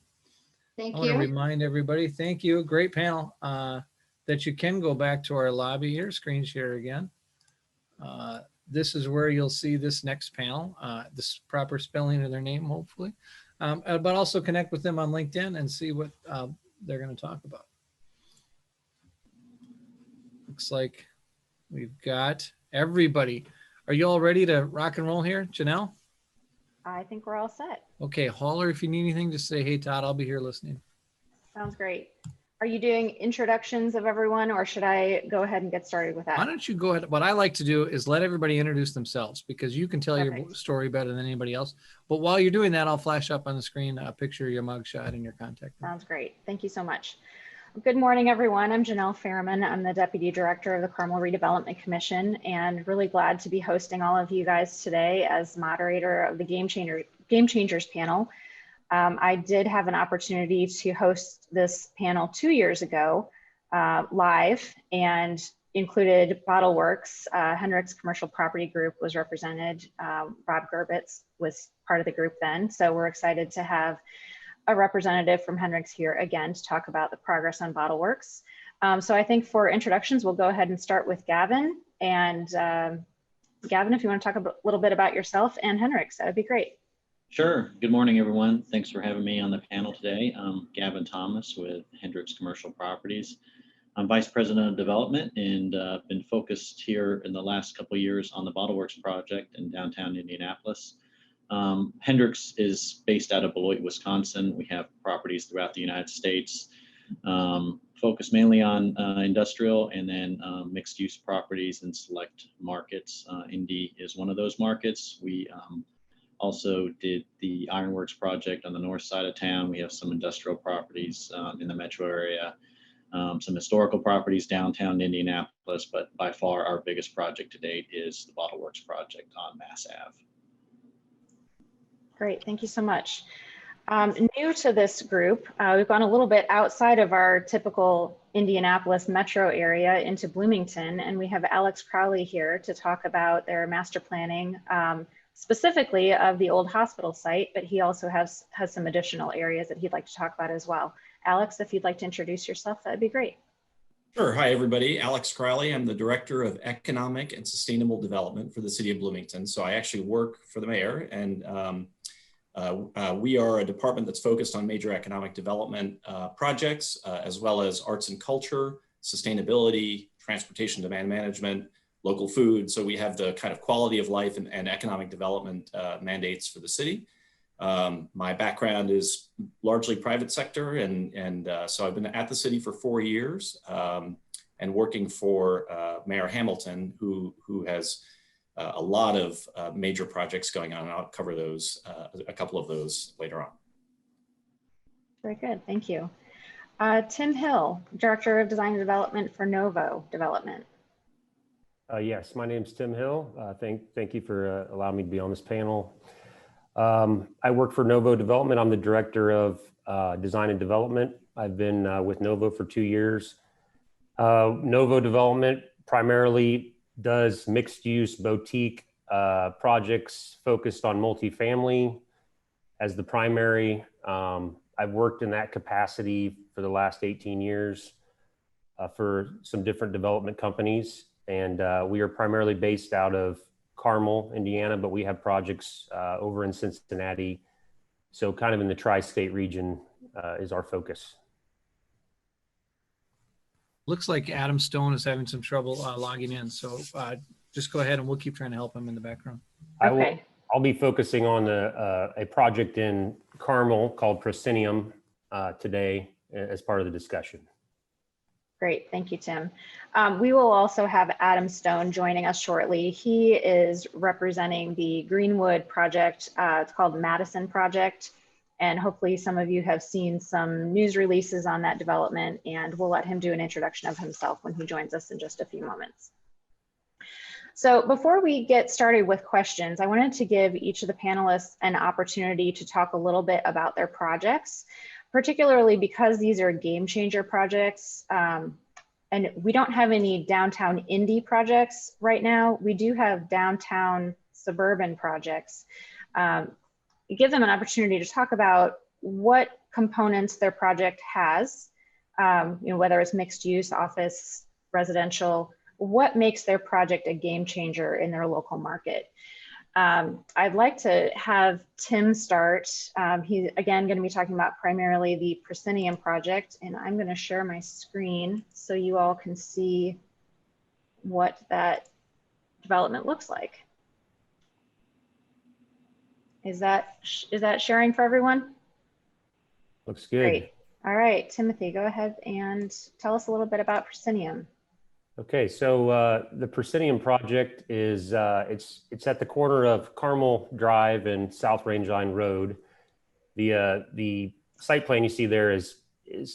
[SPEAKER 13] Thank
[SPEAKER 1] I want to
[SPEAKER 13] you.
[SPEAKER 1] remind everybody, thank you, great panel, that you can go back to our lobby here, screen share again. This is where you'll see this next panel, this proper spelling of their name, hopefully, but also connect with them on LinkedIn and see what they're going to talk about. Looks like we've got everybody. Are you all ready to rock and roll here, Janelle?
[SPEAKER 15] I think we're all set.
[SPEAKER 1] Okay, holler if you need anything, just say, hey, Todd, I'll be here listening.
[SPEAKER 15] Sounds great. Are you doing introductions of everyone, or should I go ahead and get started with that?
[SPEAKER 1] Why don't you go ahead? What I like to do is let everybody introduce themselves, because you can tell your story better than anybody else. But while you're doing that, I'll flash up on the screen a picture of your mugshot and your contact.
[SPEAKER 15] Sounds great. Thank you so much. Good morning, everyone. I'm Janelle Fairman. I'm the Deputy Director of the Carmel Redevelopment Commission, and really glad to be hosting all of you guys today as moderator of the Game Changers panel. I did have an opportunity to host this panel 2 years ago live, and included BottleWorks. Hendricks Commercial Property Group was represented. Rob Gerbitz was part of the group then. So we're excited to have a representative from Hendricks here again to talk about the progress on BottleWorks. So I think for introductions, we'll go ahead and start with Gavin. And Gavin, if you want to talk a little bit about yourself and Hendricks, that would be great.
[SPEAKER 16] Sure. Good morning, everyone. Thanks for having me on the panel today. I'm Gavin Thomas with Hendricks Commercial Properties. I'm Vice President of Development, and been focused here in the last couple of years on the BottleWorks project in downtown Indianapolis. Hendricks is based out of Beloit, Wisconsin. We have properties throughout the United States, focused mainly on industrial and then mixed use properties in select markets. Indy is one of those markets. We also did the Ironworks project on the north side of town. We have some industrial properties in the metro area, some historical properties downtown Indianapolis, but by far our biggest project to date is the BottleWorks project on Mass Ave.
[SPEAKER 15] Great, thank you so much. New to this group, we've gone a little bit outside of our typical Indianapolis metro area into Bloomington, and we have Alex Crowley here to talk about their master planning, specifically of the old hospital site, but he also has some additional areas that he'd like to talk about as well. Alex, if you'd like to introduce yourself, that'd be great.
[SPEAKER 17] Sure. Hi, everybody. Alex Crowley. I'm the Director of Economic and Sustainable Development for the City of Bloomington. So I actually work for the mayor, and we are a department that's focused on major economic development projects, as well as arts and culture, sustainability, transportation demand management, local food. So we have the kind of quality of life and economic development mandates for the city. My background is largely private sector, and so I've been at the city for 4 years and working for Mayor Hamilton, who has a lot of major projects going on. And I'll cover those, a couple of those later on.
[SPEAKER 15] Very good, thank you. Tim Hill, Director of Design and Development for Novo Development.
[SPEAKER 18] Yes, my name's Tim Hill. Thank you for allowing me to be on this panel. I work for Novo Development. I'm the Director of Design and Development. I've been with Novo for 2 years. Novo Development primarily does mixed-use boutique projects focused on multifamily as the primary. I've worked in that capacity for the last 18 years for some different development companies. And we are primarily based out of Carmel, Indiana, but we have projects over in Cincinnati. So kind of in the tri-state region is our focus.
[SPEAKER 1] Looks like Adam Stone is having some trouble logging in. So just go ahead and we'll keep trying to help him in the background.
[SPEAKER 15] Okay.
[SPEAKER 18] I'll be focusing on a project in Carmel called Proscenium today as part of the discussion.
[SPEAKER 15] Great, thank you, Tim. We will also have Adam Stone joining us shortly. He is representing the Greenwood project. It's called Madison Project. And hopefully some of you have seen some news releases on that development, and we'll let him do an introduction of himself when he joins us in just a few moments. So before we get started with questions, I wanted to give each of the panelists an opportunity to talk a little bit about their projects, particularly because these are game changer projects. And we don't have any downtown Indy projects right now. We do have downtown suburban projects. Give them an opportunity to talk about what components their project has, whether it's mixed use, office, residential, what makes their project a game changer in their local market. I'd like to have Tim start. He's again going to be talking about primarily the Proscenium project, and I'm going to share my screen so you all can see what that development looks like. Is that sharing for everyone?
[SPEAKER 18] Looks good.
[SPEAKER 15] Great. All right, Timothy, go ahead and tell us a little bit about Proscenium.
[SPEAKER 18] Okay, so the Proscenium project is it's at the corner of Carmel Drive and South Range Line Road. The site plan you see there is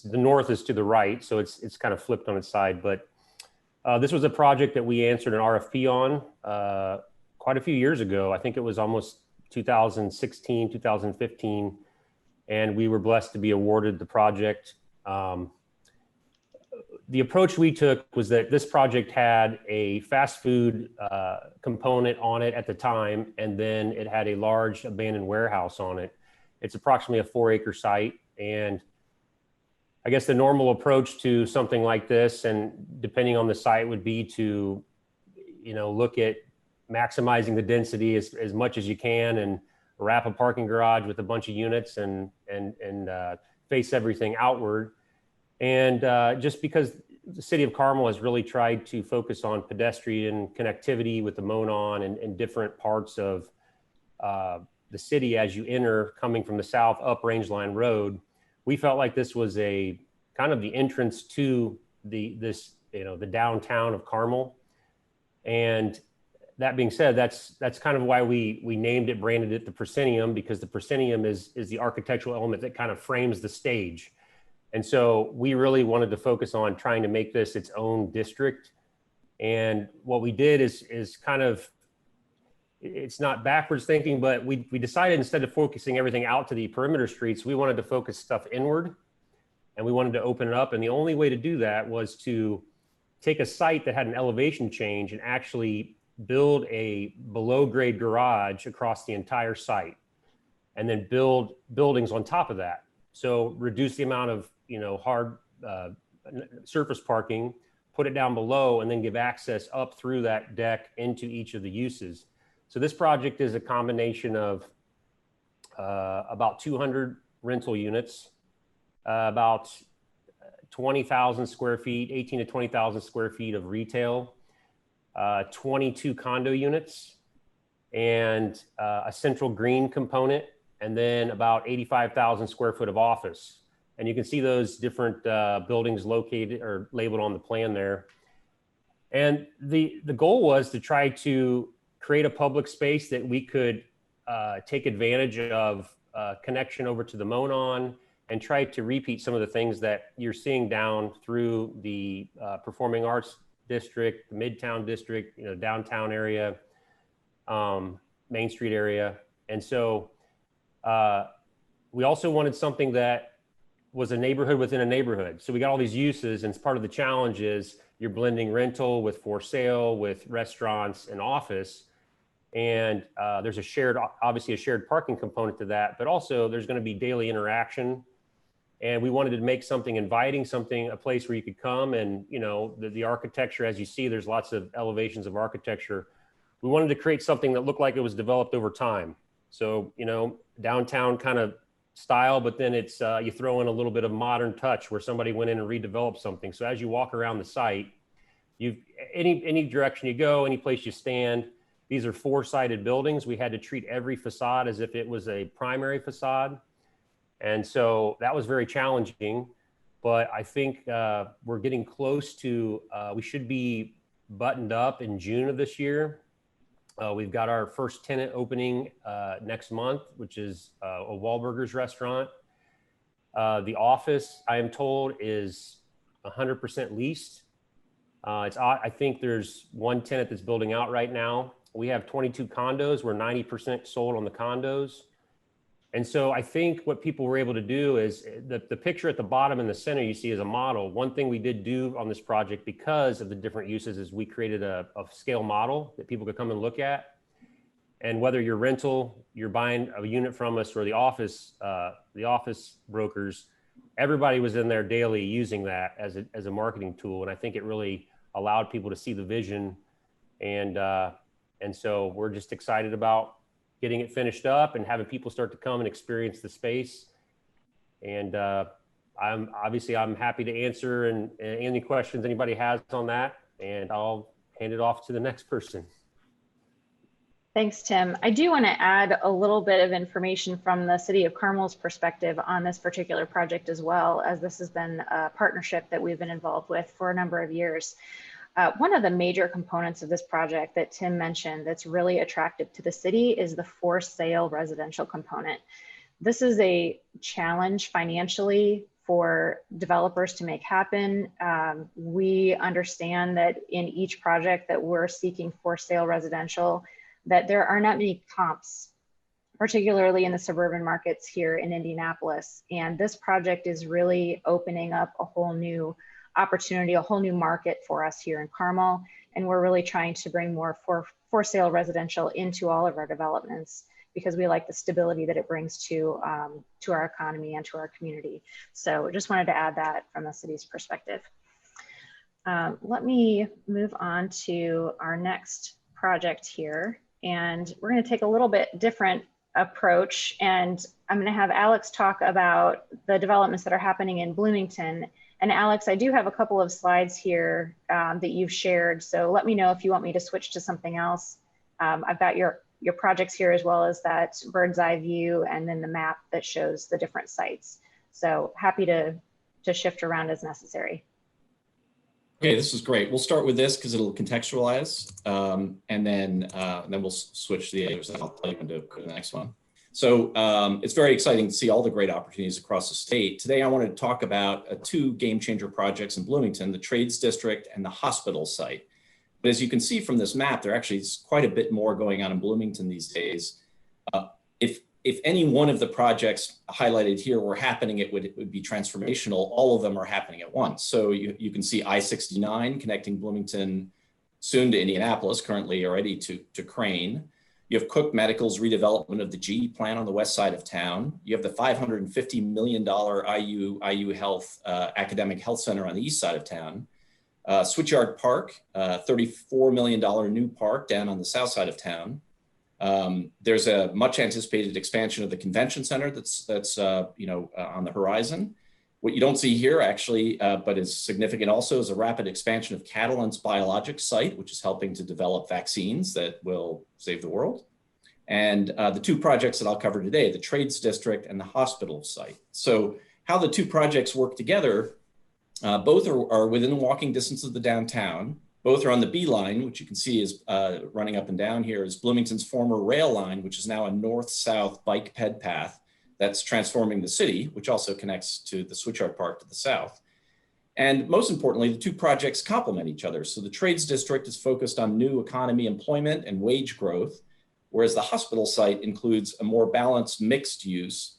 [SPEAKER 18] the north is to the right, so it's kind of flipped on its side. But this was a project that we answered an RFP on quite a few years ago. I think it was almost 2016, 2015, and we were blessed to be awarded the project. The approach we took was that this project had a fast food component on it at the time, and then it had a large abandoned warehouse on it. It's approximately a 4-acre site, and I guess the normal approach to something like this, and depending on the site, would be to, look at maximizing the density as much as you can, and wrap a parking garage with a bunch of units and face everything outward. And just because the city of Carmel has really tried to focus on pedestrian connectivity with the Monon and different parts of the city as you enter coming from the south up Rangeline Road, we felt like this was a kind of the entrance to the downtown of Carmel. And that being said, that's kind of why we branded it the Proscenium, because the Proscenium is the architectural element that kind of frames the stage. And so we really wanted to focus on trying to make this its own district. And what we did is kind of, it's not backwards thinking, but we decided instead of focusing everything out to the perimeter streets, we wanted to focus stuff inward, and we wanted to open it up. And the only way to do that was to take a site that had an elevation change and actually build a below grade garage across the entire site, and then build buildings on top of that. So reduce the amount of hard surface parking, put it down below, and then give access up through that deck into each of the uses. So this project is a combination of about 200 rental units, about 20,000 square feet, 18 to 20,000 square feet of retail, 22 condo units, and a central green component, and then about 85,000 square foot of office. And you can see those different buildings located or labeled on the plan there. And the goal was to try to create a public space that we could take advantage of connection over to the Monon, and try to repeat some of the things that you're seeing down through the performing arts district, the Midtown district, downtown area, Main Street area. And so we also wanted something that was a neighborhood within a neighborhood. So we got all these uses, and part of the challenge is you're blending rental with for sale, with restaurants and office. And there's obviously a shared parking component to that, but also there's going to be daily interaction. And we wanted to make something inviting, a place where you could come, and the architecture, as you see, there's lots of elevations of architecture. We wanted to create something that looked like it was developed over time. So, downtown kind of style, but then it's you throw in a little bit of modern touch where somebody went in and redeveloped something. So as you walk around the site, any direction you go, any place you stand, these are four-sided buildings. We had to treat every facade as if it was a primary facade. And so that was very challenging, but I think we're getting close to, we should be buttoned up in June of this year. We've got our first tenant opening next month, which is a Wahlburgers restaurant. The office, I am told, is 100% leased. I think there's one tenant that's building out right now. We have 22 condos. We're 90% sold on the condos. And so I think what people were able to do is the picture at the bottom in the center you see is a model. One thing we did do on this project because of the different uses is we created a scale model that people could come and look at. And whether you're rental, you're buying a unit from us, or the office brokers, everybody was in there daily using that as a marketing tool. And I think it really allowed people to see the vision. And so we're just excited about getting it finished up and having people start to come and experience the space. And I'm happy to answer any questions anybody has on that, and I'll hand it off to the next person.
[SPEAKER 15] Thanks, Tim. I do want to add a little bit of information from the City of Carmel's perspective on this particular project, as well, as this has been a partnership that we've been involved with for a number of years. One of the major components of this project that Tim mentioned that's really attractive to the city is the for sale residential component. This is a challenge financially for developers to make happen. We understand that in each project that we're seeking for sale residential, that there are not many comps, particularly in the suburban markets here in Indianapolis. And this project is really opening up a whole new opportunity, a whole new market for us here in Carmel. And we're really trying to bring more for sale residential into all of our developments, because we like the stability that it brings to our economy and to our community. So just wanted to add that from the city's perspective. Let me move on to our next project here. And we're going to take a little bit different approach. And I'm going to have Alex talk about the developments that are happening in Bloomington. And Alex, I do have a couple of slides here that you've shared. So let me know if you want me to switch to something else. I've got your projects here, as well as that bird's eye view, and then the map that shows the different sites. So happy to shift around as necessary.
[SPEAKER 17] Okay, this is great. We'll start with this because it'll contextualize, and then we'll switch to the others. I'll tell you when to go to the next one. So it's very exciting to see all the great opportunities across the state. Today, I wanted to talk about two game changer projects in Bloomington, the Trades District and the hospital site. But as you can see from this map, there actually is quite a bit more going on in Bloomington these days. If any one of the projects highlighted here were happening, it would be transformational. All of them are happening at once. So you can see I-69 connecting Bloomington soon to Indianapolis, currently already to Crane. You have Cook Medical's redevelopment of the GE plant on the west side of town. You have the $550 million IU Health academic health center on the east side of town. Switchyard Park, $34 million new park down on the south side of town. There's a much anticipated expansion of the convention center that's on the horizon. What you don't see here actually, but is significant also, is a rapid expansion of Catalent's biologics site, which is helping to develop vaccines that will save the world. And the two projects that I'll cover today, the Trades District and the hospital site. So how the two projects work together, both are within walking distance of the downtown. Both are on the B line, which you can see is running up and down here, is Bloomington's former rail line, which is now a north-south bike ped path that's transforming the city, which also connects to the Switchyard Park to the south. And most importantly, the two projects complement each other. So the Trades District is focused on new economy employment and wage growth, whereas the hospital site includes a more balanced mixed use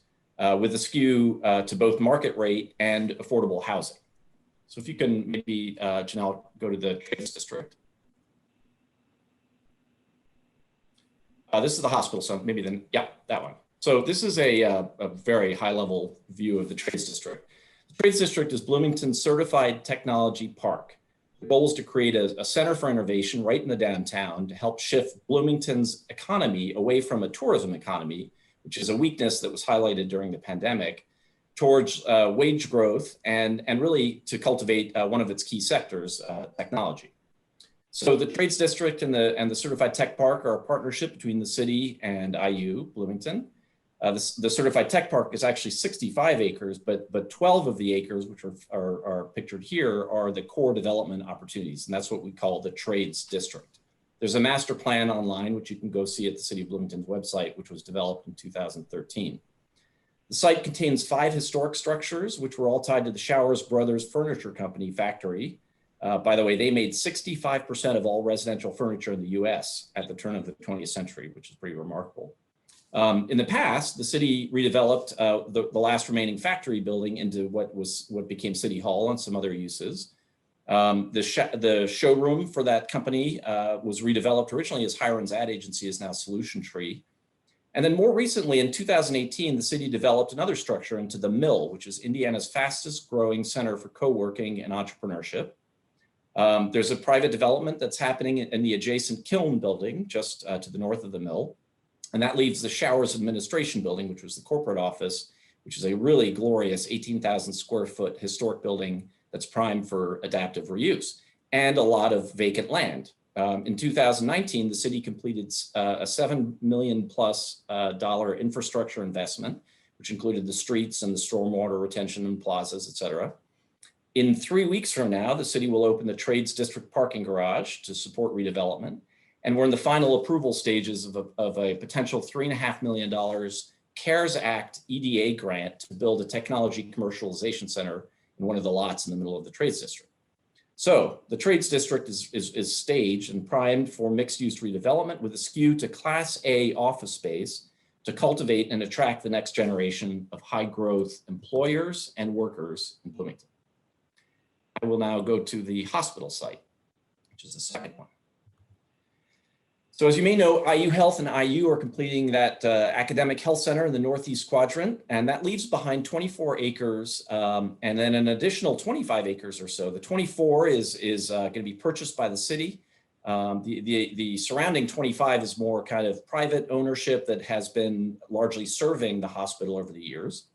[SPEAKER 17] with a skew to both market rate and affordable housing. So if you can maybe, Janelle, go to the Trades District. This is the hospital, so maybe then, yeah, that one. So this is a very high level view of the Trades District. The Trades District is Bloomington's certified technology park. The goal is to create a center for innovation right in the downtown to help shift Bloomington's economy away from a tourism economy, which is a weakness that was highlighted during the pandemic, towards wage growth and really to cultivate one of its key sectors, technology. So the Trades District and the Certified Tech Park are a partnership between the city and IU Bloomington. The Certified Tech Park is actually 65 acres, but 12 of the acres, which are pictured here, are the core development opportunities, and that's what we call the Trades District. There's a master plan online, which you can go see at the City of Bloomington's website, which was developed in 2013. The site contains 5 historic structures, which were all tied to the Showers Brothers Furniture Company factory. By the way, they made 65% of all residential furniture in the US at the turn of the 20th century, which is pretty remarkable. In the past, the city redeveloped the last remaining factory building into what became City Hall and some other uses. The showroom for that company was redeveloped originally as Hiram's ad agency, is now Solution Tree. And then more recently, in 2018, the city developed another structure into the Mill, which is Indiana's fastest growing center for co-working and entrepreneurship. There's a private development that's happening in the adjacent Kiln building, just to the north of the Mill. And that leaves the Showers Administration building, which was the corporate office, which is a really glorious 18,000 square foot historic building that's primed for adaptive reuse, and a lot of vacant land. In 2019, the city completed a $7 million plus infrastructure investment, which included the streets and the stormwater retention and plazas, et cetera. In 3 weeks from now, the city will open the Trades District parking garage to support redevelopment. And we're in the final approval stages of a potential $3.5 million CARES Act EDA grant to build a technology commercialization center in one of the lots in the middle of the Trades District. So the Trades District is staged and primed for mixed-use redevelopment with a skew to Class A office space to cultivate and attract the next generation of high-growth employers and workers in Bloomington. I will now go to the hospital site, which is the second one. So as you may know, IU Health and IU are completing that academic health center in the Northeast quadrant, and that leaves behind 24 acres and then an additional 25 acres or so. The 24 is going to be purchased by the city. The surrounding 25 is more kind of private ownership that has been largely serving the hospital over the years.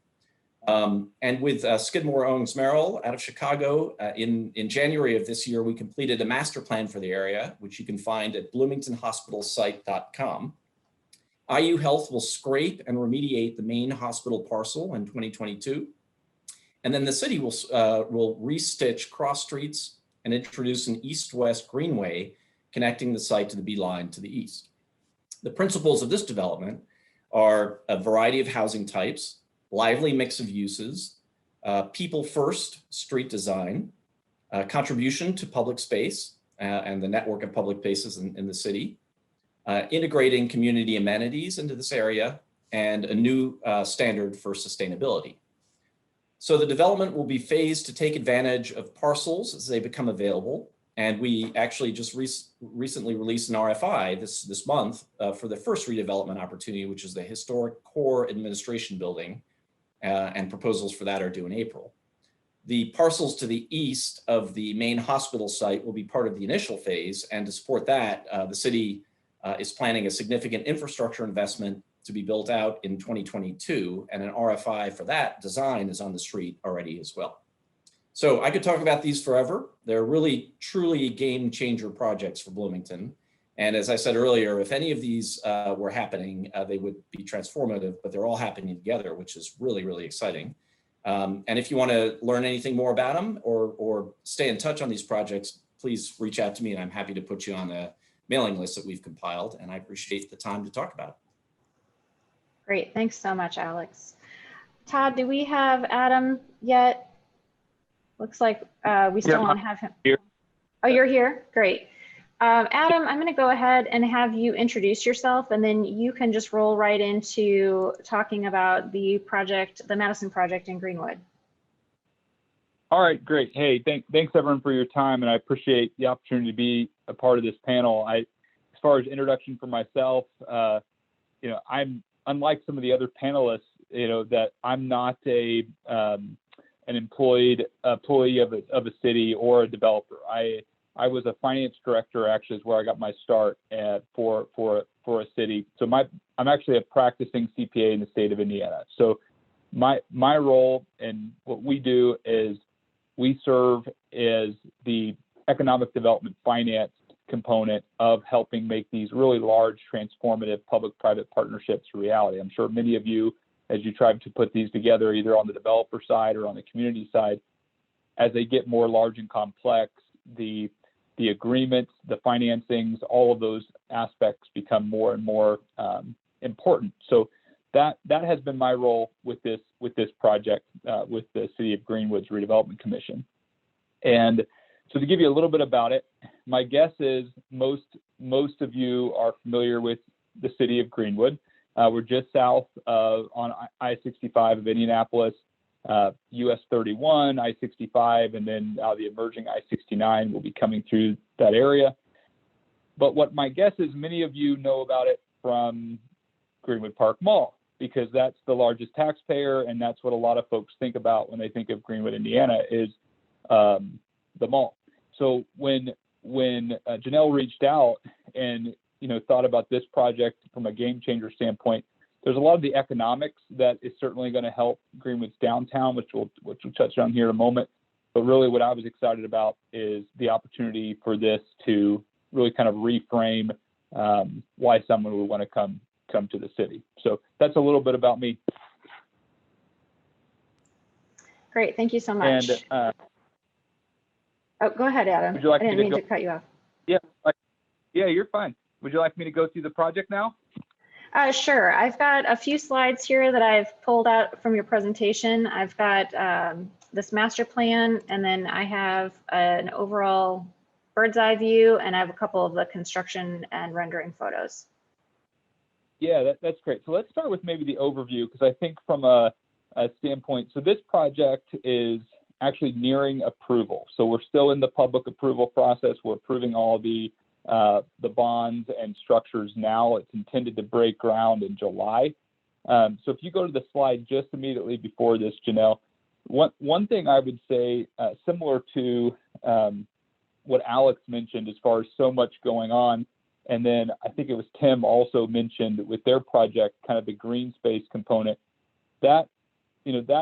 [SPEAKER 17] And with Skidmore, Owings Merrill out of Chicago, in January of this year, we completed a master plan for the area, which you can find at bloomingtonhospitalsite.com. IU Health will scrape and remediate the main hospital parcel in 2022. And then the city will restitch cross streets and introduce an east-west greenway connecting the site to the B line to the east. The principles of this development are a variety of housing types, lively mix of uses, people first street design, contribution to public space and the network of public spaces in the city, integrating community amenities into this area, and a new standard for sustainability. So the development will be phased to take advantage of parcels as they become available. And we actually just recently released an RFI this month for the first redevelopment opportunity, which is the historic core administration building. And proposals for that are due in April. The parcels to the east of the main hospital site will be part of the initial phase. And to support that, the city is planning a significant infrastructure investment to be built out in 2022. And an RFI for that design is on the street already as well. So I could talk about these forever. They're really, truly game changer projects for Bloomington. And as I said earlier, if any of these were happening, they would be transformative, but they're all happening together, which is really, really exciting. And if you want to learn anything more about them or stay in touch on these projects, please reach out to me and I'm happy to put you on the mailing list that we've compiled. And I appreciate the time to talk about it.
[SPEAKER 15] Great, thanks so much, Alex. Todd, do we have Adam yet? Looks like we still don't have him.
[SPEAKER 19] Here.
[SPEAKER 15] Oh, you're here? Great. Adam, I'm going to go ahead and have you introduce yourself, and then you can just roll right into talking about the project, the Madison project in Greenwood.
[SPEAKER 19] All right, great. Hey, thanks everyone for your time, and I appreciate the opportunity to be a part of this panel. As far as introduction for myself, I'm unlike some of the other panelists, that I'm not an employee of a city or a developer. I was a finance director, actually, is where I got my start for a city. So I'm actually a practicing CPA in the state of Indiana. So my role and what we do is we serve as the economic development finance component of helping make these really large transformative public-private partnerships a reality. I'm sure many of you, as you try to put these together, either on the developer side or on the community side, as they get more large and complex, the agreements, the financings, all of those aspects become more and more important. So that has been my role with this project with the City of Greenwood's Redevelopment Commission. And so to give you a little bit about it, my guess is most of you are familiar with the City of Greenwood. We're just south on I-65 of Indianapolis, US 31, I-65, and then the emerging I-69 will be coming through that area. But what my guess is many of you know about it from Greenwood Park Mall, because that's the largest taxpayer, and that's what a lot of folks think about when they think of Greenwood, Indiana, is the mall. So when Janelle reached out and thought about this project from a game changer standpoint, there's a lot of the economics that is certainly going to help Greenwood's downtown, which we'll touch on here in a moment. But really what I was excited about is the opportunity for this to really kind of reframe why someone would want to come to the city. So that's a little bit about me.
[SPEAKER 15] Great, thank you so much.
[SPEAKER 19] And
[SPEAKER 15] oh, go ahead, Adam.
[SPEAKER 19] Would you like
[SPEAKER 15] I didn't
[SPEAKER 19] me
[SPEAKER 15] mean
[SPEAKER 19] to
[SPEAKER 15] to cut you off.
[SPEAKER 19] Yeah, you're fine. Would you like me to go through the project now?
[SPEAKER 15] Sure. I've got a few slides here that I've pulled out from your presentation. I've got this master plan, and then I have an overall bird's eye view, and I have a couple of the construction and rendering photos.
[SPEAKER 19] Yeah, that's great. So let's start with maybe the overview, because I think from a standpoint, so this project is actually nearing approval. So we're still in the public approval process. We're approving all the bonds and structures now. It's intended to break ground in July. So if you go to the slide just immediately before this, Janelle, one thing I would say, similar to what Alex mentioned as far as so much going on, and then I think it was Tim also mentioned with their project, kind of the green space component, that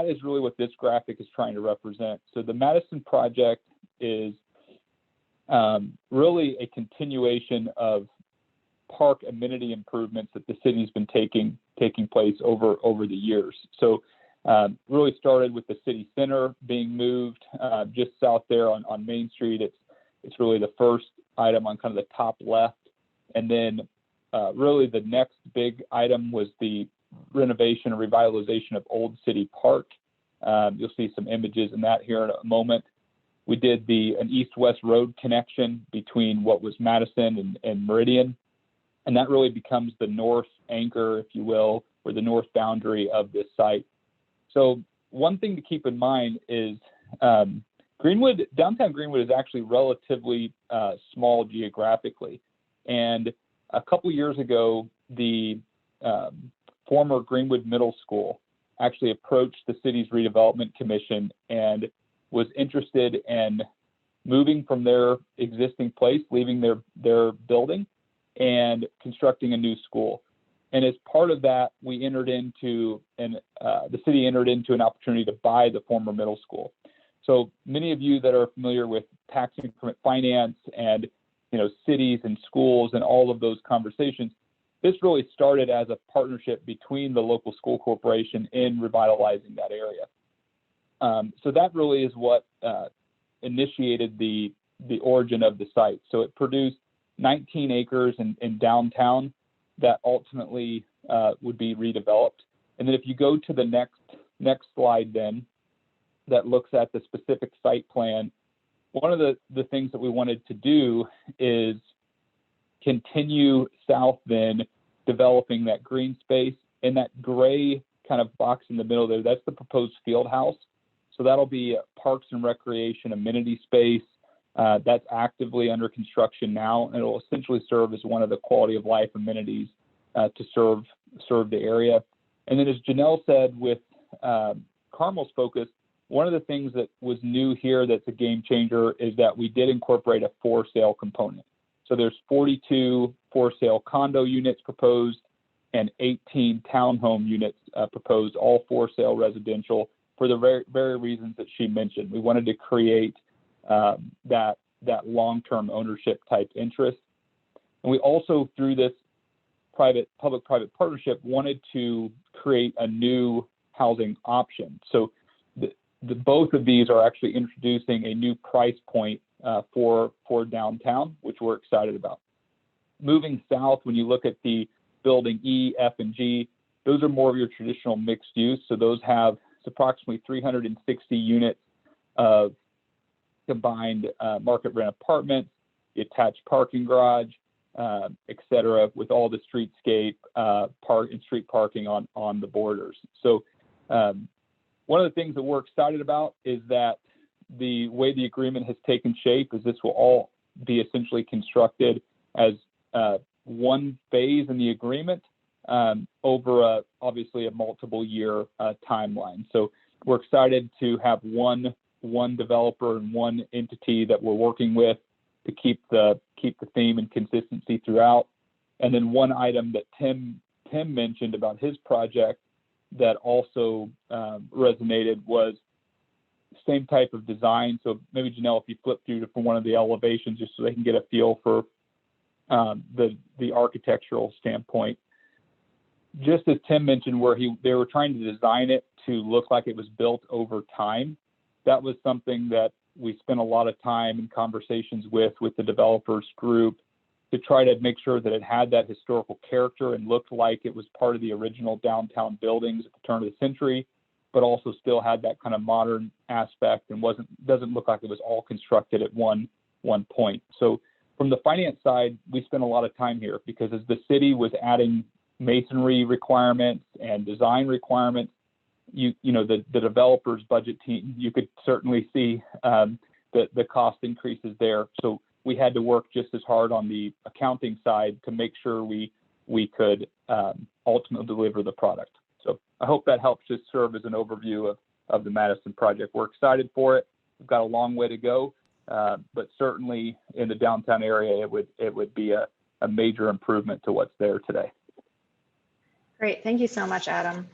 [SPEAKER 19] is really what this graphic is trying to represent. So the Madison project is really a continuation of park amenity improvements that the city's been taking place over the years. So really started with the city center being moved just south there on Main Street. It's really the first item on kind of the top left. And then really the next big item was the renovation and revitalization of Old City Park. You'll see some images in that here in a moment. We did an east-west road connection between what was Madison and Meridian. And that really becomes the north anchor, if you will, or the north boundary of this site. So one thing to keep in mind is downtown Greenwood is actually relatively small geographically. And a couple years ago, the former Greenwood Middle School actually approached the city's redevelopment commission and was interested in moving from their existing place, leaving their building, and constructing a new school. And as part of that, the city entered into an opportunity to buy the former middle school. So many of you that are familiar with tax increment finance and cities and schools and all of those conversations, this really started as a partnership between the local school corporation in revitalizing that area. So that really is what initiated the origin of the site. So it produced 19 acres in downtown that ultimately would be redeveloped. And then if you go to the next next slide then that looks at the specific site plan, one of the things that we wanted to do is continue south then, developing that green space, and that gray kind of box in the middle there, that's the proposed field house. So that'll be a parks and recreation amenity space that's actively under construction now, and it will essentially serve as one of the quality of life amenities to serve the area. And then as Janelle said, with Carmel's focus, one of the things that was new here that's a game changer is that we did incorporate a for sale component. So there's 42 for sale condo units proposed and 18 townhome units proposed, all for sale residential, for the very reasons that she mentioned. We wanted to create that long-term ownership type interest. And we also, through this public-private partnership, wanted to create a new housing option. So both of these are actually introducing a new price point for downtown, which we're excited about. Moving south, when you look at the building E, F, and G, those are more of your traditional mixed use. So those have approximately 360 units of combined market rent apartments, the attached parking garage, et cetera, with all the streetscape and street parking on the borders. So one of the things that we're excited about is that the way the agreement has taken shape is this will all be essentially constructed as one phase in the agreement over obviously a multiple year timeline. So we're excited to have one developer and one entity that we're working with to keep the theme and consistency throughout. And then one item that Tim mentioned about his project that also resonated was same type of design. So maybe Janelle, if you flip through from one of the elevations just so they can get a feel for the architectural standpoint. Just as Tim mentioned, where they were trying to design it to look like it was built over time. That was something that we spent a lot of time and conversations with the developers group to try to make sure that it had that historical character and looked like it was part of the original downtown buildings at the turn of the century, but also still had that kind of modern aspect and doesn't look like it was all constructed at one point. So from the finance side, we spent a lot of time here because as the city was adding masonry requirements and design requirements, the developers budget team, you could certainly see the cost increases there. So we had to work just as hard on the accounting side to make sure we could ultimately deliver the product. So I hope that helps just serve as an overview of the Madison project. We're excited for it. We've got a long way to go, but certainly in the downtown area, it would be a major improvement to what's there today.
[SPEAKER 15] Great, thank you so much, Adam.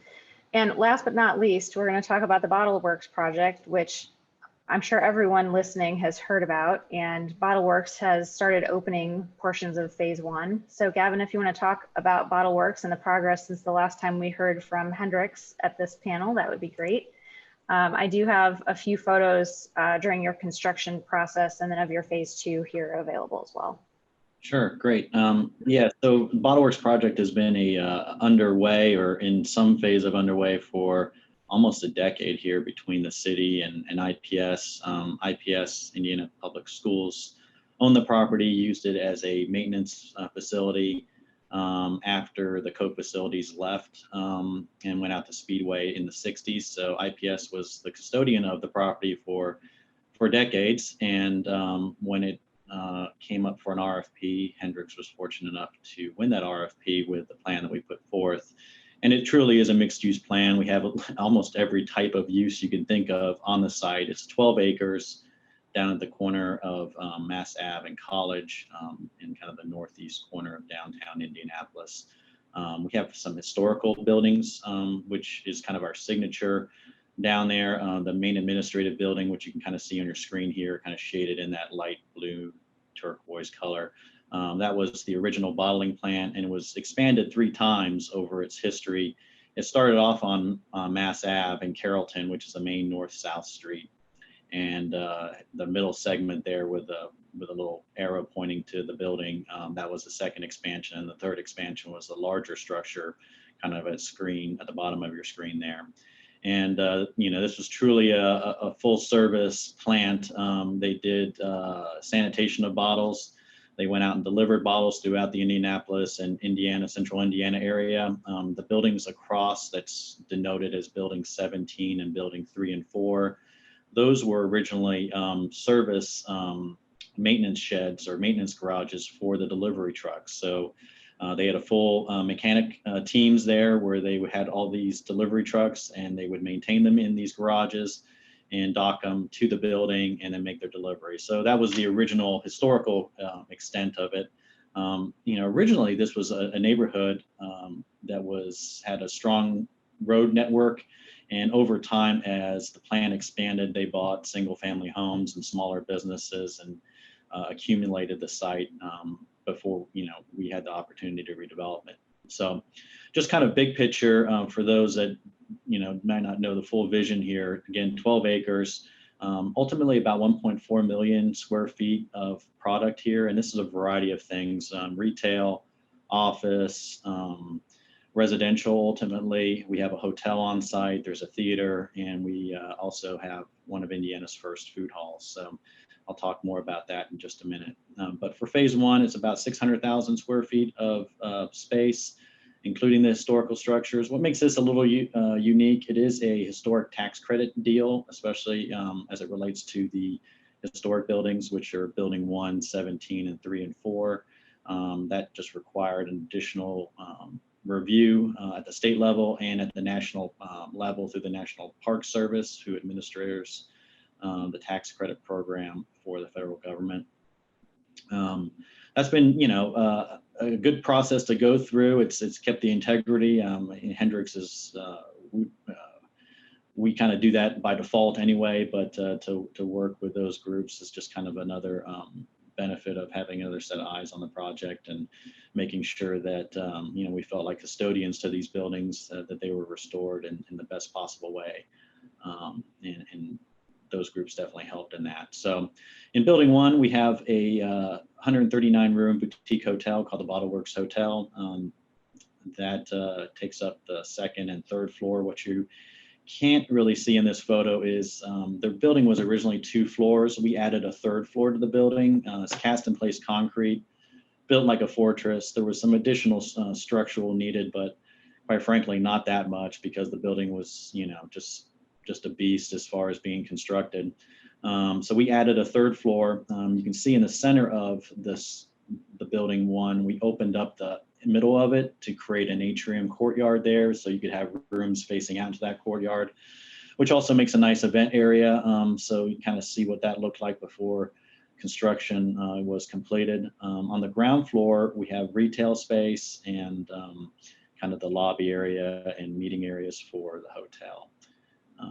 [SPEAKER 15] And last but not least, we're going to talk about the Bottle Works project, which I'm sure everyone listening has heard about. And Bottle Works has started opening portions of phase 1. So Gavin, if you want to talk about Bottle Works and the progress since the last time we heard from Hendrix at this panel, that would be great. I do have a few photos during your construction process and then of your phase 2 here available as well.
[SPEAKER 16] Sure, great. Yeah, so Bottle Works project has been underway or in some phase of underway for almost a decade here between the city and IPS. IPS, Indiana Public Schools, owned the property, used it as a maintenance facility after the Coke facilities left and went out to Speedway in the 60s. So IPS was the custodian of the property for decades. And when it came up for an RFP, Hendrix was fortunate enough to win that RFP with the plan that we put forth. And it truly is a mixed use plan. We have almost every type of use you can think of on the site. It's 12 acres down at the corner of Mass Ave and College in kind of the northeast corner of downtown Indianapolis. We have some historical buildings, which is kind of our signature down there. The main administrative building, which you can kind of see on your screen here, kind of shaded in that light blue turquoise color. That was the original bottling plant and it was expanded 3 times over its history. It started off on Mass Ave in Carrollton, which is the main north-south street. And the middle segment there with a little arrow pointing to the building, that was the second expansion. And the third expansion was the larger structure, kind of at the bottom of your screen there. And, this was truly a full service plant. They did sanitation of bottles. They went out and delivered bottles throughout the Indianapolis and central Indiana area. The buildings across, that's denoted as building 17 and building 3 and 4. Those were originally service maintenance sheds or maintenance garages for the delivery trucks. So they had a full mechanic teams there where they had all these delivery trucks, and they would maintain them in these garages and dock them to the building and then make their delivery. So that was the original historical extent of it. Originally this was a neighborhood that had a strong road network. And over time, as the plan expanded, they bought single family homes and smaller businesses and accumulated the site before, we had the opportunity to redevelop it. So just kind of big picture for those that, might not know the full vision here. Again, 12 acres, ultimately about 1.4 million square feet of product here. And this is a variety of things, retail, office, residential. Ultimately, we have a hotel on site, there's a theater, and we also have one of Indiana's first food halls. So I'll talk more about that in just a minute. But for phase one, it's about 600,000 square feet of space, including the historical structures. What makes this a little unique, it is a historic tax credit deal, especially as it relates to the historic buildings, which are building 1, 17, and 3 and 4. That just required an additional review at the state level and at the national level through the National Park Service, who administers the tax credit program for the federal government. That's been, a good process to go through. It's kept the integrity. Hendricks is, we kind of do that by default anyway, but to work with those groups is just kind of another benefit of having another set of eyes on the project and making sure that, we felt like custodians to these buildings, that they were restored in the best possible way. And those groups definitely helped in that. So in building 1, we have a 139 room boutique hotel called the Bottleworks Hotel. That takes up the 2nd and 3rd floor. What you can't really see in this photo is the building was originally 2 floors. We added a 3rd floor to the building. It's cast in place concrete, built like a fortress. There was some additional structural needed, but quite frankly, not that much, because the building was, just a beast as far as being constructed. So we added a 3rd floor. You can see in the center of the building 1, we opened up the middle of it to create an atrium courtyard there, so you could have rooms facing out into that courtyard, which also makes a nice event area. So you kind of see what that looked like before construction was completed. On the ground floor, we have retail space and kind of the lobby area and meeting areas for the hotel.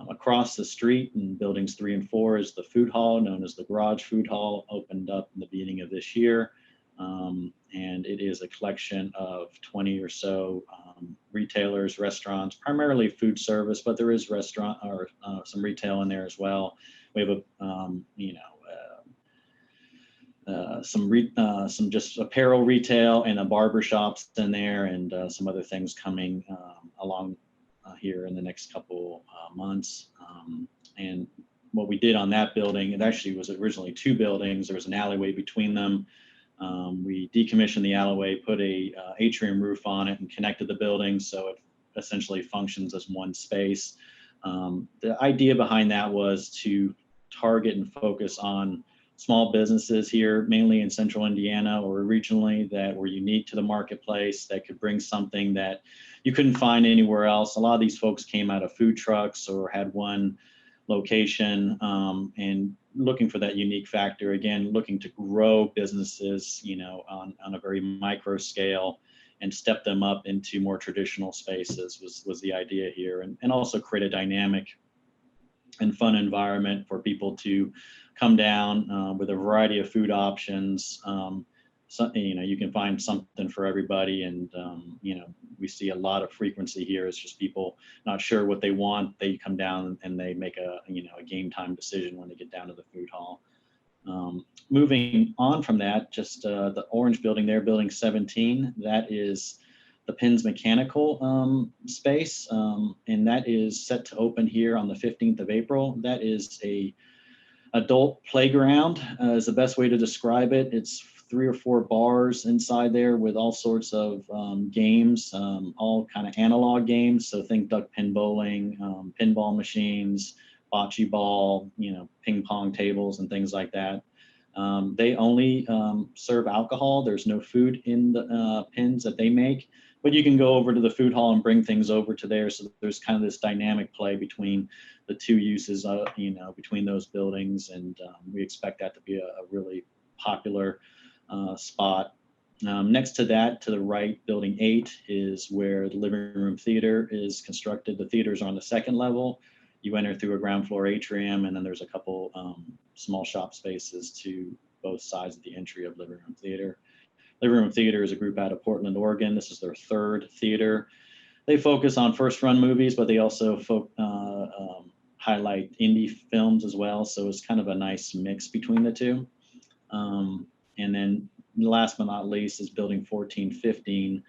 [SPEAKER 16] Across the street in buildings 3 and 4 is the food hall, known as the Garage Food Hall, opened up in the beginning of this year. And it is a collection of 20 or so retailers, restaurants, primarily food service, but there is restaurant or some retail in there as well. We have some just apparel retail and a barber shops in there, and some other things coming along here in the next couple months. And what we did on that building, it actually was originally 2 buildings. There was an alleyway between them. We decommissioned the alleyway, put a atrium roof on it, and connected the buildings so it essentially functions as one space. The idea behind that was to target and focus on small businesses here, mainly in central Indiana or regionally, that were unique to the marketplace, that could bring something that you couldn't find anywhere else. A lot of these folks came out of food trucks or had one location, and looking for that unique factor. Again, looking to grow businesses, on a very micro scale and step them up into more traditional spaces was the idea here, and also create a dynamic and fun environment for people to come down with a variety of food options. So, you can find something for everybody, and we see a lot of frequency here. It's just people not sure what they want. They come down and they make a game time decision when they get down to the food hall. Moving on from that, just the orange building there, building 17, that is the Pins Mechanical space, and that is set to open here on the 15th of April. That is a adult playground is the best way to describe it. It's 3 or 4 bars inside there with all sorts of games, all kind of analog games. So think duck pin bowling, pinball machines, bocce ball, ping pong tables and things like that. They only serve alcohol. There's no food in the pins that they make, but you can go over to the food hall and bring things over to there. So there's kind of this dynamic play between the 2 uses, between those buildings. And we expect that to be a really popular spot. Next to that, to the right, building 8 is where the living room theater is constructed. The theaters are on the 2nd level. You enter through a ground floor atrium, and then there's a couple small shop spaces to both sides of the entry of living room theater. Living room theater is a group out of Portland, Oregon. This is their 3rd theater. They focus on first-run movies, but they also highlight indie films as well. So it's kind of a nice mix between the two. And then last but not least is building 1415,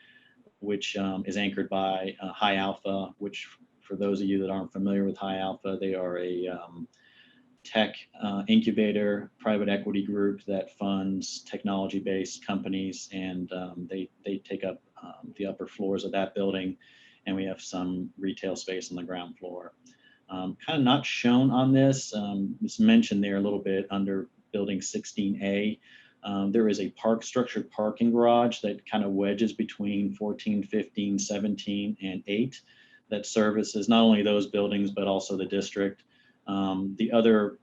[SPEAKER 16] which is anchored by High Alpha, which for those of you that aren't familiar with High Alpha, they are a tech incubator, private equity group that funds technology-based companies, and they take up the upper floors of that building, and we have some retail space on the ground floor. Kind of not shown on this, it's mentioned there a little bit under building 16A. There is a structured parking garage that kind of wedges between 14, 15, 17, and 8 that services not only those buildings, but also the district. The other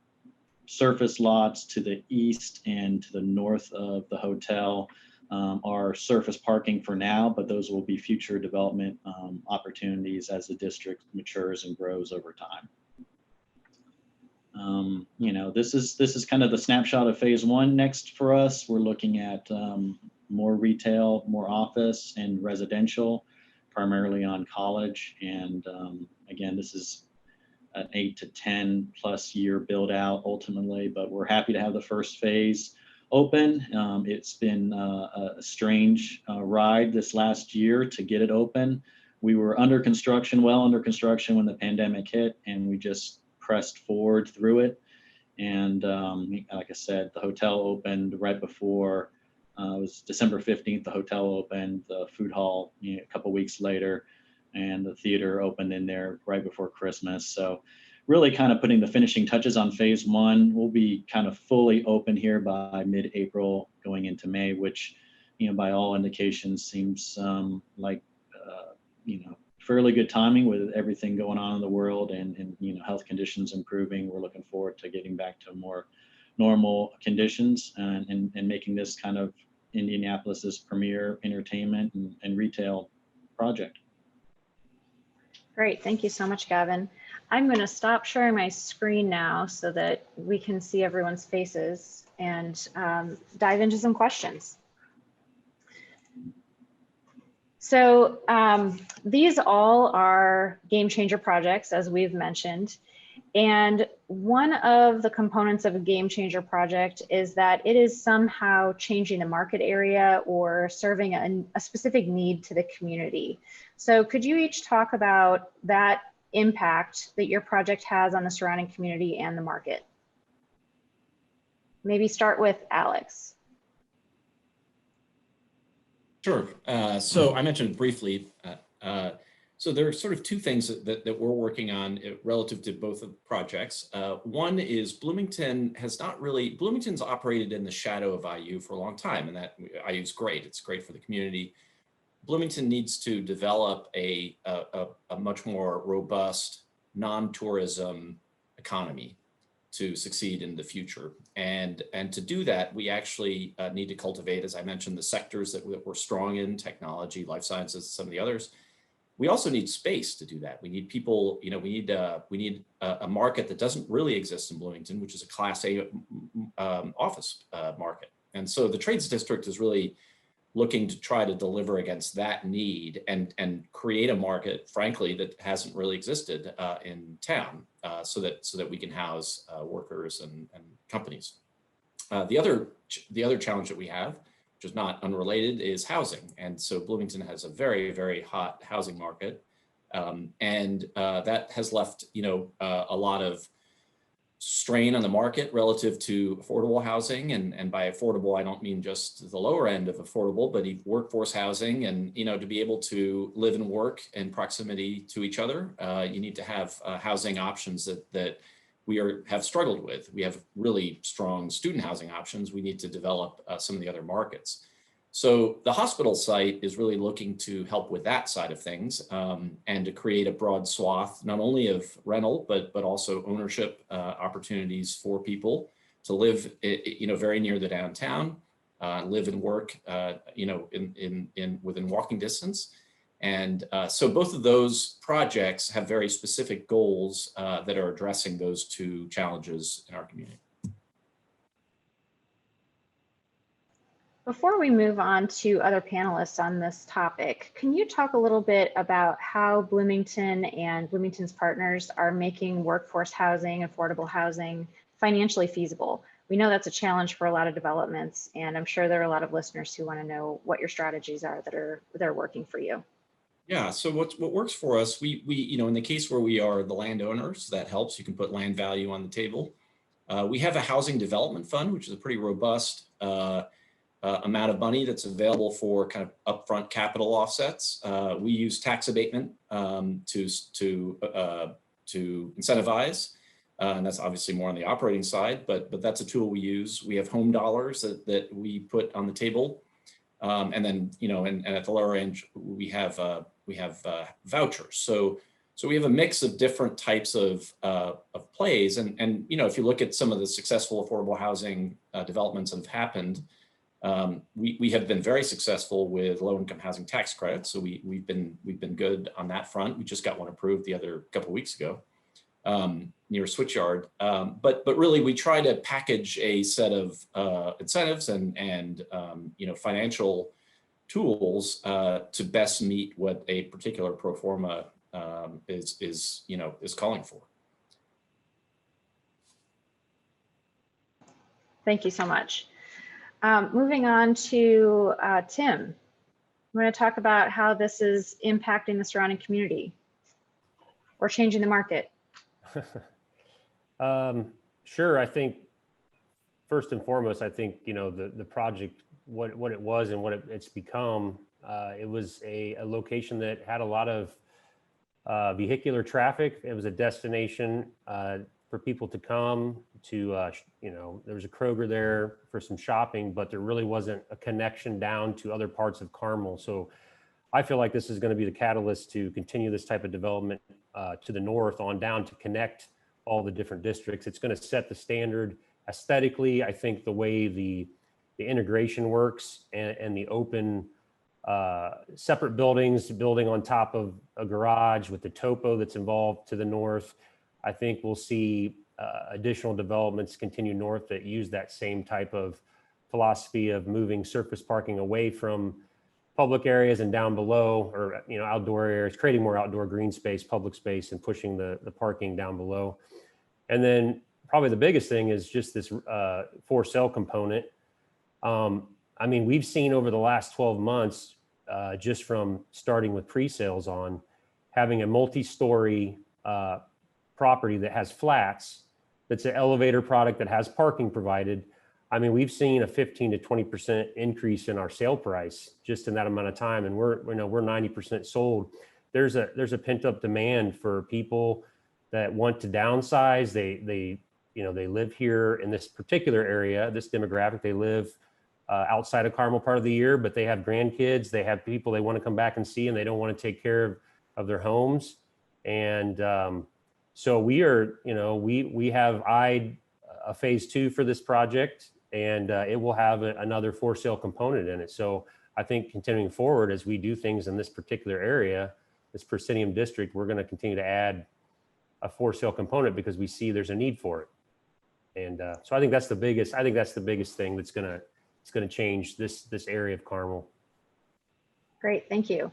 [SPEAKER 16] surface lots to the east and to the north of the hotel are surface parking for now, but those will be future development opportunities as the district matures and grows over time. This is kind of the snapshot of phase 1. Next for us, we're looking at more retail, more office, and residential, primarily on College. And again, this is an 8 to 10 plus year build out ultimately, but we're happy to have the first phase open. It's been a strange ride this last year to get it open. We were well under construction when the pandemic hit, and we just pressed forward through it. And like I said, the hotel opened right before, it was December 15th, the hotel opened, the food hall a couple weeks later, and the theater opened in there right before Christmas. So really kind of putting the finishing touches on phase 1. We'll be kind of fully open here by mid-April going into May, which, by all indications seems like, fairly good timing with everything going on in the world and health conditions improving. We're looking forward to getting back to more normal conditions and making this kind of Indianapolis's premier entertainment and retail project.
[SPEAKER 15] Great, thank you so much, Gavin. I'm going to stop sharing my screen now so that we can see everyone's faces and dive into some questions. So these all are game changer projects, as we've mentioned. And one of the components of a game changer project is that it is somehow changing a market area or serving a specific need to the community. So could you each talk about that impact that your project has on the surrounding community and the market? Maybe start with Alex.
[SPEAKER 17] Sure. So I mentioned briefly, so there are sort of 2 things that we're working on relative to both of the projects. One is Bloomington's operated in the shadow of IU for a long time, and that IU is great. It's great for the community. Bloomington needs to develop a much more robust non-tourism economy to succeed in the future. And to do that, we actually need to cultivate, as I mentioned, the sectors that we're strong in, technology, life sciences, some of the others. We also need space to do that. We need people, we need a market that doesn't really exist in Bloomington, which is a Class A office market. And so the Trades District is really looking to try to deliver against that need and create a market, frankly, that hasn't really existed in town, so that we can house workers and companies. The other challenge that we have which is not unrelated, is housing. And so Bloomington has a very, very hot housing market. That has left, a lot of strain on the market relative to affordable housing. And by affordable, I don't mean just the lower end of affordable, but workforce housing. And, to be able to live and work in proximity to each other, you need to have housing options that we have struggled with. We have really strong student housing options. We need to develop some of the other markets. So the hospital site is really looking to help with that side of things, and to create a broad swath, not only of rental, but also ownership opportunities for people to live, very near the downtown, live and work, within walking distance. And so both of those projects have very specific goals that are addressing those two challenges in our community.
[SPEAKER 15] Before we move on to other panelists on this topic, can you talk a little bit about how Bloomington and Bloomington's partners are making workforce housing, affordable housing financially feasible? We know that's a challenge for a lot of developments, and I'm sure there are a lot of listeners who want to know what your strategies are that are working for you.
[SPEAKER 17] Yeah, so what works for us, we in the case where we are the landowners, that helps. You can put land value on the table. We have a housing development fund, which is a pretty robust amount of money that's available for kind of upfront capital offsets. We use tax abatement to incentivize, and that's obviously more on the operating side, but that's a tool we use. We have home dollars that we put on the table, and then and at the lower end we have vouchers. So we have a mix of different types of plays, and if you look at some of the successful affordable housing developments that have happened. We have been very successful with low-income housing tax credits, so we've been good on that front. We just got one approved the other couple of weeks ago near Switchyard. But really, we try to package a set of incentives and financial tools to best meet what a particular pro forma is calling for.
[SPEAKER 15] Thank you so much. Moving on to Tim, I'm going to talk about how this is impacting the surrounding community or changing the market.
[SPEAKER 18] Sure. I think first and foremost, I think, the project, what it was and what it's become, it was a location that had a lot of vehicular traffic. It was a destination for people to come to, there was a Kroger there for some shopping, but there really wasn't a connection down to other parts of Carmel. So I feel like this is going to be the catalyst to continue this type of development to the north on down to connect all the different districts. It's going to set the standard aesthetically. I think the way the integration works and the open separate building on top of a garage with the topo that's involved to the north. I think we'll see additional developments continue north that use that same type of philosophy of moving surface parking away from public areas and down below, or outdoor areas, creating more outdoor green space, public space, and pushing the parking down below. And then probably the biggest thing is just this for sale component. We've seen over the last 12 months, just from starting with pre-sales on having a multi-story property that has flats, that's an elevator product that has parking provided. We've seen a 15 to 20% increase in our sale price just in that amount of time, and we're 90% sold. There's a pent up demand for people that want to downsize. They live here in this particular area, this demographic. They live outside of Carmel part of the year, but they have grandkids. They have people they want to come back and see, and they don't want to take care of their homes. And so we have eyed a phase 2 for this project, and it will have another for sale component in it. So I think continuing forward, as we do things in this particular area, this Proscenium district, we're going to continue to add a for sale component because we see there's a need for it. And so I think that's the biggest thing that's going to change this area of Carmel.
[SPEAKER 15] Great, thank you.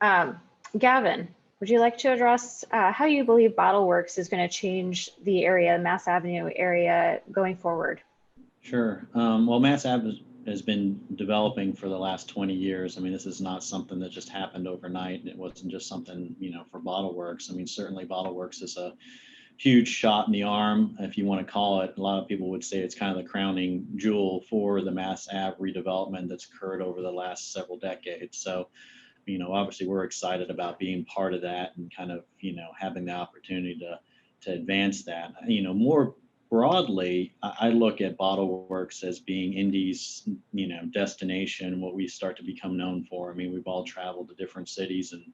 [SPEAKER 15] Gavin, would you like to address how you believe BottleWorks is going to change the area, Mass Avenue area, going forward?
[SPEAKER 16] Sure. Well, Mass Ave has been developing for the last 20 years. I mean, this is not something that just happened overnight. It wasn't just something, for Bottle Works. I mean, certainly Bottle Works is a huge shot in the arm, if you want to call it. A lot of people would say it's kind of the crowning jewel for the Mass Ave redevelopment that's occurred over the last several decades. So, obviously we're excited about being part of that and kind of, having the opportunity to advance that. More broadly, I look at Bottle Works as being Indy's, destination, what we start to become known for. I mean, we've all traveled to different cities, and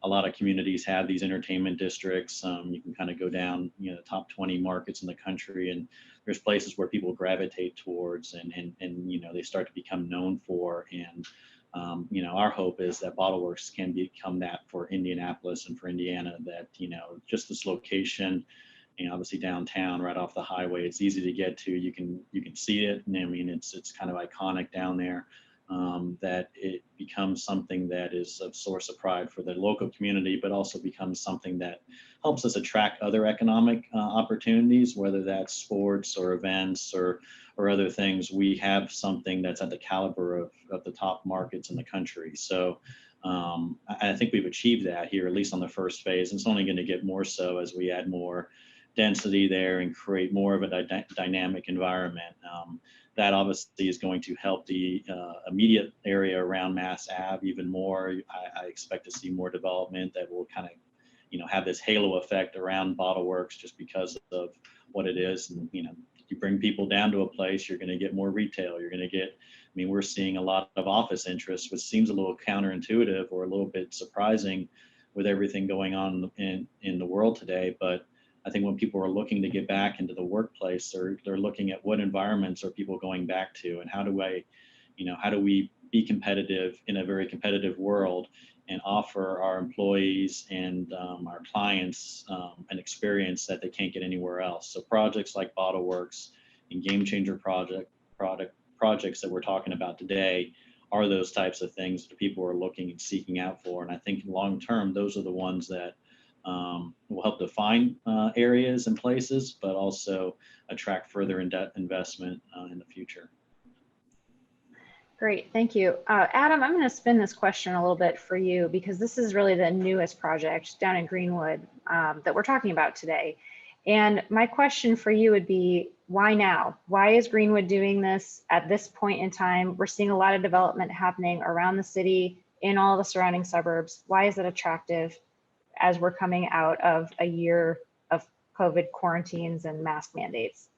[SPEAKER 16] a lot of communities have these entertainment districts. You can kind of go down, the top 20 markets in the country, and there's places where people gravitate towards and they start to become known for. And, our hope is that Bottle Works can become that for Indianapolis and for Indiana, that, just this location, obviously downtown, right off the highway, it's easy to get to. You can see it. And I mean, it's kind of iconic down there. That it becomes something that is a source of pride for the local community, but also becomes something that helps us attract other economic opportunities, whether that's sports or events or other things. We have something that's at the caliber of the top markets in the country. So I think we've achieved that here, at least on the first phase. And it's only going to get more so as we add more density there and create more of a dynamic environment. That obviously is going to help the immediate area around Mass Ave even more. I expect to see more development that will kind of, have this halo effect around Bottle Works just because of what it is. And, you bring people down to a place, you're going to get more retail. You're going to get, we're seeing a lot of office interest, which seems a little counterintuitive or a little bit surprising with everything going on in the world today. But I think when people are looking to get back into the workplace, they're looking at what environments are people going back to, and how do we be competitive in a very competitive world and offer our employees and our clients an experience that they can't get anywhere else. So projects like Bottle Works and Game Changer projects that we're talking about today are those types of things that people are looking and seeking out for. And I think long term, those are the ones that will help define areas and places, but also attract further investment in the future.
[SPEAKER 15] Great, thank you. Adam, I'm going to spin this question a little bit for you, because this is really the newest project down in Greenwood that we're talking about today. And my question for you would be, why now? Why is Greenwood doing this at this point in time? We're seeing a lot of development happening around the city, in all the surrounding suburbs. Why is it attractive as we're coming out of a year of COVID quarantines and mask mandates?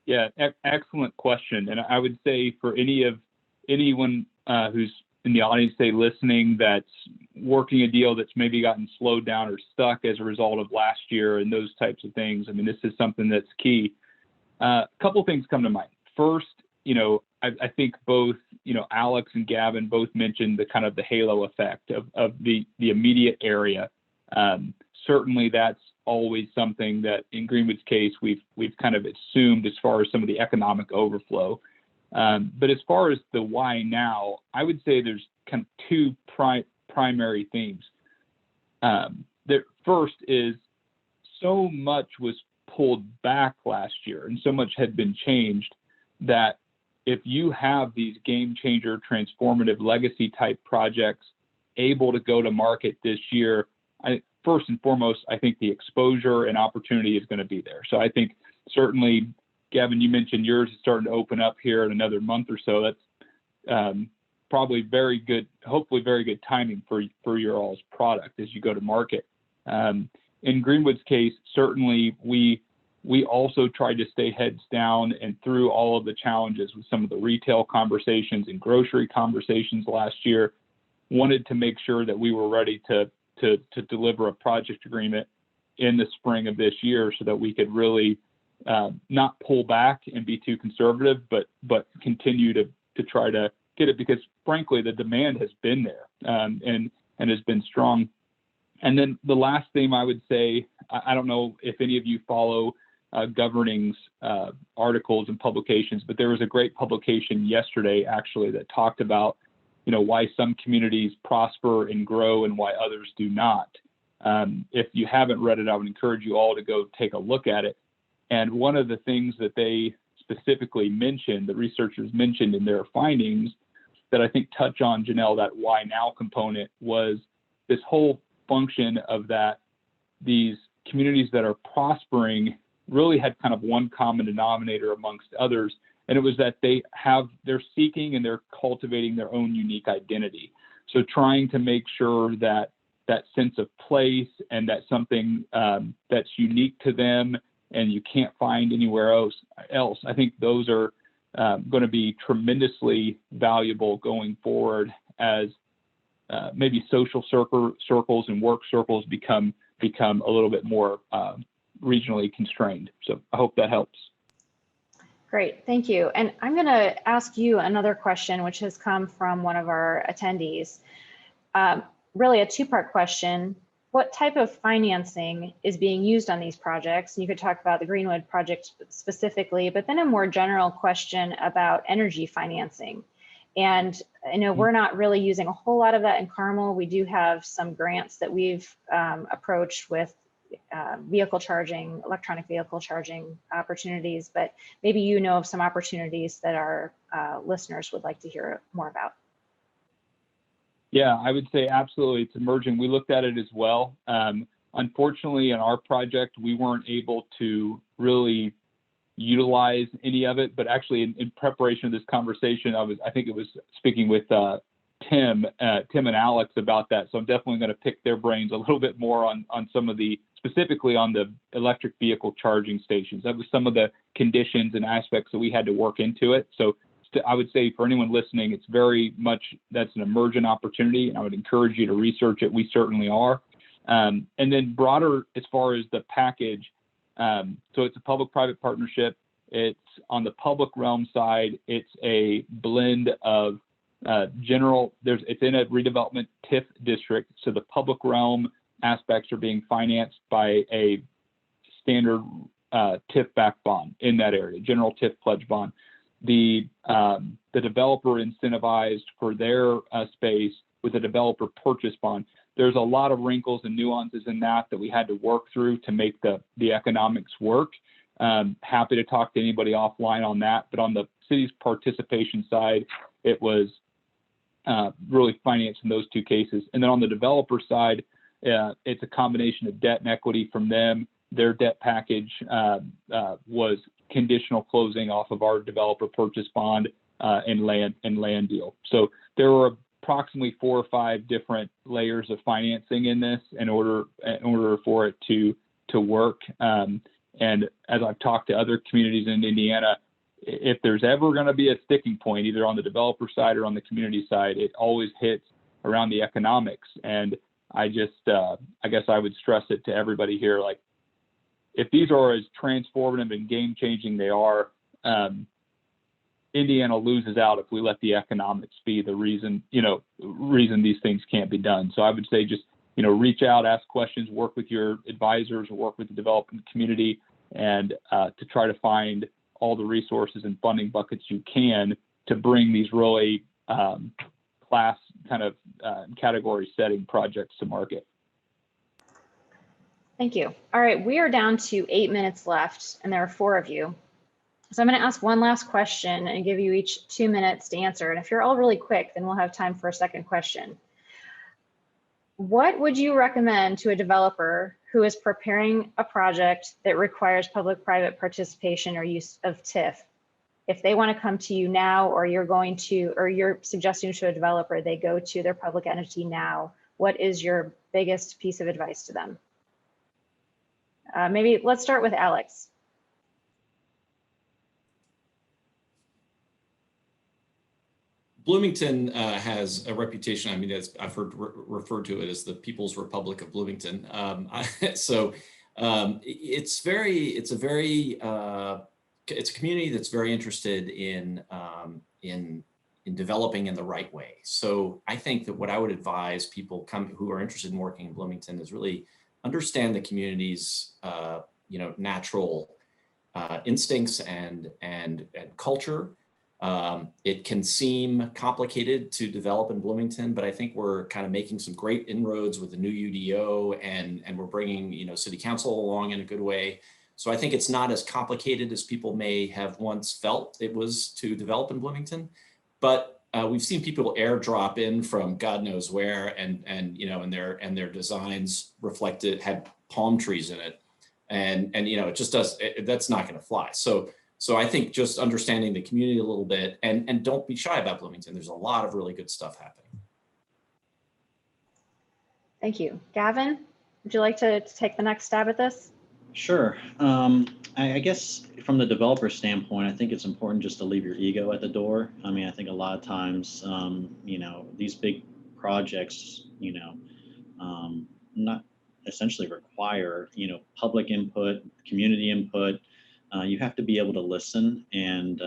[SPEAKER 19] Yeah, excellent question. And I would say for anyone who's in the audience today listening that's working a deal that's maybe gotten slowed down or stuck as a result of last year and those types of things, this is something that's key. A couple of things come to mind. First, I think both, Alex and Gavin both mentioned the kind of the halo effect of the immediate area. Certainly that's always something that in Greenwood's case, we've kind of assumed as far as some of the economic overflow. But as far as the why now, I would say there's kind of two primary themes. The first is so much was pulled back last year and so much had been changed that if you have these game changer, transformative legacy type projects able to go to market this year, first and foremost, I think the exposure and opportunity is going to be there. So I think certainly, Gavin, you mentioned yours is starting to open up here in another month or so. That's probably very good, hopefully very good timing for your all's product as you go to market. In Greenwood's case, certainly we also tried to stay heads down and through all of the challenges with some of the retail conversations and grocery conversations last year, wanted to make sure that we were ready to deliver a project agreement in the spring of this year so that we could really not pull back and be too conservative, but continue to try to get it, because frankly, the demand has been there and has been strong. And then the last thing I would say, I don't know if any of you follow governing's articles and publications, but there was a great publication yesterday actually that talked about why some communities prosper and grow and why others do not. If you haven't read it, I would encourage you all to go take a look at it. And one of the things that they specifically mentioned, the researchers mentioned in their findings that I think touch on, Janelle, that why now component was this whole function of that these communities that are prospering really had kind of one common denominator amongst others. And it was that they're seeking and they're cultivating their own unique identity. So trying to make sure that that sense of place and that something that's unique to them and you can't find anywhere else. I think those are going to be tremendously valuable going forward as maybe social circles and work circles become a little bit more regionally constrained. So I hope that helps.
[SPEAKER 15] Great, thank you. And I'm going to ask you another question, which has come from one of our attendees. Really a two-part question. What type of financing is being used on these projects? And you could talk about the Greenwood project specifically, but then a more general question about energy financing. And I know we're not really using a whole lot of that in Carmel. We do have some grants that we've approached with vehicle charging, electronic vehicle charging opportunities, but maybe you know of some opportunities that our listeners would like to hear more about.
[SPEAKER 19] Yeah, I would say absolutely, it's emerging. We looked at it as well. Unfortunately, in our project, we weren't able to really utilize any of it, but actually in preparation of this conversation, I think it was speaking with Tim and Alex about that. So I'm definitely going to pick their brains a little bit more on some of the, specifically on the electric vehicle charging stations. That was some of the conditions and aspects that we had to work into it. So I would say for anyone listening, it's very much, that's an emergent opportunity, and I would encourage you to research it. We certainly are. And then broader, as far as the package, so it's a public-private partnership. It's on the public realm side. It's a blend of it's in a redevelopment TIF district. So the public realm aspects are being financed by a standard TIF-backed bond in that area, general TIF pledge bond. The developer incentivized for their space with a developer purchase bond. There's a lot of wrinkles and nuances in that we had to work through to make the economics work. Happy to talk to anybody offline on that, but on the city's participation side, it was really financed in those two cases. And then on the developer side, it's a combination of debt and equity from them. Their debt package was conditional closing off of our developer purchase bond and land deal. So there were approximately 4 or 5 different layers of financing in this in order for it to work. And as I've talked to other communities in Indiana, if there's ever going to be a sticking point, either on the developer side or on the community side, it always hits around the economics. And I guess I would stress it to everybody here, like, if these are as transformative and game-changing they are, Indiana loses out if we let the economics be the reason these things can't be done. So I would say just, reach out, ask questions, work with your advisors, or work with the development community, and to try to find all the resources and funding buckets you can to bring these really class kind of category setting projects to market.
[SPEAKER 15] Thank you. All right, we are down to 8 minutes left, and there are 4 of you. So I'm going to ask one last question and give you each 2 minutes to answer. And if you're all really quick, then we'll have time for a second question. What would you recommend to a developer who is preparing a project that requires public-private participation or use of TIF? If they want to come to you now, or you're suggesting to a developer they go to their public entity now, what is your biggest piece of advice to them? Maybe let's start with Alex.
[SPEAKER 17] Bloomington has a reputation. I mean, I've heard referred to it as the People's Republic of Bloomington. It's a community that's very interested in developing in the right way. So I think that what I would advise people who are interested in working in Bloomington is really understand the community's natural instincts and culture. It can seem complicated to develop in Bloomington, but I think we're kind of making some great inroads with the new UDO, and we're bringing city council along in a good way. So I think it's not as complicated as people may have once felt it was to develop in Bloomington. But we've seen people airdrop in from God knows where, and you know, and their designs reflected had palm trees in it, and you know, it just does. That's not going to fly. So I think just understanding the community a little bit, and don't be shy about Bloomington. There's a lot of really good stuff happening.
[SPEAKER 15] Thank you. Gavin, would you like to take the next stab at this?
[SPEAKER 16] Sure. I guess from the developer standpoint, I think it's important just to leave your ego at the door. I mean, I think a lot of times, you know, these big projects, you know, not essentially require, you know, public input, community input. You have to be able to listen and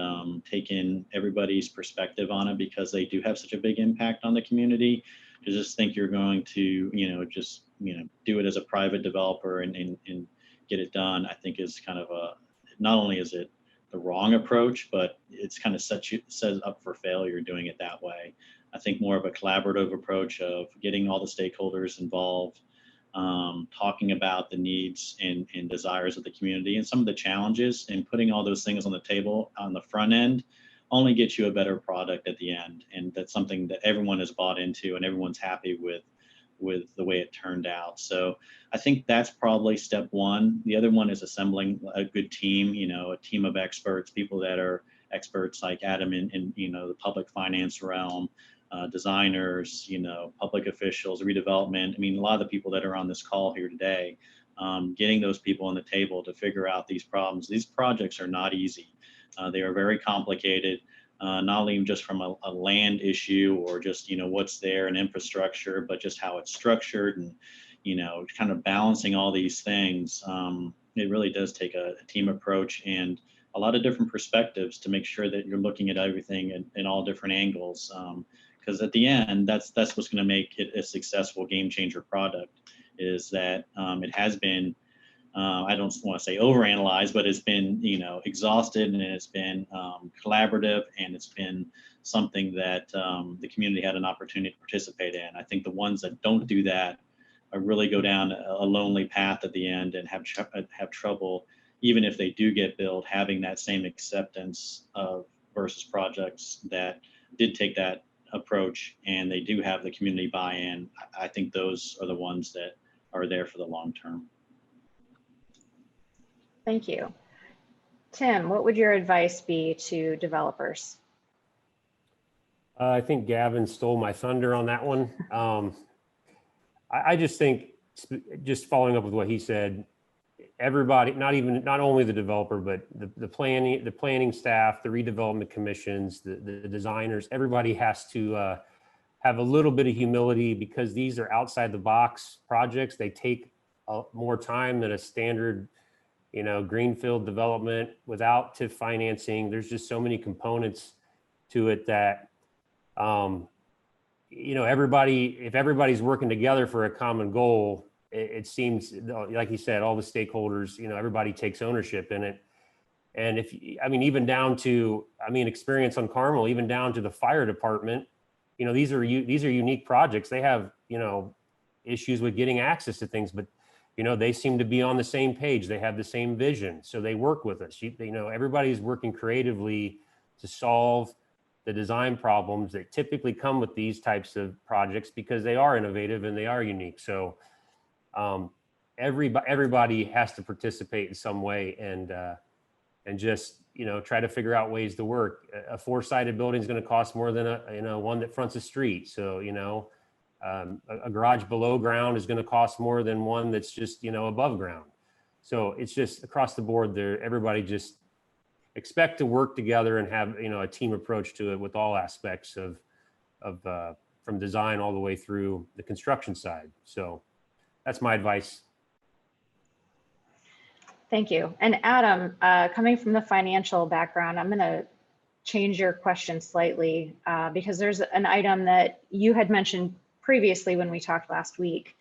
[SPEAKER 16] take in everybody's perspective on it, because they do have such a big impact on the community. To just think you're going to, you know, just, you know, do it as a private developer and get it done, I think is kind of a, not only is it the wrong approach, but it's kind of sets up for failure doing it that way. I think more of a collaborative approach of getting all the stakeholders involved, talking about the needs and desires of the community and some of the challenges, and putting all those things on the table on the front end only gets you a better product at the end. And that's something that everyone has bought into and everyone's happy with the way it turned out. So I think that's probably step one. The other one is assembling a good team, you know, a team of experts, people that are experts like Adam in you know, the public finance realm, designers, you know, public officials, redevelopment. I mean, a lot of the people that are on this call here today, getting those people on the table to figure out these problems. These projects are not easy. They are very complicated, not only just from a land issue or just, you know, what's there and infrastructure, but just how it's structured and, you know, kind of balancing all these things. It really does take a team approach and a lot of different perspectives to make sure that you're looking at everything in all different angles. Because at the end, that's what's going to make it a successful game changer product, is that it has been, I don't want to say overanalyzed, but it's been, you know, exhausted, and it's been collaborative, and it's been something that the community had an opportunity to participate in. I think the ones that don't do that really go down a lonely path at the end and have trouble, even if they do get built, having that same acceptance of versus projects that did take that approach and they do have the community buy-in. I think those are the ones that are there for the long term.
[SPEAKER 15] Thank you. Tim, what would your advice be to developers?
[SPEAKER 18] I think Gavin stole my thunder on that one. I just think, just following up with what he said, everybody, not only the developer, but the planning staff, the redevelopment commissions, the designers, everybody has to have a little bit of humility, because these are outside the box projects. They take more time than a standard, you know, greenfield development without TIF financing. There's just so many components to it that, you know, if everybody's working together for a common goal, it seems like you said, all the stakeholders, you know, everybody takes ownership in it. And even down to, experience on Carmel, even down to the fire department, you know, these are unique projects. They have, you know, issues with getting access to things, but, you know, they seem to be on the same page. They have the same vision. So they work with us. You know, everybody's working creatively to solve the design problems that typically come with these types of projects, because they are innovative and they are unique. So everybody has to participate in some way and just, you know, try to figure out ways to work. A four-sided building is going to cost more than one that fronts a street. So, you know, a garage below ground is going to cost more than one that's just, you know, above ground. So it's just across the board there. Everybody just expect to work together and have, you know, a team approach to it with all aspects of from design all the way through the construction side. So that's my advice.
[SPEAKER 15] Thank you. And Adam, coming from the financial background, I'm going to change your question slightly because there's an item that you had mentioned previously when we talked last week.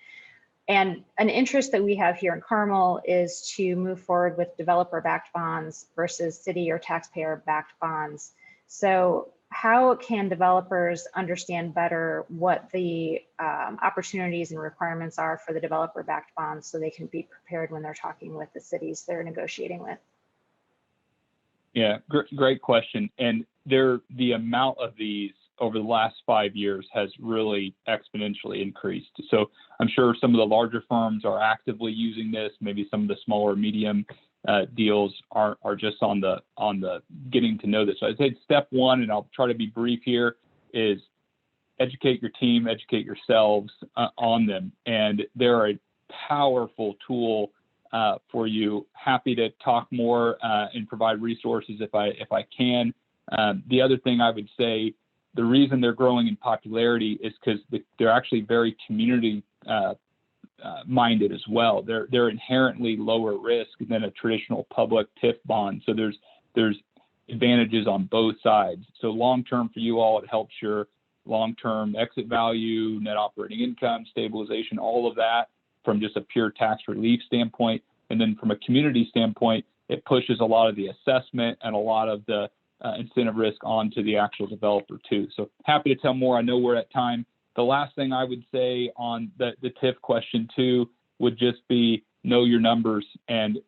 [SPEAKER 15] And an interest that we have here in Carmel is to move forward with developer-backed bonds versus city or taxpayer-backed bonds. So how can developers understand better what the opportunities and requirements are for the developer-backed bonds so they can be prepared when they're talking with the cities they're negotiating with?
[SPEAKER 19] Yeah, great question. And the amount of these over the last 5 years has really exponentially increased. So I'm sure some of the larger firms are actively using this. Maybe some of the smaller, medium deals are just on the getting to know this. So I'd say step one, and I'll try to be brief here, is educate your team, educate yourselves on them. And they're a powerful tool for you. Happy to talk more and provide resources if I can. The other thing I would say, the reason they're growing in popularity is because they're actually very community minded as well. They're inherently lower risk than a traditional public TIF bond. So there's advantages on both sides. So long term for you all, it helps your long-term exit value, net operating income, stabilization, all of that from just a pure tax relief standpoint. And then from a community standpoint, it pushes a lot of the assessment and a lot of the incentive risk onto the actual developer too. So happy to tell more. I know we're at time. The last thing I would say on the TIF question too would just be know your numbers and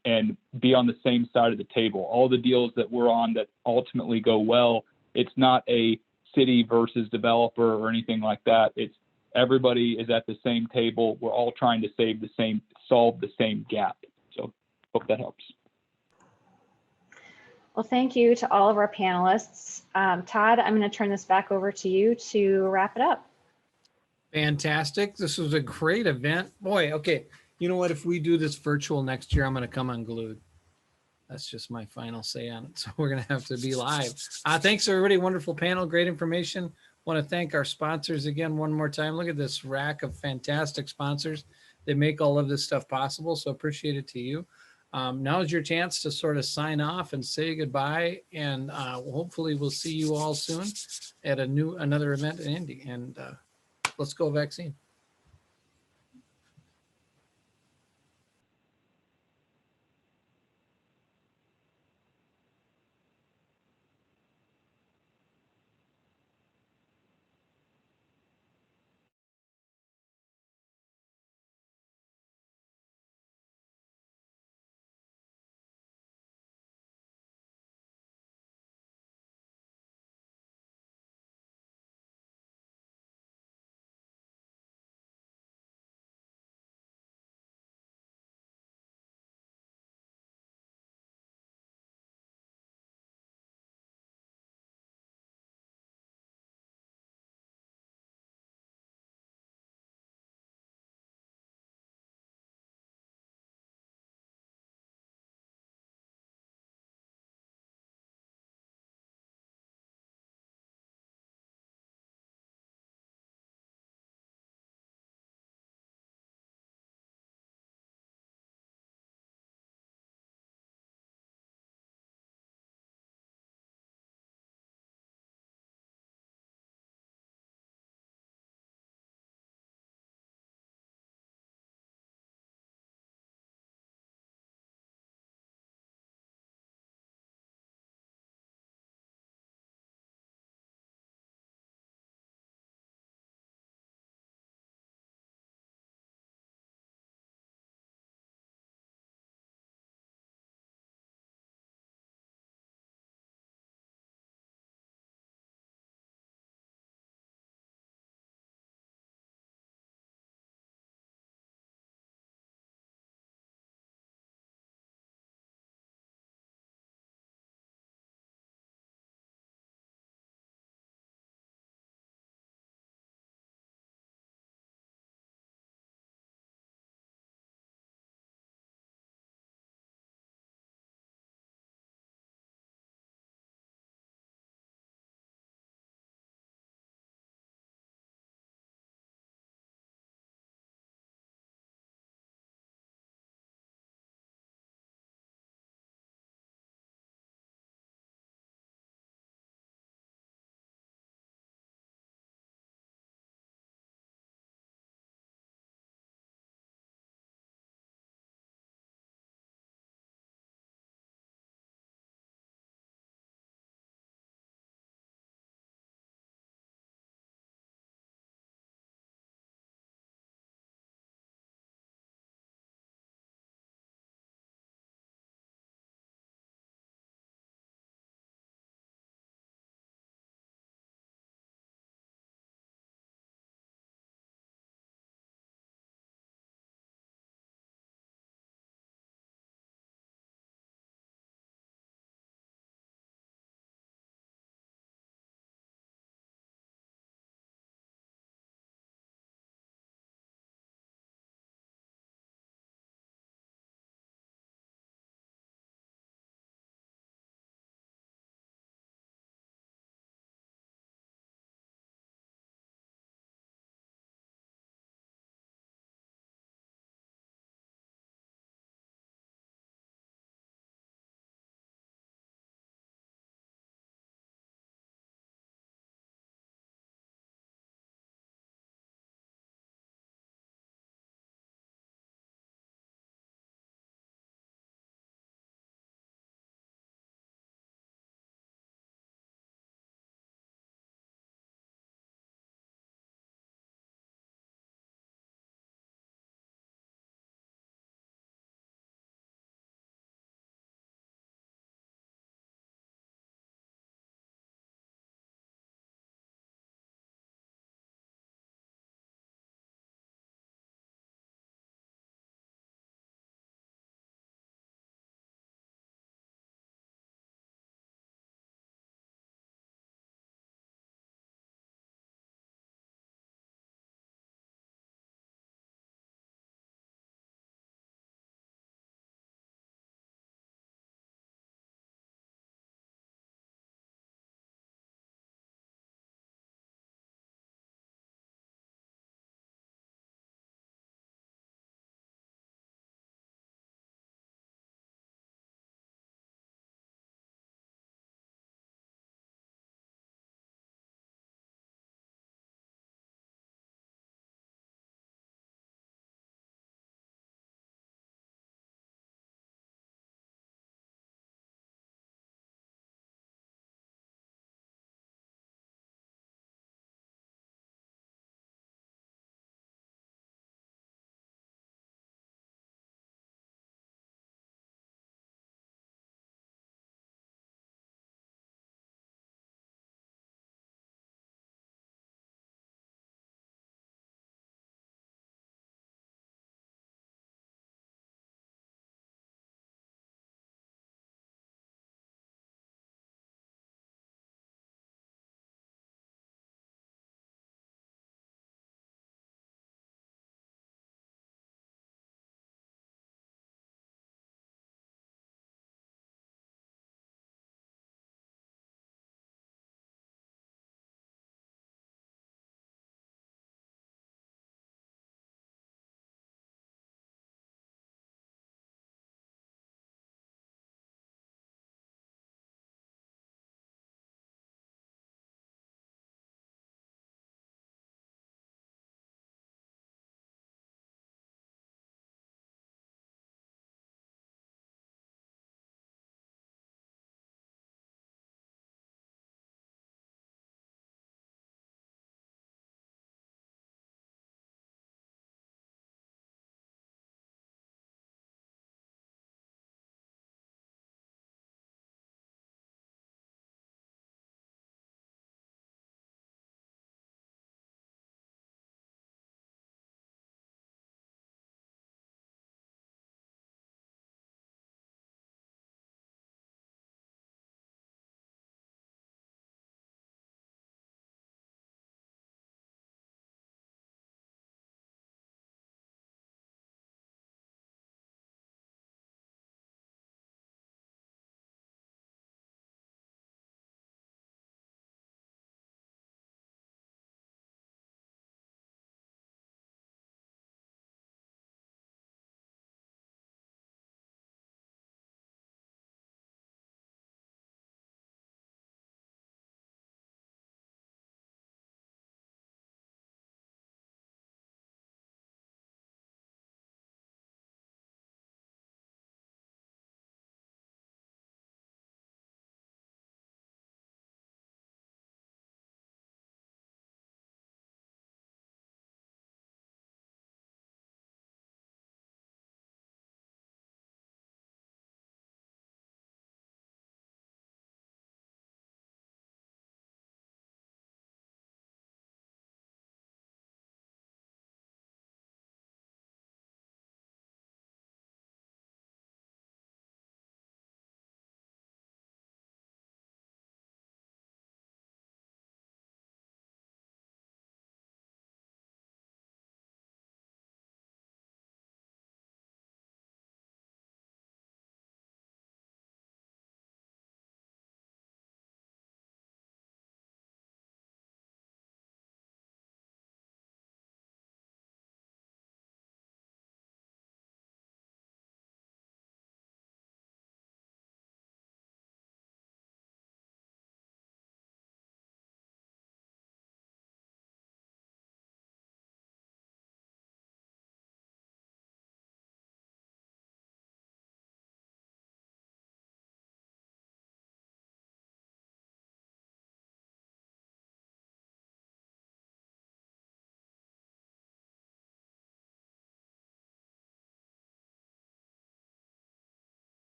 [SPEAKER 19] be on the same side of the table. All the deals that we're on that ultimately go well, it's not a city versus developer or anything like that. It's everybody is at the same table. We're all trying to solve the same gap. So hope that helps.
[SPEAKER 15] Well, thank you to all of our panelists. Todd, I'm going to turn this back over to you to wrap it up.
[SPEAKER 1] Fantastic. This was a great event. Boy, okay. You know what? If we do this virtual next year, I'm going to come unglued. That's just my final say on it. So we're going to have to be live. Thanks, everybody. Wonderful panel. Great information. Want to thank our sponsors again one more time. Look at this rack of fantastic sponsors that make all of this stuff possible. So appreciate it to you. Now is your chance to sort of sign off and say goodbye. And hopefully we'll see you all soon at another event in Indy. And let's go vaccine.